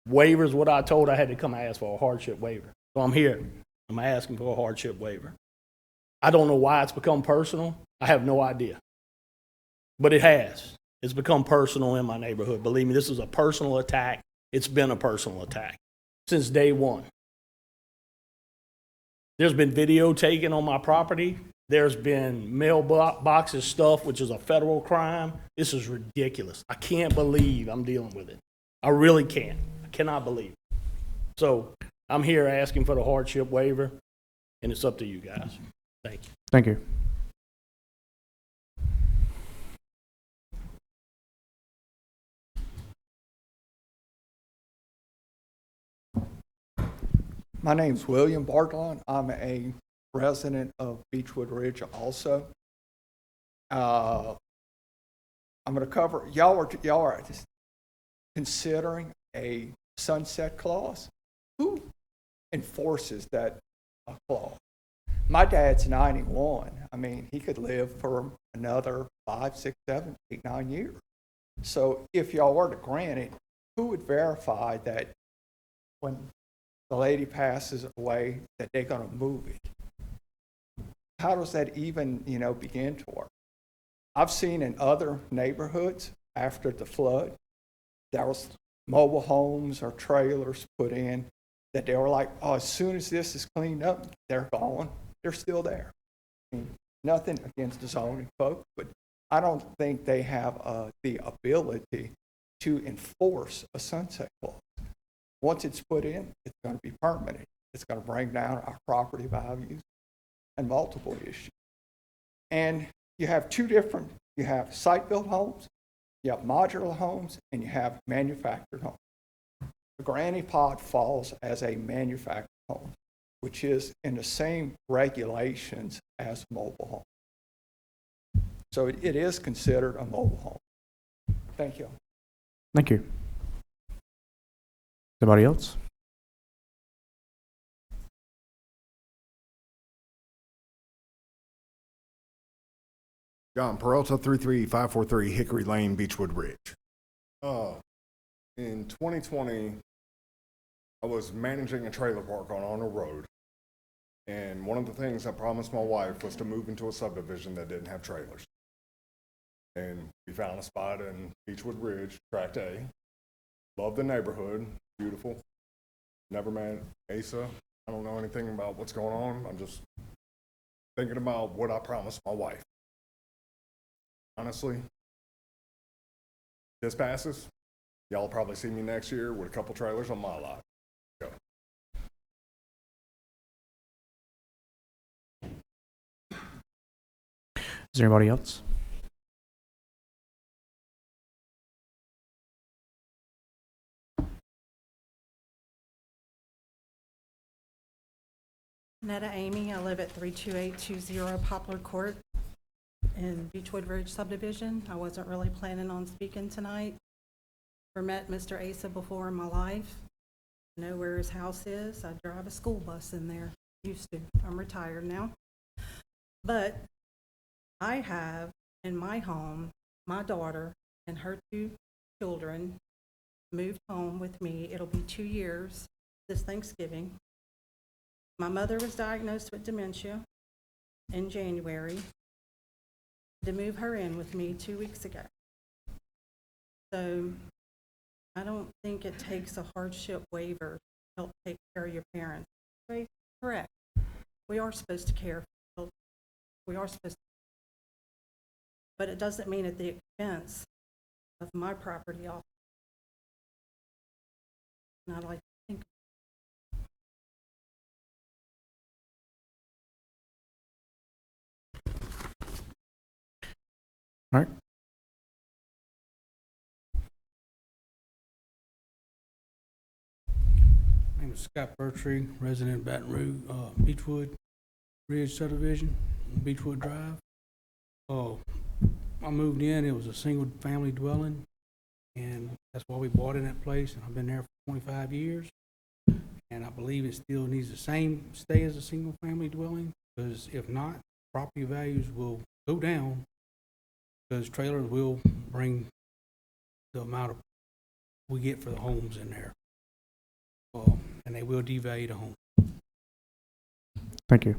waivers, what I told, I had to come ask for a hardship waiver. So I'm here. I'm asking for a hardship waiver. I don't know why it's become personal. I have no idea. But it has. It's become personal in my neighborhood. Believe me, this is a personal attack. It's been a personal attack since day one. There's been video taken on my property. There's been mailboxes stuff, which is a federal crime. This is ridiculous. I can't believe I'm dealing with it. I really can't. I cannot believe it. So I'm here asking for the hardship waiver, and it's up to you guys. Thank you. Thank you. My name's William Bartlett. I'm a resident of Beechwood Ridge also. I'm going to cover, y'all are considering a sunset clause. Who enforces that clause? My dad's 91. I mean, he could live for another 5, 6, 7, 8, 9 years. So if y'all were to grant it, who would verify that when the lady passes away that they're going to move it? How does that even, begin to work? I've seen in other neighborhoods after the flood, there was mobile homes or trailers put in that they were like, oh, as soon as this is cleaned up, they're gone. They're still there. Nothing against the zoning folks, but I don't think they have the ability to enforce a sunset clause. Once it's put in, it's going to be permanent. It's going to bring down our property values and multiple issues. And you have you have site-built homes, you have modular homes, and you have manufactured homes. The granny pod falls as a manufactured home, which is in the same regulations as mobile home. So it is considered a mobile home. Thank you. Thank you. Anybody else? John Peralta, 33543 Hickory Lane, Beechwood Ridge. In 2020, I was managing a trailer park on Arnold Road, and one of the things I promised my wife was to move into a subdivision that didn't have trailers. And we found a spot in Beechwood Ridge, Tract A. Love the neighborhood, beautiful. Never met Asa. I don't know anything about what's going on. I'm just thinking about what I promised my wife. Honestly, this passes, y'all will probably see me next year with a couple trailers on my lot. Go. Is there anybody else? Netta Amy, I live at 32820 Poplar Court in Beechwood Ridge subdivision. I wasn't really planning on speaking tonight. Never met Mr. Asa before in my life. I know where his house is. I drive a school bus in there. Used to. I'm retired now. But I have in my home, my daughter and her 2 children moved home with me. It'll be 2 years this Thanksgiving. My mother was diagnosed with dementia in January. To move her in with me 2 weeks ago. So I don't think it takes a hardship waiver to help take care of your parents. Right? Correct. We are supposed to care for children. We are supposed to. But it doesn't mean at the expense of my property off. And I'd like to think. All right. My name is Scott Bertree, resident of Baton Rouge, Beechwood Ridge subdivision, Beechwood Drive. I moved in, it was a single family dwelling, and that's why we bought in that place, and I've been there for 25 years. And I believe it still needs the same stay as a single family dwelling, because if not, property values will go down, because trailers will bring the amount of we get for the homes in there. And they will devalue the home. Thank you.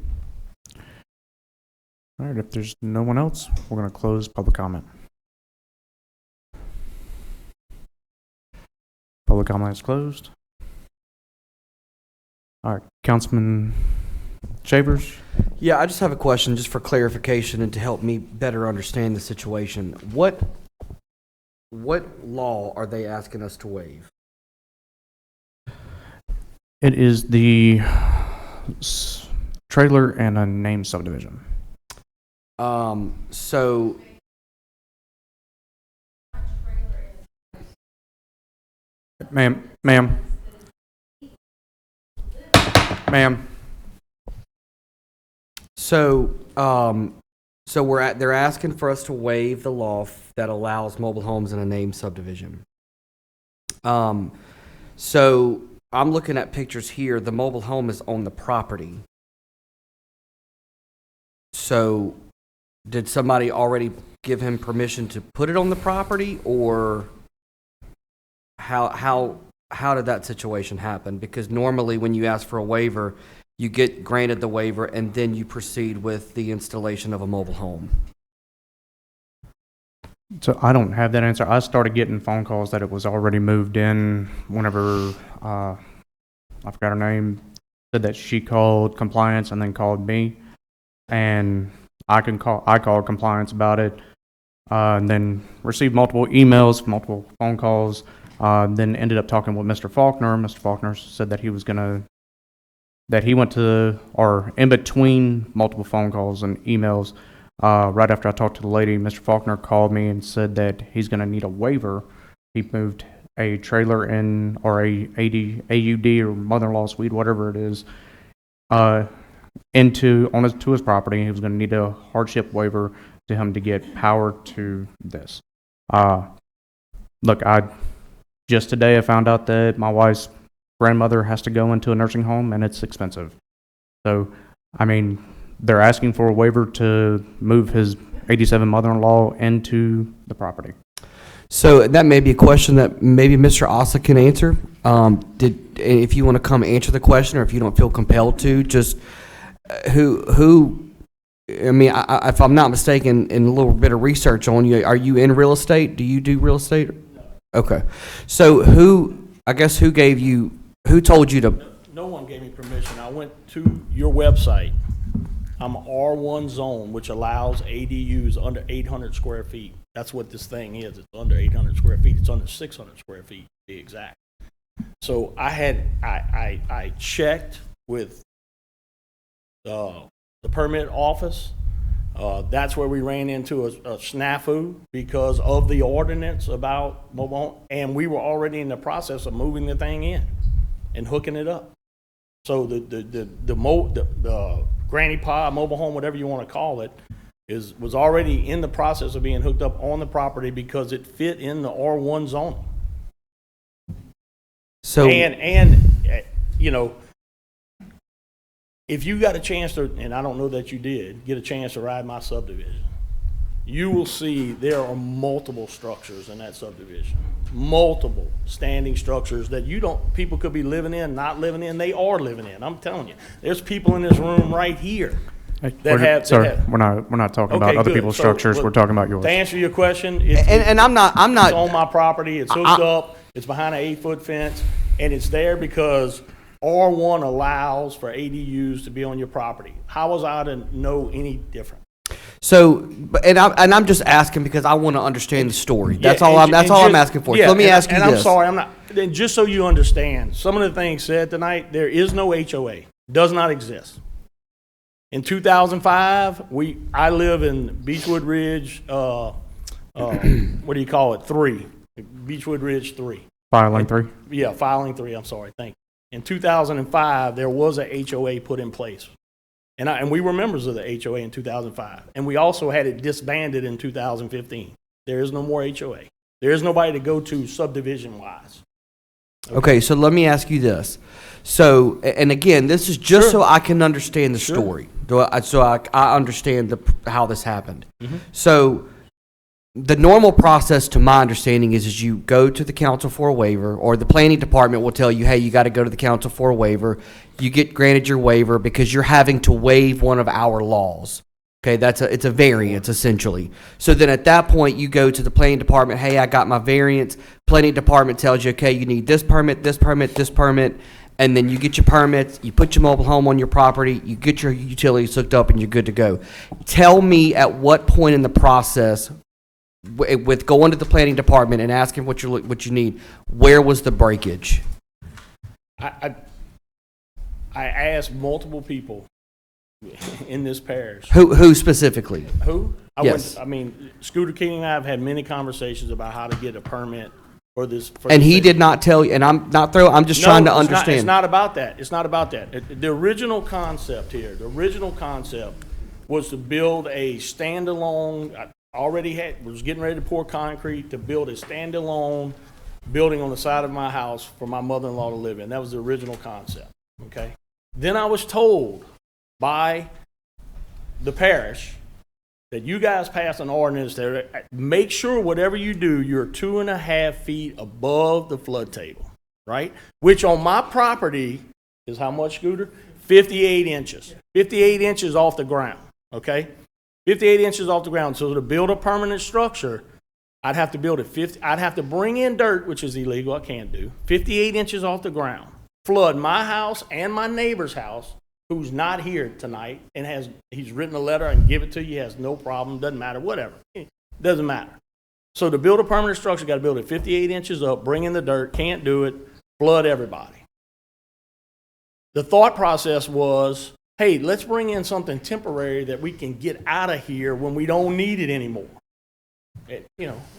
All right, if there's no one else, we're going to close public comment. Public comment is closed. All right, Councilman Shavers. Yeah, I just have a question just for clarification and to help me better understand the situation. What law are they asking us to waive? It is the trailer and a name subdivision. So Ma'am. So they're asking for us to waive the law that allows mobile homes in a named subdivision. So I'm looking at pictures here. The mobile home is on the property. So did somebody already give him permission to put it on the property, or how did that situation happen? Because normally when you ask for a waiver, you get granted the waiver and then you proceed with the installation of a mobile home. So I don't have that answer. I started getting phone calls that it was already moved in whenever, I forgot her name, said that she called compliance and then called me. And I called compliance about it, and then received multiple emails, multiple phone calls, then ended up talking with Mr. Faulkner. Mr. Faulkner said that he went to, or in between multiple phone calls and emails, right after I talked to the lady, Mr. Faulkner called me and said that he's going to need a waiver. He moved a trailer in, or a AUD or mother-in-law suite, whatever it is, to his property. He was going to need a hardship waiver to him to get power to this. Look, just today I found out that my wife's grandmother has to go into a nursing home, and it's expensive. So, I mean, they're asking for a waiver to move his 87 mother-in-law into the property. So that may be a question that maybe Mr. Asa can answer. If you want to come answer the question, or if you don't feel compelled to, just who. I mean, if I'm not mistaken, in a little bit of research on you, are you in real estate? Do you do real estate? Okay. So who told you to? No one gave me permission. I went to your website. I'm R1 zone, which allows ADUs under 800 square feet. That's what this thing is. It's under 800 square feet. It's under 600 square feet, to be exact. So I checked with the permit office. That's where we ran into a snafu because of the ordinance about mobile home, and we were already in the process of moving the thing in and hooking it up. So the granny pod, mobile home, whatever you want to call it, was already in the process of being hooked up on the property because it fit in the R1 zone. So and you know, if you got a chance to, and I don't know that you did, get a chance to ride my subdivision, you will see there are multiple structures in that subdivision. Multiple standing structures that people could be living in, not living in. They are living in. I'm telling you. There's people in this room right here We're not talking about other people's structures. We're talking about yours. To answer your question, it's I'm not it's on my property. It's hooked up. It's behind an 8-foot fence, and it's there because R1 allows for ADUs to be on your property. How was I to know any different? So, I'm just asking because I want to understand the story. That's all I'm asking for. Yeah, so let me ask you this. And I'm sorry, I'm not. Then just so you understand, some of the things said tonight, there is no HOA. Does not exist. In 2005, I live in Beechwood Ridge. What do you call it? 3, Beechwood Ridge 3. Filing 3. Yeah, filing 3. I'm sorry. Thank you. In 2005, there was a HOA put in place. And we were members of the HOA in 2005. And we also had it disbanded in 2015. There is no more HOA. There is nobody to go to subdivision-wise. Okay, so let me ask you this. So, and again, this is just so I can understand the story. So I understand how this happened. Mm-hmm. So, the normal process, to my understanding, is you go to the council for a waiver, or the planning department will tell you, hey, you got to go to the council for a waiver. You get granted your waiver because you're having to waive one of our laws. Okay, it's a variance, essentially. So then at that point, you go to the planning department, hey, I got my variance. Planning department tells you, okay, you need this permit, this permit, this permit, and then you get your permits, you put your mobile home on your property, you get your utilities hooked up, and you're good to go. Tell me at what point in the process, with going to the planning department and asking what you need, where was the breakage? I asked multiple people in this parish. Who specifically? Who? Yes. Scooter King and I have had many conversations about how to get a permit for this. And he did not tell you, and I'm just trying to understand. It's not about that. It's not about that. The original concept here, was to build a standalone, was getting ready to pour concrete to build a standalone building on the side of my house for my mother-in-law to live in. That was the original concept, okay? Then I was told by the parish that you guys passed an ordinance that make sure whatever you do, you're 2.5 feet above the flood table, right? Which on my property is how much, Scooter? 58 inches. 58 inches off the ground, okay? 58 inches off the ground. So to build a permanent structure, I'd have to build it I'd have to bring in dirt, which is illegal, I can't do. 58 inches off the ground. Flood my house and my neighbor's house, who's not here tonight and he's written a letter and give it to you, has no problem, doesn't matter, whatever. Doesn't matter. So to build a permanent structure, got to build it 58 inches up, bring in the dirt, can't do it, flood everybody. The thought process was, hey, let's bring in something temporary that we can get out of here when we don't need it anymore.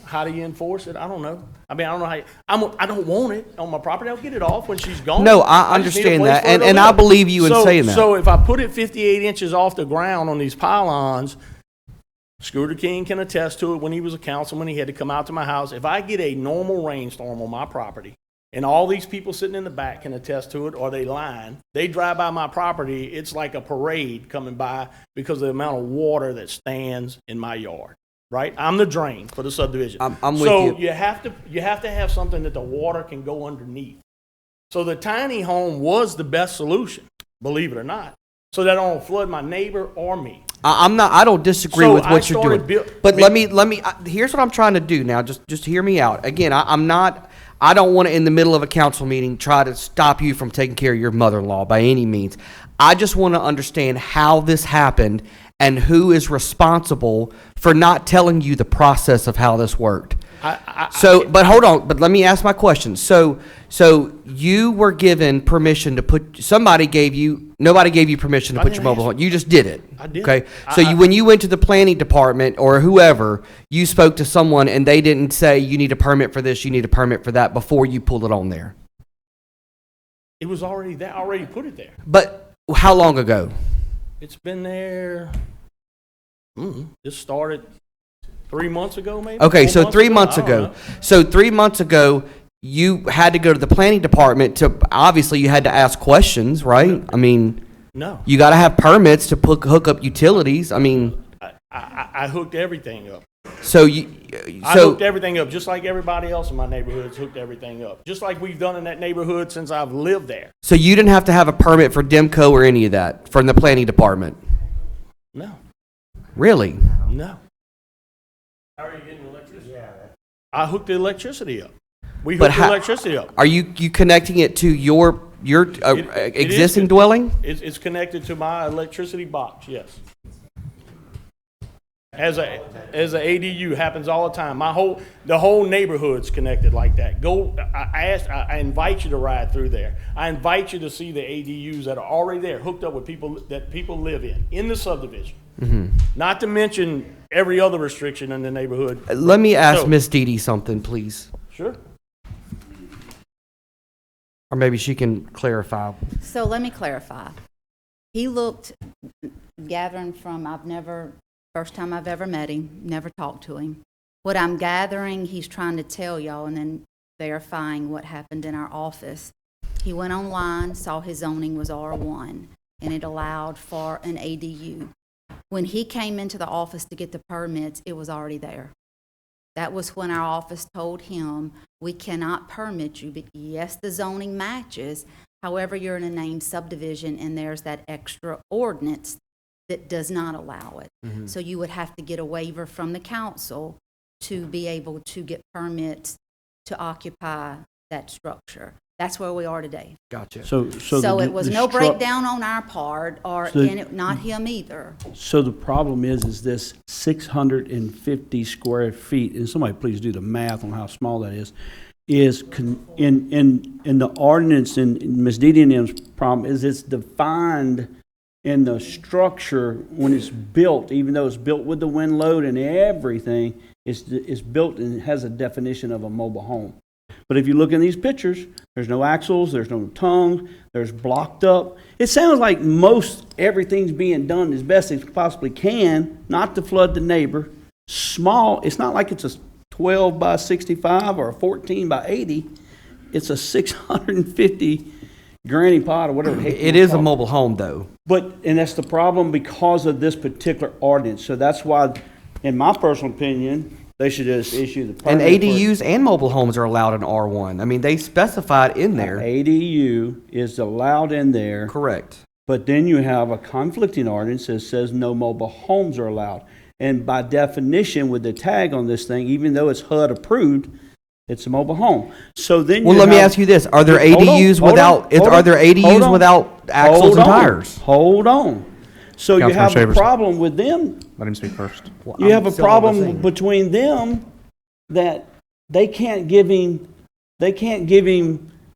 How do you enforce it? I don't know. I mean, I don't know how. I don't want it on my property. I'll get it off when she's gone. No, I just need a understand place that, for it to and I live. believe you in saying that. So if I put it 58 inches off the ground on these pylons, Scooter King can attest to it. When he was a councilman, he had to come out to my house. If I get a normal rainstorm on my property, and all these people sitting in the back can attest to it, or they lying, they drive by my property, it's like a parade coming by because of the amount of water that stands in my yard. Right? I'm the drain for the subdivision. I'm with you. So you have to have something that the water can go underneath. So the tiny home was the best solution, believe it or not. So that I don't flood my neighbor or me. I don't disagree So with I what you're started doing. build- But here's what I'm trying to do now. Just hear me out. Again, I don't want to, in the middle of a council meeting, try to stop you from taking care of your mother-in-law by any means. I just want to understand how this happened and who is responsible for not telling you the process of how this worked. But hold on. But let me ask my question. So you were given permission to nobody gave you permission to put your mobile home. You just did it. I did. Okay. So when you went to the planning department or whoever, you spoke to someone and they didn't say you need a permit for this, you need a permit for that before you pulled it on there. It was already there. I already put it there. But how long ago? It's been there. This started 3 months ago, maybe. Okay, 4 so 3 months I don't ago. know. So 3 months ago, you had to go to the planning department to, obviously you had to ask questions, right? I mean, No. you got to have permits to hook up utilities. I mean, I hooked everything up. I So hooked everything up, just like everybody else in my neighborhood's hooked everything up. Just like we've done in that neighborhood since I've lived there. so you didn't have to have a permit for Demco or any of that from the planning department? No. Really? No. How are you getting electricity? I hooked the electricity up. We But hooked the electricity up. Are you connecting it to your It existing is- dwelling? It's connected to my electricity box, yes. As a ADU happens all the time. The whole neighborhood's connected like that. I invite you to ride through there. I invite you to see the ADUs that are already there, hooked up with people that people live in the subdivision. Not to mention every other restriction in the neighborhood. Let me ask So- Miss Dee Dee something, please. Sure. Or maybe she can clarify. So let me clarify. He looked, gathering from, first time I've ever met him, never talked to him. What I'm gathering, he's trying to tell y'all and then verifying what happened in our office. He went online, saw his zoning was R1, and it allowed for an ADU. When he came into the office to get the permits, it was already there. That was when our office told him, we cannot permit you, but yes, the zoning matches. However, you're in a named subdivision and there's that extra ordinance that does not allow it. So you would have to get a waiver from the council to be able to get permits to occupy that structure. That's where we are today. Gotcha. So it was no breakdown on our part, not him either. So the problem is this 650 square feet, and somebody please do the math on how small that is in the ordinance, and Ms. Dee Dee and them's problem is it's defined in the structure when it's built, even though it's built with the wind load and everything, it's built and has a definition of a mobile home. But if you look in these pictures, there's no axles, there's no tongue, there's blocked up. It sounds like most everything's being done as best as possibly can, not to flood the neighbor. Small, it's not like it's a 12 by 65 or a 14 by 80. It's a 650 granny pot or whatever. It is a mobile home, though. And that's the problem because of this particular ordinance. So that's why, in my personal opinion, they should just issue the And permit. ADUs and mobile homes are allowed in R1. I mean, they specify it in there. ADU is allowed in there. Correct. But then you have a conflicting ordinance that says no mobile homes are allowed. And by definition, with the tag on this thing, even though it's HUD approved, It's a mobile home. So then Well, you let me have- ask you this: Are there Hold on, ADUs hold on, without? hold Are on, there hold ADUs on. without axles Hold and on, tires? Hold on. So you Councilman have a Shavers. problem with them. Let him speak first. You have a problem between them that they can't give him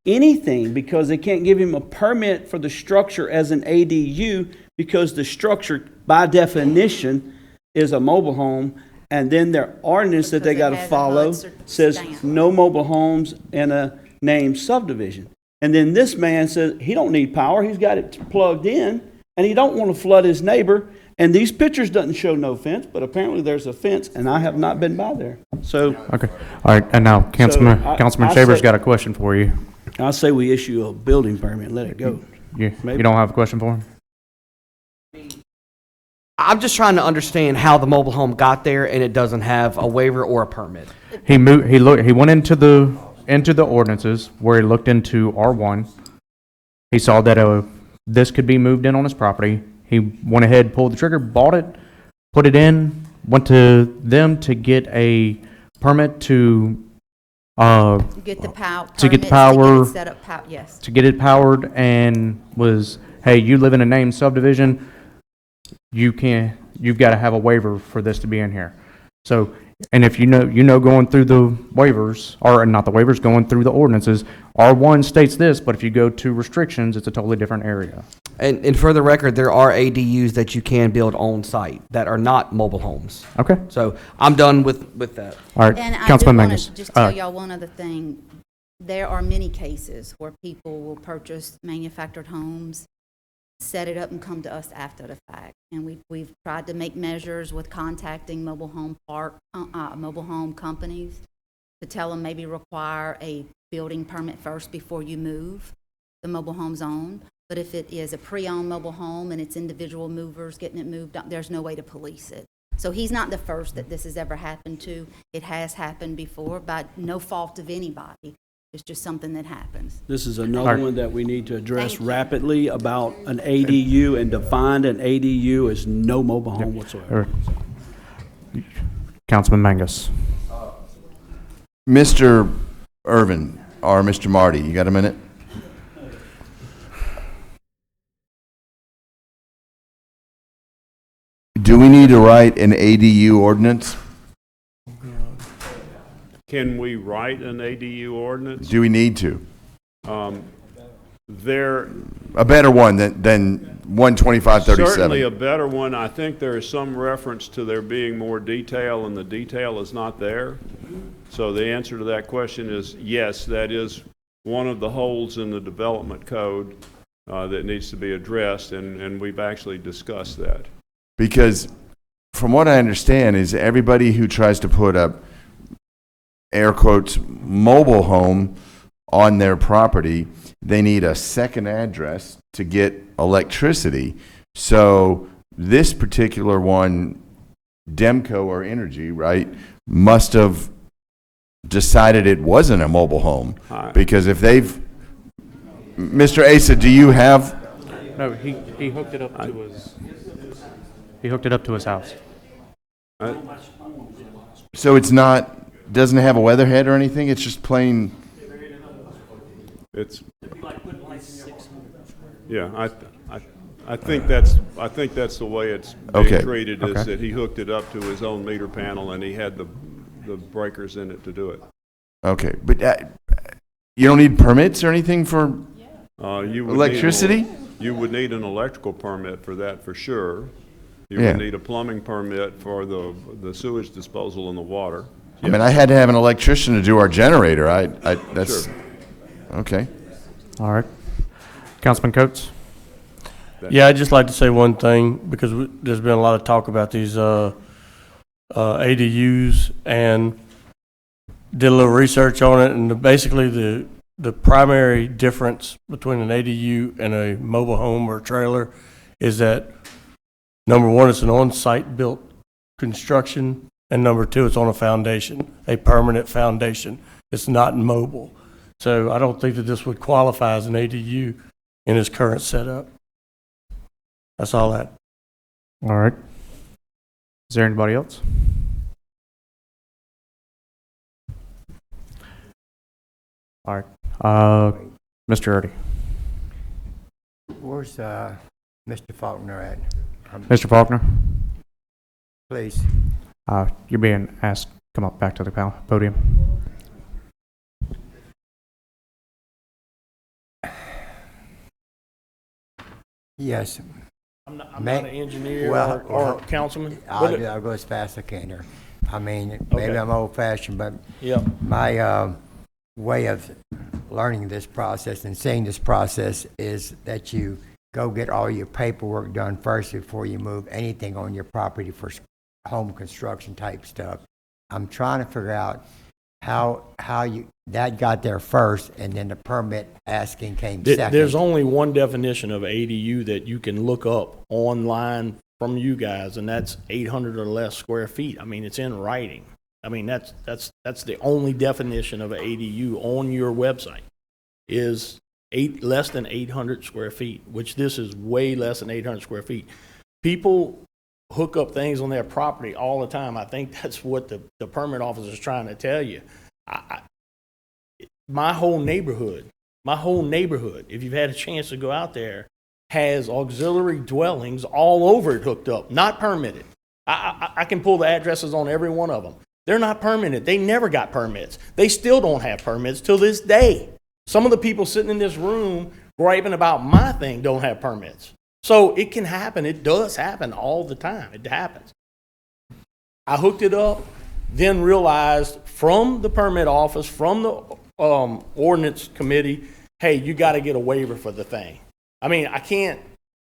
anything because they can't give him a permit for the structure as an ADU because the structure by definition is a mobile home, and then their ordinance that they Because got it to has a follow HUD says stamp. no mobile homes in a named subdivision. And then this man says he don't need power, he's got it plugged in, and he don't want to flood his neighbor. And these pictures doesn't show no fence, but apparently there's a fence, and I have not been by there. So Okay. All right. And now Councilman, I Councilman say- Shavers got a question for you. I say we issue a building permit, let it go. You Maybe. don't have a question for him? I'm just trying to understand how the mobile home got there and it doesn't have a waiver or a permit. He went into the ordinances where he looked into R1. He saw that this could be moved in on his property. He went ahead, pulled the trigger, bought it, put it in, went to them to get a permit to Get the power. to get the permits power, it set up, yes. to get it powered, and was, hey, you live in a named subdivision, you've got to have a waiver for this to be in here. So, and if you know going through the waivers, or not the waivers, going through the ordinances, R1 states this, but if you go to restrictions, it's a totally different area. And for the record, there are ADUs that you can build on site that are not mobile homes. Okay. So I'm done with that. All right, And I do Councilman want Mangus. to just tell y'all one other thing. There are many cases where people will purchase manufactured homes, set it up and come to us after the fact. And we've tried to make measures with contacting mobile home companies to tell them maybe require a building permit first before you move the mobile home's owned. But if it is a pre-owned mobile home and it's individual movers getting it moved, there's no way to police it. So he's not the first that this has ever happened to. It has happened before by no fault of anybody. It's just something that happens. This is another one that we need to address Thank you. rapidly about an ADU and define an ADU as no mobile home whatsoever. Councilman Mangus. Mr. Irvin, or Mr. Marty, you got a minute? Do we need to write an ADU ordinance? Can we write an ADU ordinance? Do we need to? There, A better one than 12537? certainly a better one. I think there is some reference to there being more detail, and the detail is not there. So the answer to that question is yes, that is one of the holes in the development code that needs to be addressed, and we've actually discussed that. Because from what I understand is everybody who tries to put up, air quotes, mobile home on their property, they need a second address to get electricity. So this particular one, Demco or Energy, right, must have decided it wasn't a mobile home. Because if they've, Mr. Asa, do you have? No, he hooked it up to his. He hooked it up to his house. So it's not, doesn't have a weatherhead or anything? It's just plain? It's, yeah, I think that's the way it's being treated, is that he hooked it up to his own meter panel and he had the breakers in it to do it. Okay, but you don't need permits or anything for You would electricity? You would need an electrical permit for that for sure. You Yeah. would need a plumbing permit for the sewage disposal and the water. I mean, I had to have an electrician to do our generator. That's, Sure. okay. All right. Councilman Coates? Yeah, I'd just like to say one thing, because there's been a lot of talk about these ADUs, and did a little research on it, and basically the primary difference between an ADU and a mobile home or trailer is that, number one, it's an on-site built construction, and number two, it's on a foundation, a permanent foundation. It's not mobile. So I don't think that this would qualify as an ADU in its current setup. That's all that. All right. Is there anybody else? All right. Mr. Erdy. Where's Mr. Faulkner at? Mr. Faulkner, Please. you're being asked to come up back to the podium. Yes. I'm not an engineer or councilman. I'll go as fast as I can here. I mean, maybe Okay. I'm old-fashioned, but Yep. my way of learning this process and seeing this process is that you go get all your paperwork done first before you move anything on your property for home construction type stuff. I'm trying to figure out how you that got there first, and then the permit asking came second. There's only one definition of ADU that you can look up online from you guys, and that's 800 or less square feet. I mean, it's in writing. I mean, that's the only definition of an ADU on your website is less than 800 square feet, which this is way less than 800 square feet. People hook up things on their property all the time. I think that's what the permit officer is trying to tell you. My whole neighborhood, if you've had a chance to go out there, has auxiliary dwellings all over it hooked up, not permitted. I can pull the addresses on every one of them. They're not permitted. They never got permits. They still don't have permits till this day. Some of the people sitting in this room griping about my thing don't have permits. So it can happen. It does happen all the time. It happens. I hooked it up, then realized from the permit office, from the ordinance committee, hey, you got to get a waiver for the thing. I mean,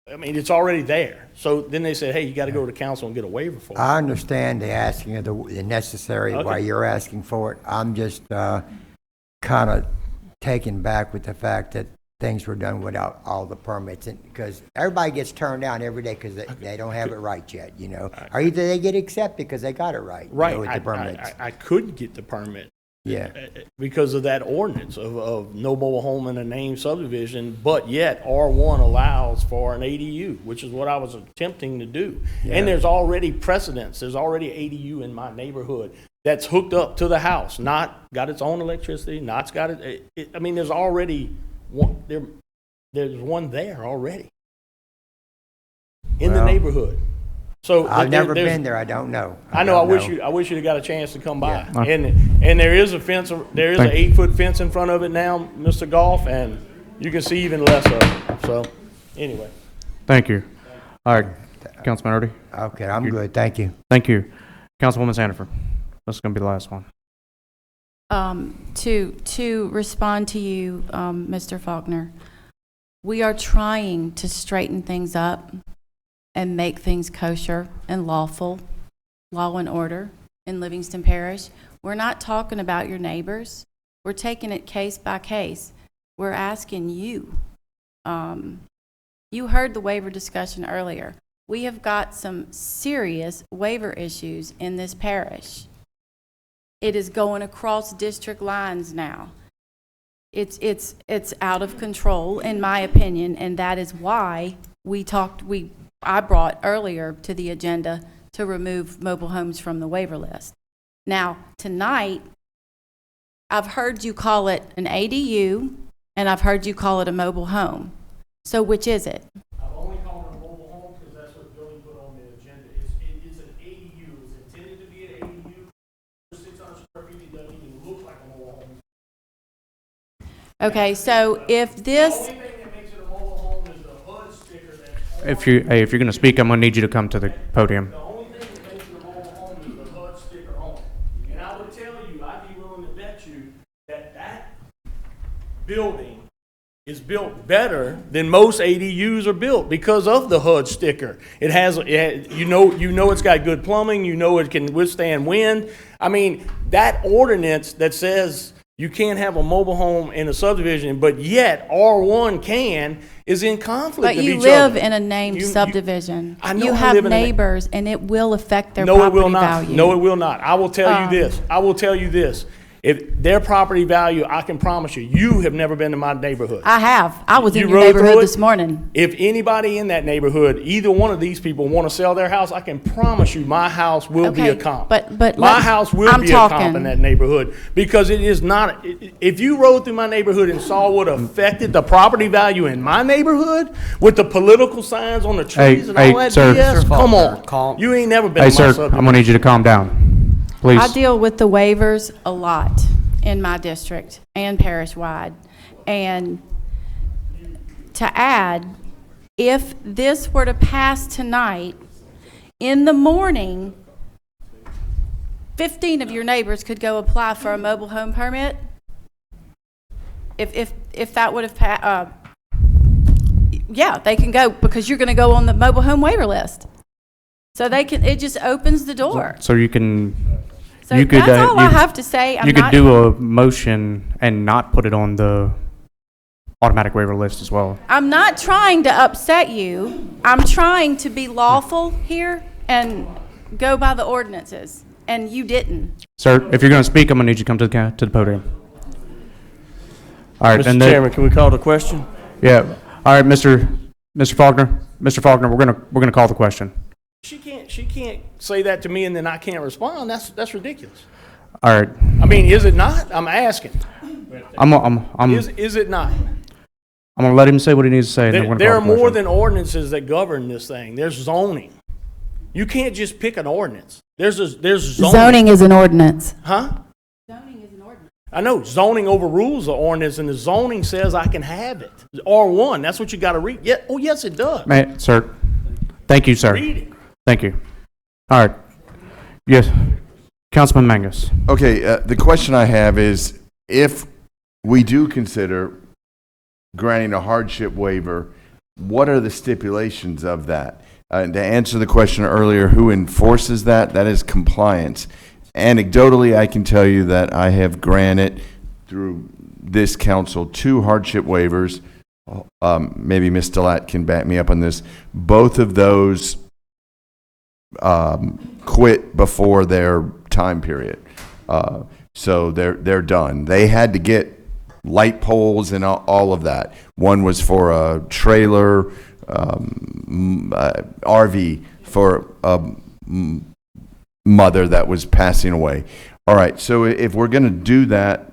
it's already there. So then they said, hey, you got to go to council and get a waiver for it. I understand the asking of the necessary why you're asking for it. I'm just kind of taken back with the fact that things were done without all the permits, and because everybody gets turned down every day because they don't have it right yet, you know. Or either they get accepted because they got it right. Right. You know, with the permits. I couldn't get the permit. Yeah. Because of that ordinance of no mobile home in a named subdivision, but yet R1 allows for an ADU, which is what I was attempting to do. Yeah. And there's already precedence. There's already ADU in my neighborhood that's hooked up to the house, not got its own electricity, not's got it. I mean, there's already one there. There's one there already in the neighborhood. So I've never been there. I don't know. I know. I wish you'd have got a chance to come by. Yeah. And there is a fence. There is an 8-foot fence in front of it now, Mr. Goff, and you can see even less of it. So, anyway. Thank you. All right, Councilman Erdy. Okay, I'm good. Thank you. Thank you, Councilwoman Sandiford. This is going to be the last one. To respond to you, Mr. Faulkner, we are trying to straighten things up and make things kosher and lawful, law and order in Livingston Parish. We're not talking about your neighbors. We're taking it case by case. We're asking you. You heard the waiver discussion earlier. We have got some serious waiver issues in this parish. It is going across district lines now. It's out of control, in my opinion, and that is why I brought earlier to the agenda to remove mobile homes from the waiver list. Now, tonight, I've heard you call it an ADU, and I've heard you call it a mobile home. So which is it? I've only called it a mobile home because that's what Billy put on the agenda. It's an ADU. It's intended to be an ADU. 600 square feet, it doesn't even look like a mobile home. Okay, so if this... The only thing that makes it a mobile home is the HUD sticker that's If you're going to speak, I'm going to need you to come to the podium. The only thing that makes it a mobile home is the HUD sticker on it. And I would tell you, I'd be willing to bet you that building is built better than most ADUs are built because of the HUD sticker. It has you know it's got good plumbing, you know it can withstand wind. I mean, that ordinance that says you can't have a mobile home in a subdivision, but yet R1 can, is in conflict with each other. But you live in a named subdivision. I know you I have live in neighbors, and it will affect their No, it property will not. value. No, it will not. I will tell you this. If their property value, I can promise you, you have never been to my neighborhood. I have. I was in You your rode through neighborhood it? this morning. If anybody in that neighborhood, either one of these people want to sell their house, I can promise you my house will be a Okay, comp. but my let- house will I'm be a comp talking- in that neighborhood because it is not. If you rode through my neighborhood and saw what affected the property value in my neighborhood with the political signs on the trees and all that sir. BS, Mr. come Faulkner, on, you ain't never been Hey, to my sir, subdivision. I'm gonna need you to calm down, please. I deal with the waivers a lot in my district and parish-wide. And to add, if this were to pass tonight, in the morning, 15 of your neighbors could go apply for a mobile home permit. If that would have yeah, they can go because you're going to go on the mobile home waiver list. So they can, it just opens the door. So you can, So you could, that's all I have to say. I'm you could not- do a motion and not put it on the automatic waiver list as well. I'm not trying to upset you. I'm trying to be lawful here and go by the ordinances, and you didn't. Sir, if you're gonna speak, I'm gonna need you to come to the podium. All right, and Mr. then, Chairman, can we call the question? yeah, all right, Mr. Faulkner, we're gonna call the question. She can't say that to me and then I can't respond. That's ridiculous. All right, I mean, is it not? I'm asking. I'm Is it not? gonna let him say what he needs to say, and then we're There gonna are call the more question. than ordinances that govern this thing. There's zoning. You can't just pick an ordinance. There's zoning. Zoning is an ordinance. Huh? I know zoning overrules the ordinance, and the zoning says I can have it. R1. That's what you got to read. Yeah. Oh, yes, it does. Sir, thank you, sir. Read it. Thank you. All right, yes, Councilman Mangus. Okay, the question I have is, if we do consider granting a hardship waiver, what are the stipulations of that? To answer the question earlier, who enforces that? That is compliance. Anecdotally, I can tell you that I have granted through this council 2 hardship waivers. Maybe Ms. Delat can back me up on this. Both of those quit before their time period. So they're done. They had to get light poles and all of that. One was for a trailer, RV for a mother that was passing away. All right, so if we're going to do that,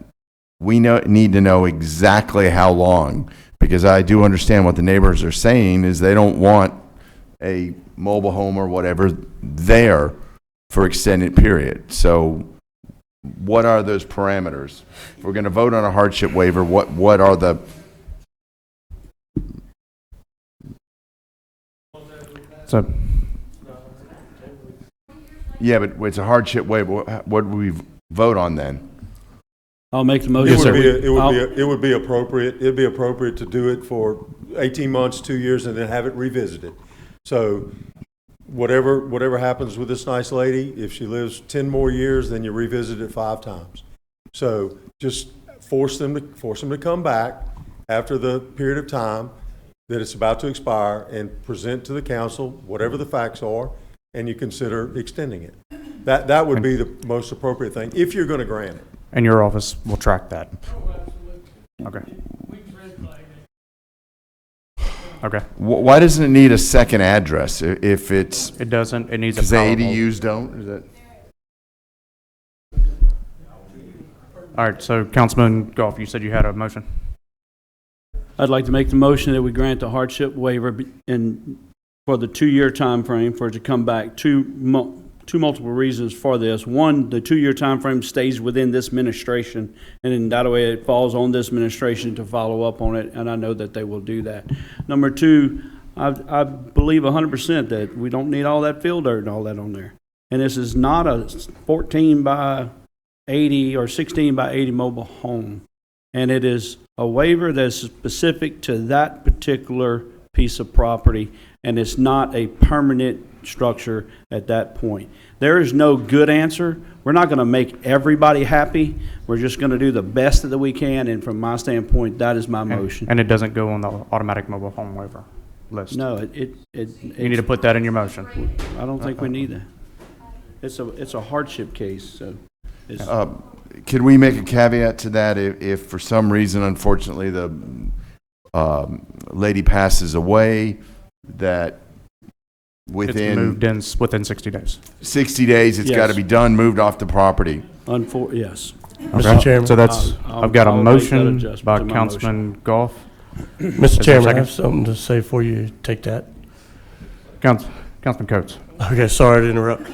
we need to know exactly how long, because I do understand what the neighbors are saying is they don't want a mobile home or whatever there for extended period. So what are those parameters? If we're going to vote on a hardship waiver, what are the... So, Yeah, but it's a hardship waiver. What do we vote on then? I'll make the Yes, motion. sir. It would be appropriate, it'd be appropriate to do it for 18 months, 2 years, and then have it revisited. So whatever happens with this nice lady, if she lives 10 more years, then you revisit it 5 times. So just force them to come back after the period of time that it's about to expire and present to the council whatever the facts are, and you consider extending it. That would be the most appropriate thing, if you're going to grant it. and your office will track that. Okay. Okay. Why doesn't it need a second address if it's... It doesn't, it needs a Because the power pole. ADUs don't? Is that... All right, so Councilman Goff, you said you had a motion. I'd like to make the motion that we grant the hardship waiver for the 2-year time frame for it to come back. Two multiple reasons for this. One, the 2-year time frame stays within this administration, and in that way it falls on this administration to follow up on it, and I know that they will do that. Number 2, I believe 100% that we don't need all that fill dirt and all that on there. And this is not a 14 by 80 or 16 by 80 mobile home. And it is a waiver that's specific to that particular piece of property, and it's not a permanent structure at that point. There is no good answer. We're not going to make everybody happy. We're just going to do the best that we can, and from my standpoint, that is my motion. And it doesn't go on the automatic mobile home waiver list. No, You need to put that in your motion. I don't think we need that. It's a hardship case, so it's... Could we make a caveat to that if for some reason, unfortunately, the lady passes away, that It's within moved in within 60 days. 60 days, it's got to Yes. be done, moved off the property? Yes. Mr. Chairman. So that's, I've got a I'll make that motion adjustment by to my Councilman Goff. Mr. Is there a Chairman, I second? have something to say before you take that. Councilman Coates. Okay, sorry to interrupt.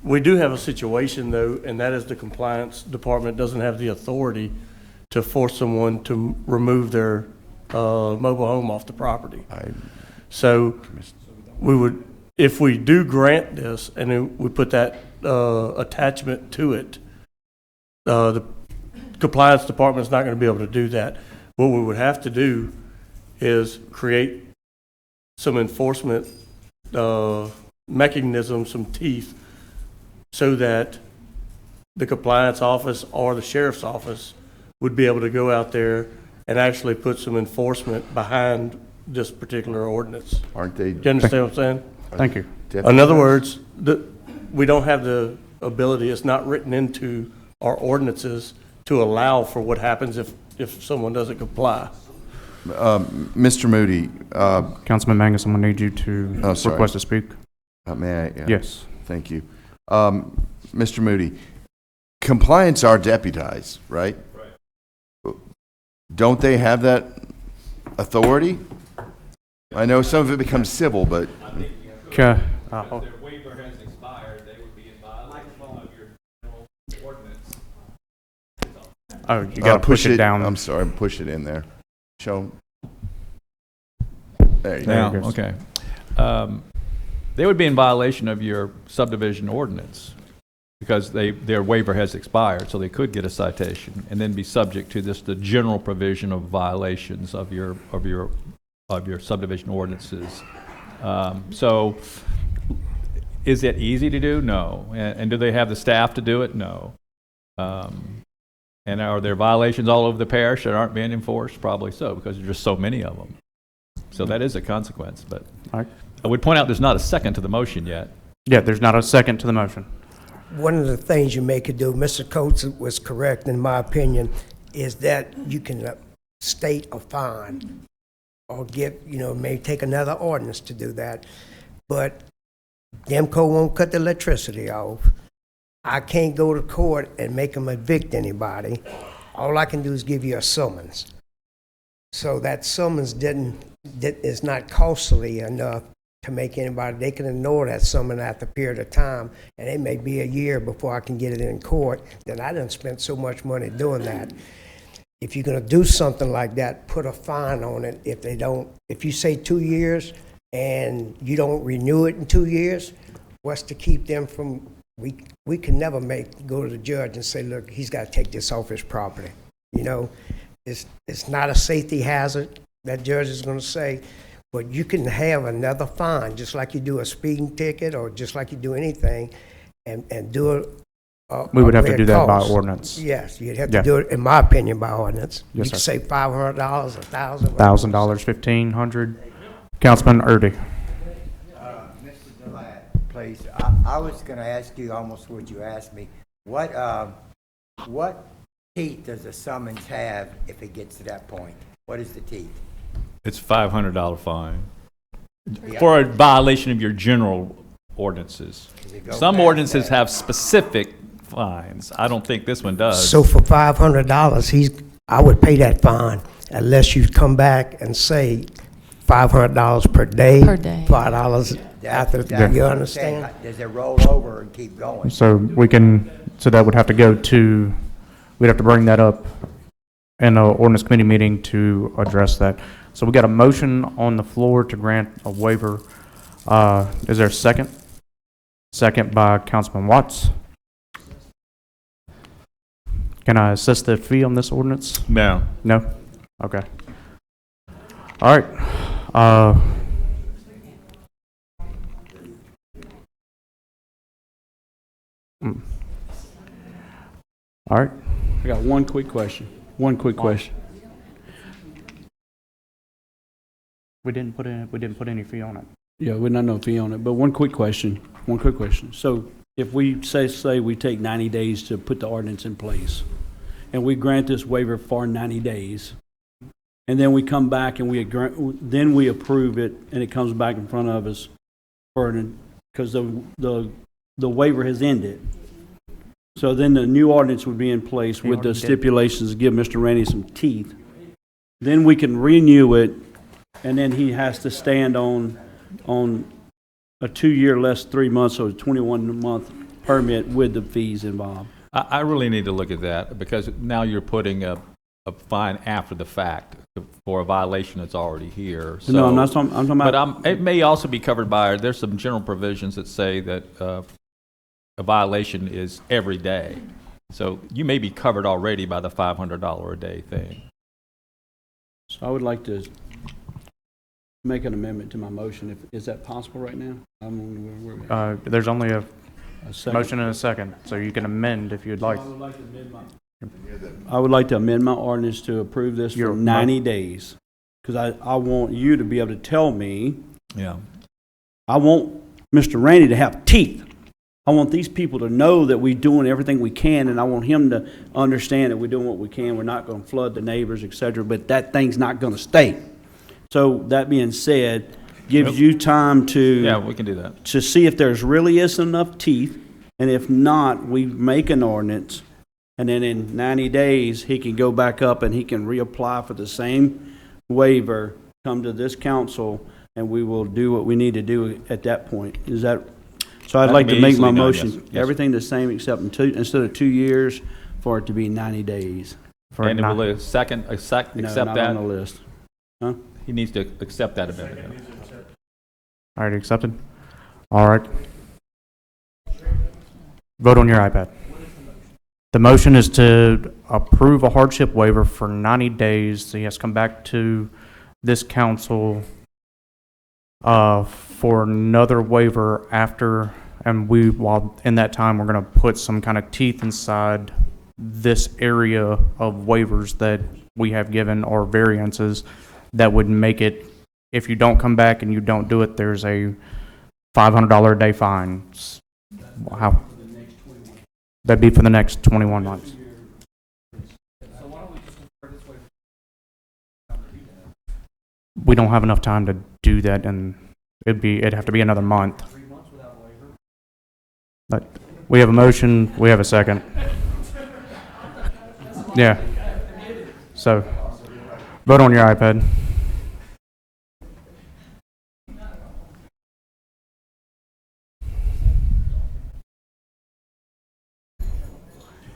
We do have a situation, though, and that is the compliance department doesn't have the authority to force someone to remove their mobile home off the property. So we would, if we do grant this and then we put that attachment to it, the compliance department is not going to be able to do that. What we would have to do is create some enforcement mechanism, some teeth, so that the compliance office or the sheriff's office would be able to go out there and actually put some enforcement behind this particular ordinance. Aren't they? Do you understand what I'm saying? Thank you. In other words, we don't have the ability, it's not written into our ordinances to allow for what happens if someone doesn't comply. Mr. Moody. Councilman Mangus, I'm going to need you to sorry. request to speak. May I? Yes. Thank you. Mr. Moody, compliance are deputized, right? Right. Don't they have that authority? I know some of it becomes civil, but... Okay. If their waiver has expired, they would be in violation of your general ordinance. Oh, you got to push it down. I'm sorry, push it in there. Show. There you Now, go. okay. They would be in violation of your subdivision ordinance because their waiver has expired, so they could get a citation and then be subject to the general provision of violations of your subdivision ordinances. So, is it easy to do? No. And do they have the staff to do it? No. And are there violations all over the parish that aren't being enforced? Probably so, because there's just so many of them. So that is a consequence, but I would point out there's not a second to the motion yet. Yeah, there's not a second to the motion. One of the things you may could do, Mr. Coates was correct in my opinion, is that you can state a fine or may take another ordinance to do that. But Demco won't cut the electricity off. I can't go to court and make them evict anybody. All I can do is give you a summons. So that summons is not costly enough to make anybody, they can ignore that summons after a period of time, and it may be a year before I can get it in court. Then I done spent so much money doing that. If you're gonna do something like that, put a fine on it. If you say 2 years and you don't renew it in 2 years, what's to keep them from, we can never go to the judge and say, look, he's gotta take this off his property. It's not a safety hazard, that judge is gonna say, but you can have another fine, just like you do a speeding ticket or just like you do anything, and do it. We would have to do that by ordinance. Yes, you'd have to do it, in my opinion, by ordinance. Yes, You could sir. say $500, $1,000. $1,000, $1,500. Councilman Erdy. Mr. DeLadd, please, I was going to ask you almost what you asked me. What teeth does a summons have if it gets to that point? What is the teeth? It's a $500 fine for a violation of your general ordinances. Some ordinances have specific fines. I don't think this one does. So for $500, I would pay that fine unless you come back and say $500 per day. Per day. $5 after, you understand? Does it roll over and keep going? So that would have to go to, we'd have to bring that up in an ordinance committee meeting to address that. So we got a motion on the floor to grant a waiver. Is there a second? Second by Councilman Watts. Can I assess the fee on this ordinance? No. No? Okay. All right. All right. I got one quick question. We didn't put any fee on it. Yeah, we're not no fee on it, but one quick question. So if we say we take 90 days to put the ordinance in place, and we grant this waiver for 90 days, and then we come back and then we approve it, and it comes back in front of us because the waiver has ended. So then the new ordinance would be in place with the stipulations to give Mr. Rainey some teeth. Then we can renew it, and then he has to stand on a 2-year less 3 months, so a 21-month permit with the fees involved. I really need to look at that, because now you're putting a fine after the fact for a violation that's already here. So, No, I'm talking about. but it may also be covered by, there's some general provisions that say that a violation is every day. So you may be covered already by the $500 a day thing. So I would like to make an amendment to my motion. Is that possible right now? There's only a second. motion and a second, so you can amend if you'd like. I would like to amend my ordinance to approve this for 90 days. Because I want you to be able to tell me. Yeah. I want Mr. Rainey to have teeth. I want these people to know that we're doing everything we can, and I want him to understand that we're doing what we can. We're not going to flood the neighbors, et cetera, but that thing's not going to stay. So that being said, gives you time to. Yeah, we can do that. To see if there's really is enough teeth, and if not, we make an ordinance, and then in 90 days, he can go back up and he can reapply for the same waiver, come to this council, and we will do what we need to do at that point. Is that, so I'd like to make my motion, everything the same except instead of 2 years, for it to be 90 days. And will a second accept No, that? not on the list. Huh? He needs to accept that amendment. Already accepted? All right. Vote on your iPad. The motion is to approve a hardship waiver for 90 days. So he has to come back to this council for another waiver after, and while in that time, we're going to put some kind of teeth inside this area of waivers that we have given, or variances that would make it, if you don't come back and you don't do it, there's a $500 a day fine. How? That'd be for the next 21 months. We don't have enough time to do that, and it'd have to be another month. But we have a motion, we have a second. Yeah. So, vote on your iPad.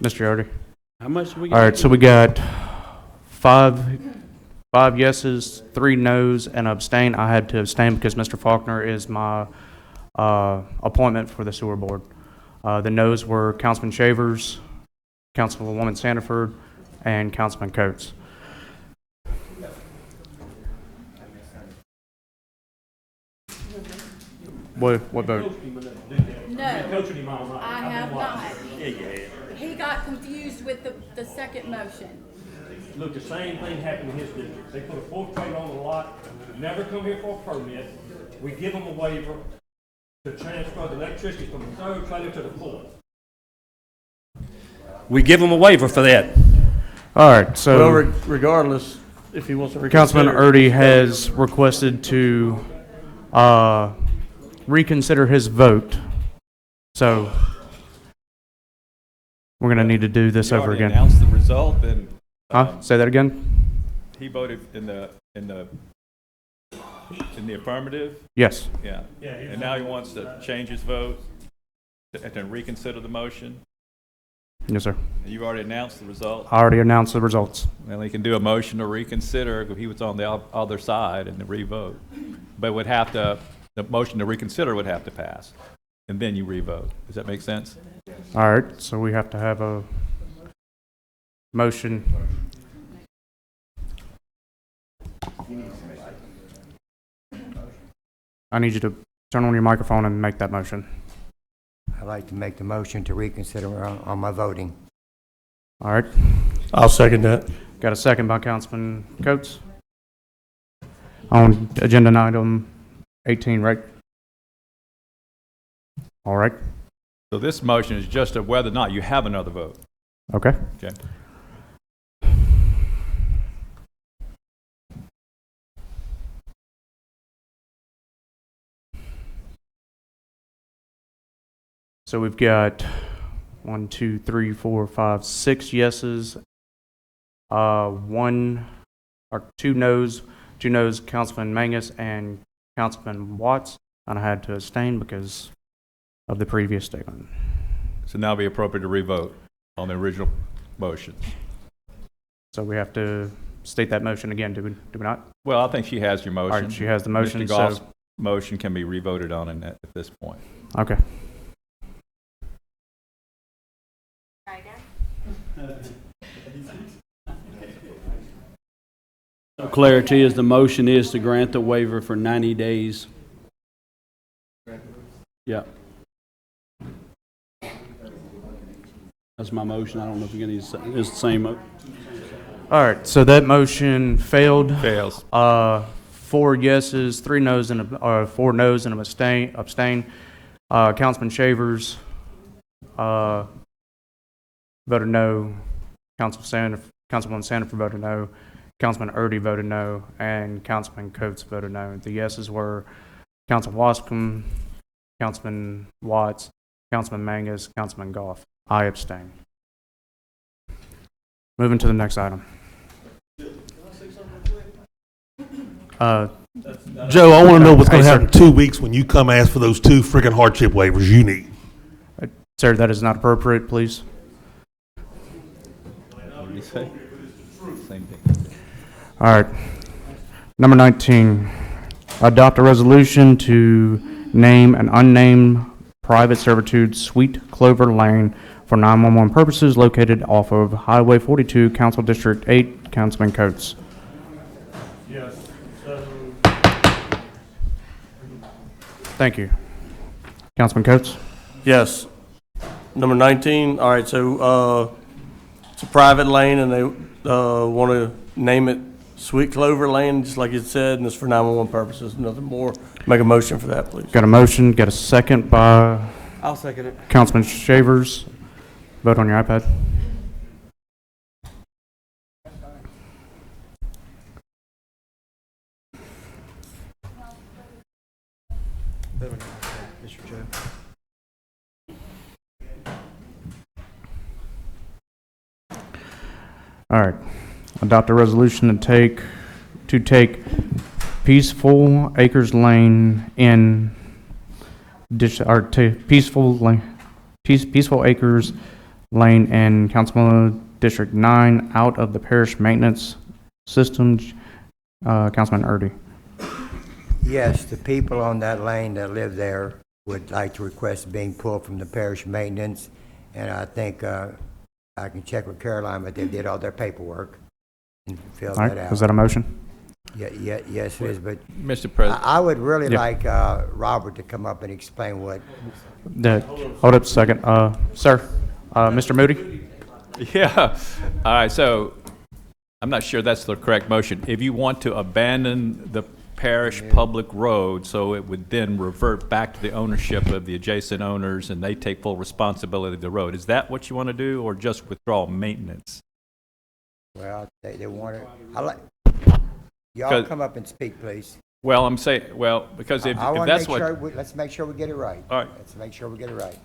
Mr. Yoder. How much do we All right, so we got five yeses, 3 noes, and abstain. I had to abstain because Mr. Faulkner is my appointment for the sewer board. The noes were Councilman Shavers, Councilwoman Sandiford, and Councilman Coates. What vote? No, I have not. He got confused with the second motion. Look, the same thing happened in his district. They put a 4th trailer on the lot, never come here for a permit. We give them a waiver to transfer the electricity from the 3rd trailer to the 4th. We give them a waiver for that. All right, so. Well, regardless, if he wants to Councilman reconsider. Erdy has requested to reconsider his vote. So we're going to need to do this over again. Announce the result, then. Say that again? He voted in the affirmative? Yes. Yeah. And now he wants to change his vote and then reconsider the motion? Yes, sir. You already announced the result? I already announced the results. Well, he can do a motion to reconsider if he was on the other side and to re-vote. But the motion to reconsider would have to pass, and then you re-vote. Does that make sense? All right, so we have to have a motion. I need you to turn on your microphone and make that motion. I'd like to make the motion to reconsider on my voting. All right. I'll second that. Got a second by Councilman Coates. On agenda item 18, right? All right. So this motion is just of whether or not you have another vote. Okay. Okay. So we've got 1, 2, 3, 4, 5, 6 yeses, two noes, Councilman Mangus and Councilman Watts, and I had to abstain because of the previous statement. So now it'd be appropriate to revote on the original motion. So we have to state that motion again, do we not? Well, I think she has your motion. All right, she has the motion, Mr. Goff's motion can be revoted on at this point. Okay. So clarity is the motion is to grant the waiver for 90 days. Yeah. That's my motion. I don't know if you're going to use the same. All right, so that motion failed. Fails. 4 yeses, 3 noes, and 4 noes and an abstain. Councilman Shavers voted no. Councilwoman Sanford voted no. Councilman Erdy voted no, and Councilman Coates voted no. The yeses were Councilman Wascom, Councilman Watts, Councilman Mangus, Councilman Goff. I abstain. Moving to the next item. Joe, I want to know what's going to Hey, happen in 2 weeks when you come ask for those 2 freaking hardship waivers you need. Sir, that is not appropriate, please. What did he say? Same thing. All right. Number 19, adopt a resolution to name an unnamed private servitude Sweet Clover Lane for 911 purposes located off of Highway 42, Council District 8, Councilman Coates. Yes, so, Thank you. Councilman Coates? Yes. Number 19, all right, so it's a private lane, and they want to name it Sweet Clover Lane, just like it said, and it's for 911 purposes, nothing more. Make a motion for that, please. Got a motion, got a second by I'll second it. Councilman Shavers. Vote on your iPad. Mr. Joe. All right. Adopt a resolution to take Peaceful Acres Lane in Peaceful Acres Lane in Councilman District 9 out of the parish maintenance system. Councilman Erdy. Yes, the people on that lane that live there would like to request being pulled from the parish maintenance, and I think I can check with Caroline, but they did all their paperwork and filled All right. that out. Is that a motion? Yeah, yes, it is, but Mr. President. I would really Yeah. like Robert to come up and explain what. Hold up a second. Sir, Mr. Moody? Yeah. All right, so I'm not sure that's the correct motion. If you want to abandon the parish public road, so it would then revert back to the ownership of the adjacent owners and they take full responsibility of the road. Is that what you want to do, or just withdraw maintenance? Well, they want it. Y'all 'Cause- come up and speak, please. Well, I'm saying, well, because if I want that's to make what, sure, let's make sure we get it right. all right, Let's make sure we get it right.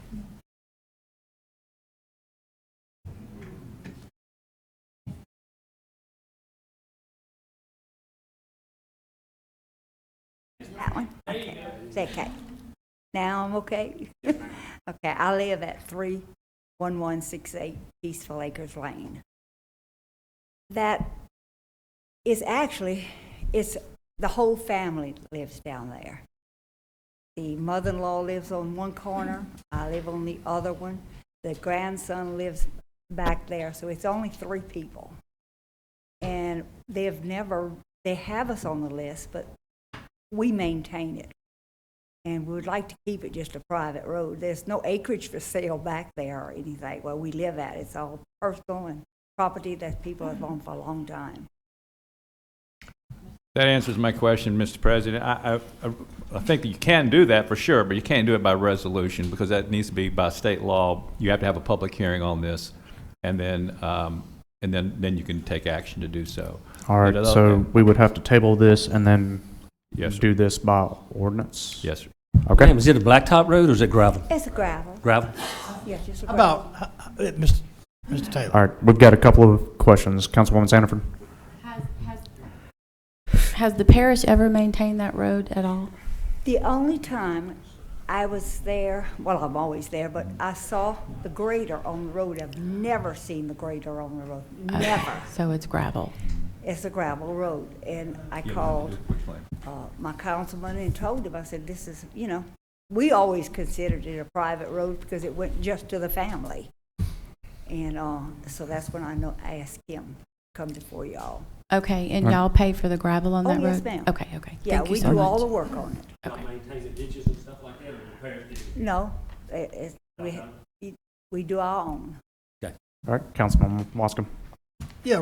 That one? Okay. Is that okay? Now I'm okay? Okay, I live at 31168 Peaceful Acres Lane. That is actually, it's, the whole family lives down there. The mother-in-law lives on one corner, I live on the other one. The grandson lives back there, so it's only 3 people. And they have us on the list, but we maintain it. And we would like to keep it just a private road. There's no acreage for sale back there or anything where we live at. It's all personal and property that people have owned for a long time. That answers my question, Mr. President. I think that you can do that for sure, but you can't do it by resolution because that needs to be by state law. You have to have a public hearing on this, and then you can take action to do so. All right, so we would have to table this and then Yes, sir. do this by ordinance? Yes, sir. Okay. Ma'am, is it a blacktop road or is it gravel? It's a gravel. Gravel? Yeah, just a How gravel. about, Mr. Taylor? All right, we've got a couple of questions. Councilwoman Sanford? Has the parish ever maintained that road at all? The only time I was there, well, I'm always there, but I saw the grader on the road. I've never seen the grader on the road. Never. So it's gravel. It's a gravel road. And I called my councilman and told him, I said, this is, you know, we always considered it a private road because it went just to the family. And so that's when I asked him to come before y'all. Okay, and y'all pay for the gravel on that road? Yes, ma'am. Okay, okay. Yeah, Thank you we so do much. all the work on it. Not maintain the ditches and stuff like that, or the parish ditches? No, we do our own. All right, Councilman Wascom? Yeah,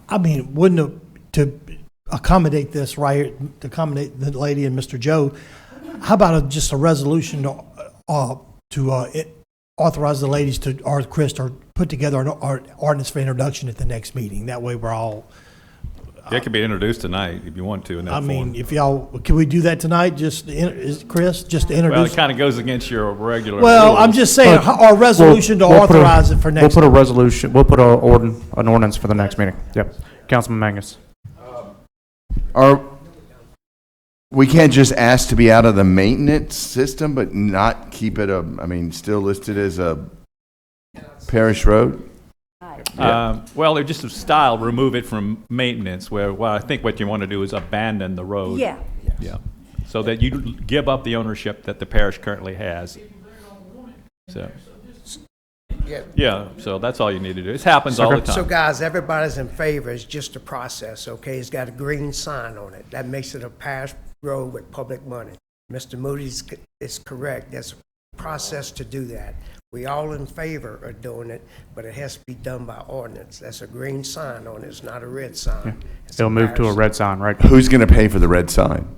I mean, to accommodate this right, to accommodate the lady and Mr. Joe, how about just a resolution to authorize the ladies to, or Chris, to put together an ordinance for introduction at the next meeting? That way we're all, It could be introduced tonight if you want to in that I mean, form. if y'all, can we do that tonight? Chris, just to Well, introduce? it kind of goes against your regular Well, rules. I'm just saying, our resolution to authorize it for next. We'll put a resolution, we'll put an ordinance for the next meeting. Yep. Councilman Mangus? We can't just ask to be out of the maintenance system, but not keep it still listed as a parish road? Well, they're just a style, remove it from maintenance, well, I think what you want to do is abandon the road. Yeah. Yeah. So that you give up the ownership that the parish currently has. So, yeah, so that's all you need to do. It happens all the time. So guys, everybody's in favor. It's just a process, okay? It's got a green sign on it. That makes it a parish road with public money. Mr. Moody's is correct. There's a process to do that. We all in favor of doing it, but it has to be done by ordinance. That's a green sign on it. It's not a red sign. It's It'll move to a parish red sign, right? Who's going to pay for the red sign?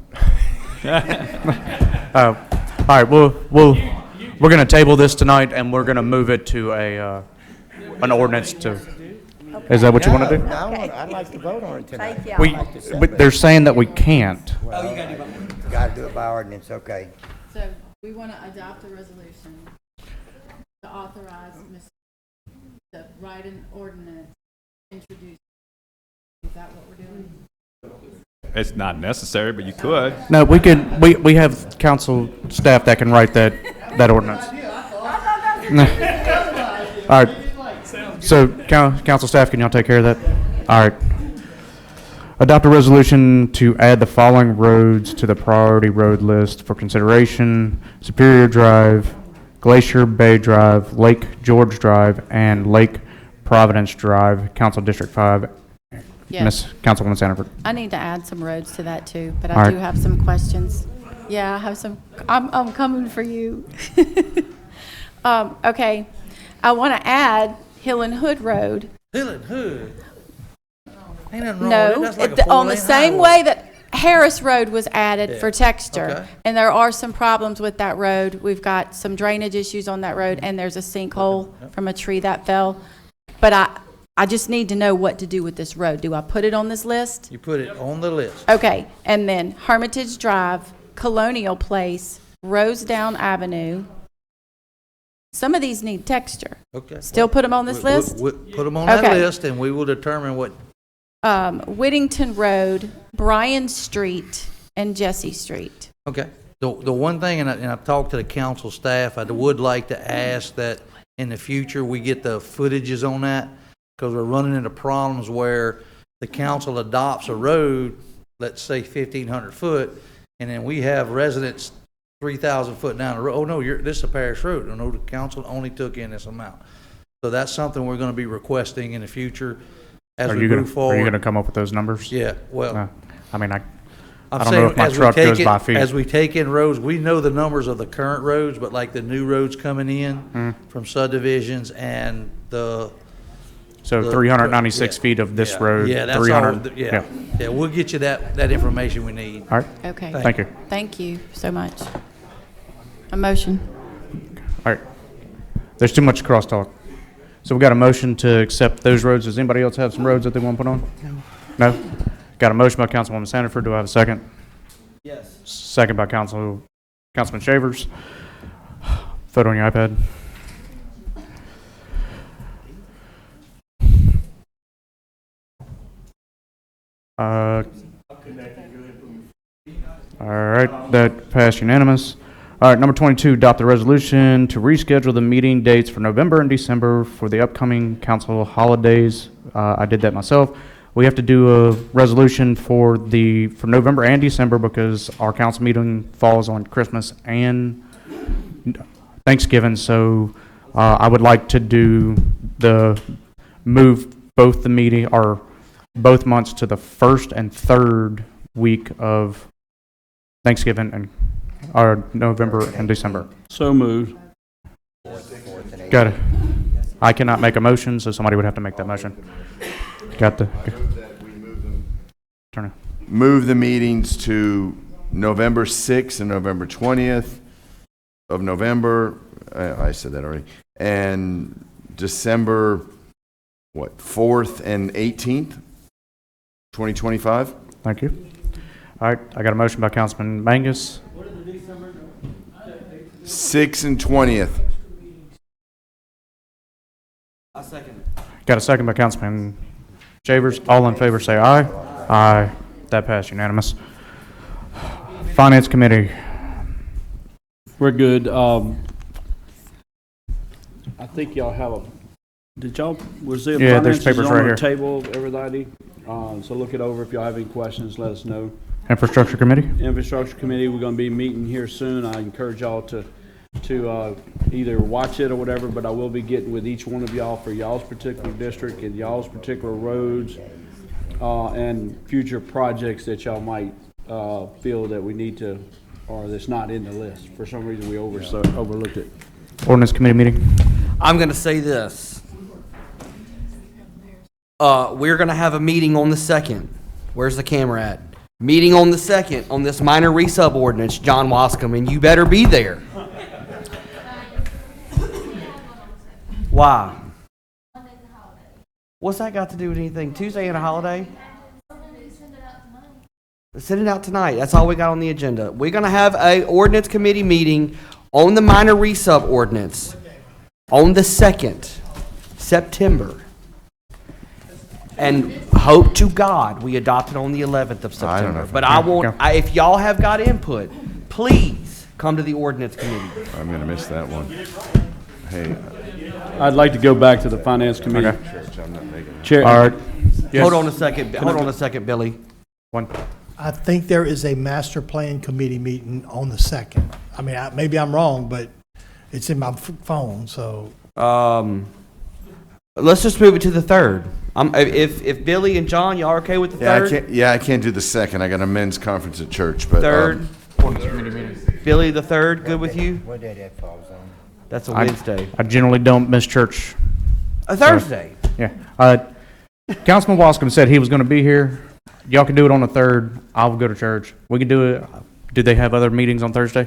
All right, we're going to table this tonight, and we're going to move it to an ordinance to, is that what you want to do? I'd like to vote on it tonight. Thank y'all. They're saying that we can't. Got to do it by ordinance, okay. So we want to adopt a resolution to authorize to write an ordinance, introduce. Is that what we're doing? It's not necessary, but you could. No, we have council staff that can write that ordinance. All right. So, council staff, can y'all take care of that? All right. Adopt a resolution to add the following roads to the priority road list for consideration: Superior Drive, Glacier Bay Drive, Lake George Drive, and Lake Providence Drive, Council District 5. Yes. Miss Councilwoman Sanford. I need to add some roads to that too, but All I right. do have some questions. Yeah, I have some, I'm coming for you. Okay, I want to add Hill and Hood Road. Hill and Hood? Ain't nothing wrong with No, it. That's like a on the 4-lane same highway. way that Harris Road was added for texture. Okay. And there are some problems with that road. We've got some drainage issues on that road, and there's a sinkhole from a tree that fell. But I just need to know what to do with this road. Do I put it on this list? You put it on the list. Okay, and then Hermitage Drive, Colonial Place, Rosedown Avenue. Some of these need texture. Okay. Still put them on this list? Put them on that Okay. list, and we will determine what. Whittington Road, Bryan Street, and Jesse Street. Okay. The one thing, and I've talked to the council staff, I would like to ask that in the future we get the footages on that, because we're running into problems where the council adopts a road, let's say 1,500 foot, and then we have residents 3,000 foot down the road. Oh no, this is a parish road. Oh no, the council only took in this amount. So that's something we're going to be requesting in the future as we move forward. Are you going to come up with those numbers? Yeah. Well, I mean, I I'm don't know if my truck goes by feet. as we take in roads, we know the numbers of the current roads, but like the new roads coming in from subdivisions and the So 396 feet of this road. Yeah, that's all, 300 yeah. Yeah, we'll get you that information we need. All right. Okay. Thank you. Thank you so much. A motion. All right. There's too much crosstalk. So we got a motion to accept those roads. Does anybody else have some roads that they want to put on? No. No? Got a motion by Councilwoman Sanford. Do I have a second? Yes. Second by Councilman Shavers. Vote on your iPad. All right, that passed unanimous. All right, number 22, adopt the resolution to reschedule the meeting dates for November and December for the upcoming council holidays. I did that myself. We have to do a resolution for November and December because our council meeting falls on Christmas and Thanksgiving. So I would like to move both the meeting or both months to the first and third week of Thanksgiving and November and December. So moved. Got it. I cannot make a motion, so somebody would have to make that motion. Got the. Turn it. Move the meetings to November 6th and November 20th of November. I said that already. And December, 4th and 18th, 2025? Thank you. All right, I got a motion by Councilman Mangus. 6th and 20th. I second. Got a second by Councilman Shavers. All in favor say aye. Aye. That passed unanimous. Finance Committee. We're good. I think y'all have was there Yeah, there's finances papers on right the here. table, everybody? So look it over. If y'all have any questions, let us know. Infrastructure Committee. Infrastructure Committee, we're gonna be meeting here soon. I encourage y'all to either watch it or whatever, but I will be getting with each one of y'all for y'all's particular district and y'all's particular roads, and future projects that y'all might, feel that we need to, or that's not in the list. For some reason, we overlooked it. Ordinance Committee meeting. I'm going to say this. We're going to have a meeting on the 2nd. Where's the camera at? Meeting on the 2nd on this minor resub ordinance, John Wascom, and you better be there. Why? What's that got to do with anything? Tuesday and a holiday? Send it out tonight. That's all we got on the agenda. We're going to have a ordinance committee meeting on the minor resub ordinance on the 2nd, September. And hope to God we adopt it on the 11th of September. I don't know if But if y'all have got input, please come to the ordinance committee. I'm going to miss that one. Hey. I'd like to go back to the Finance Committee. Okay. Church, I'm not making it. Chair, All right. Yes. Hold on a second, Billy. One. I think there is a master plan committee meeting on the 2nd. I mean, maybe I'm wrong, but it's in my phone, so. Let's just move it to the 3rd. If Billy and John, y'all are okay with the 3rd? I can't do the 2nd. I got a men's conference at church, but 3rd. Ordinance Committee meeting. Billy, the 3rd, good with you? What day that falls on? That's a Wednesday. I generally don't miss church. A Thursday. Yeah. Councilman Wascom said he was going to be here. Y'all can do it on the 3rd. I'll go to church. We can do it. Do they have other meetings on Thursday?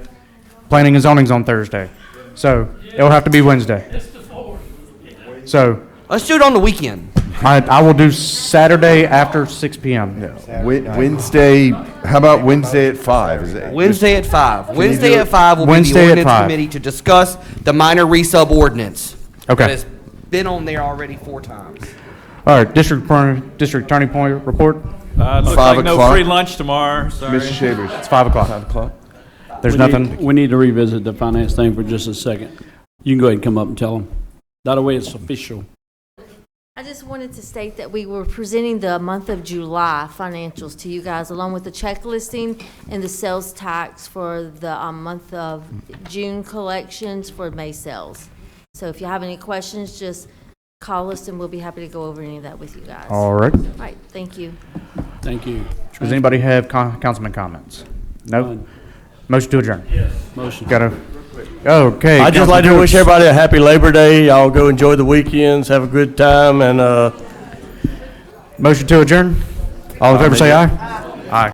Planning and zoning's on Thursday. So it'll have to be Wednesday. So let's do it on the weekend. I will do Saturday after 6 p.m. Wednesday, how about Wednesday at 5? Wednesday at 5. Wednesday at 5 will be the ordinance committee to discuss the minor resub ordinance. Okay. That has been on there already 4 times. All right, district attorney point report. Looks like no free lunch tomorrow. Sorry. Mr. Shavers. It's 5 o'clock. 5 o'clock. There's nothing. We need to revisit the finance thing for just a second. You can go ahead and come up and tell them. That way it's official. I just wanted to state that we were presenting the month of July financials to you guys, along with the check listing and the sales tax for the month of June collections for May sales. So if you have any questions, just call us and we'll be happy to go over any of that with you guys. All right. All right, thank you. Thank you. Does anybody have councilman comments? No? Motion to adjourn. Yes. Motion. Got a Okay. I'd just like to Councilman wish Coates. everybody a happy Labor Day. Y'all go enjoy the weekends, have a good time, and Motion to adjourn. All in favor, say aye.